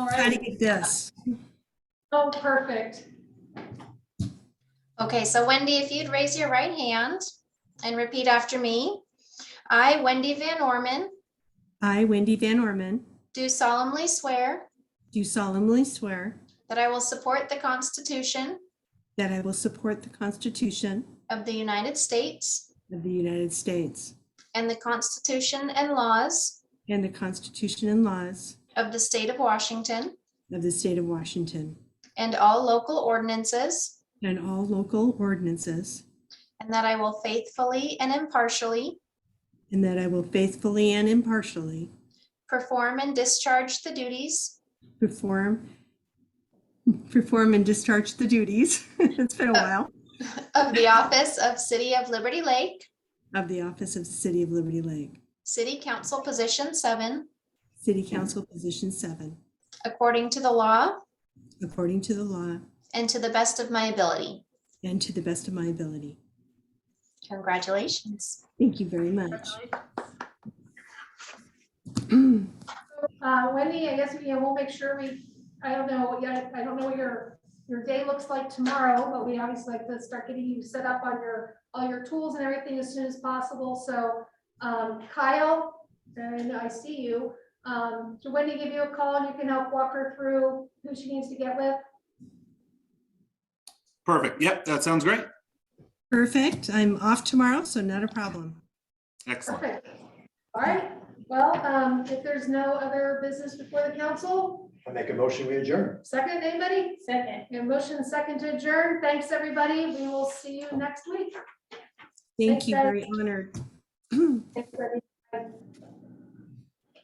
try to right, get this. oh, perfect. Okay, so Wendy, if you'd raise your right hand and repeat after me. I, Wendy Van Orman, I, Wendy Van Orman, do solemnly swear do solemnly swear that I will support the Constitution that I will support the Constitution of the United States of the United States and the Constitution and laws and the Constitution and laws of the state of Washington of the state of Washington and all local ordinances, and all local ordinances, and that I will faithfully and impartially and that I will faithfully and impartially perform and discharge the duties perform and discharge the duties. It's been a while. of the office of City of Liberty Lake, Of the office of the City of Liberty Lake, City Council Position 7, City Council Position 7, according to the law according to the law and to the best of my ability. and to the best of my ability. Congratulations. Thank you very much. Wendy, I guess we'll make sure we I don't know yet, I don't know what your day looks like tomorrow, but we obviously like to start getting you set up on all your tools and everything as soon as possible. So Kyle, and I see you. So Wendy give you a call and you can help walk her through who she needs to get with. Perfect. Yep, that sounds great. Perfect. I'm off tomorrow, so not a problem. Excellent. Perfect. All right. Well, if there's no other business before the council, I make a motion, we adjourn. second, anybody? Second. A motion second to adjourn. Thanks, everybody. We will see you next week. Thank Thanks, you. guys. Very honored. Thanks, everybody.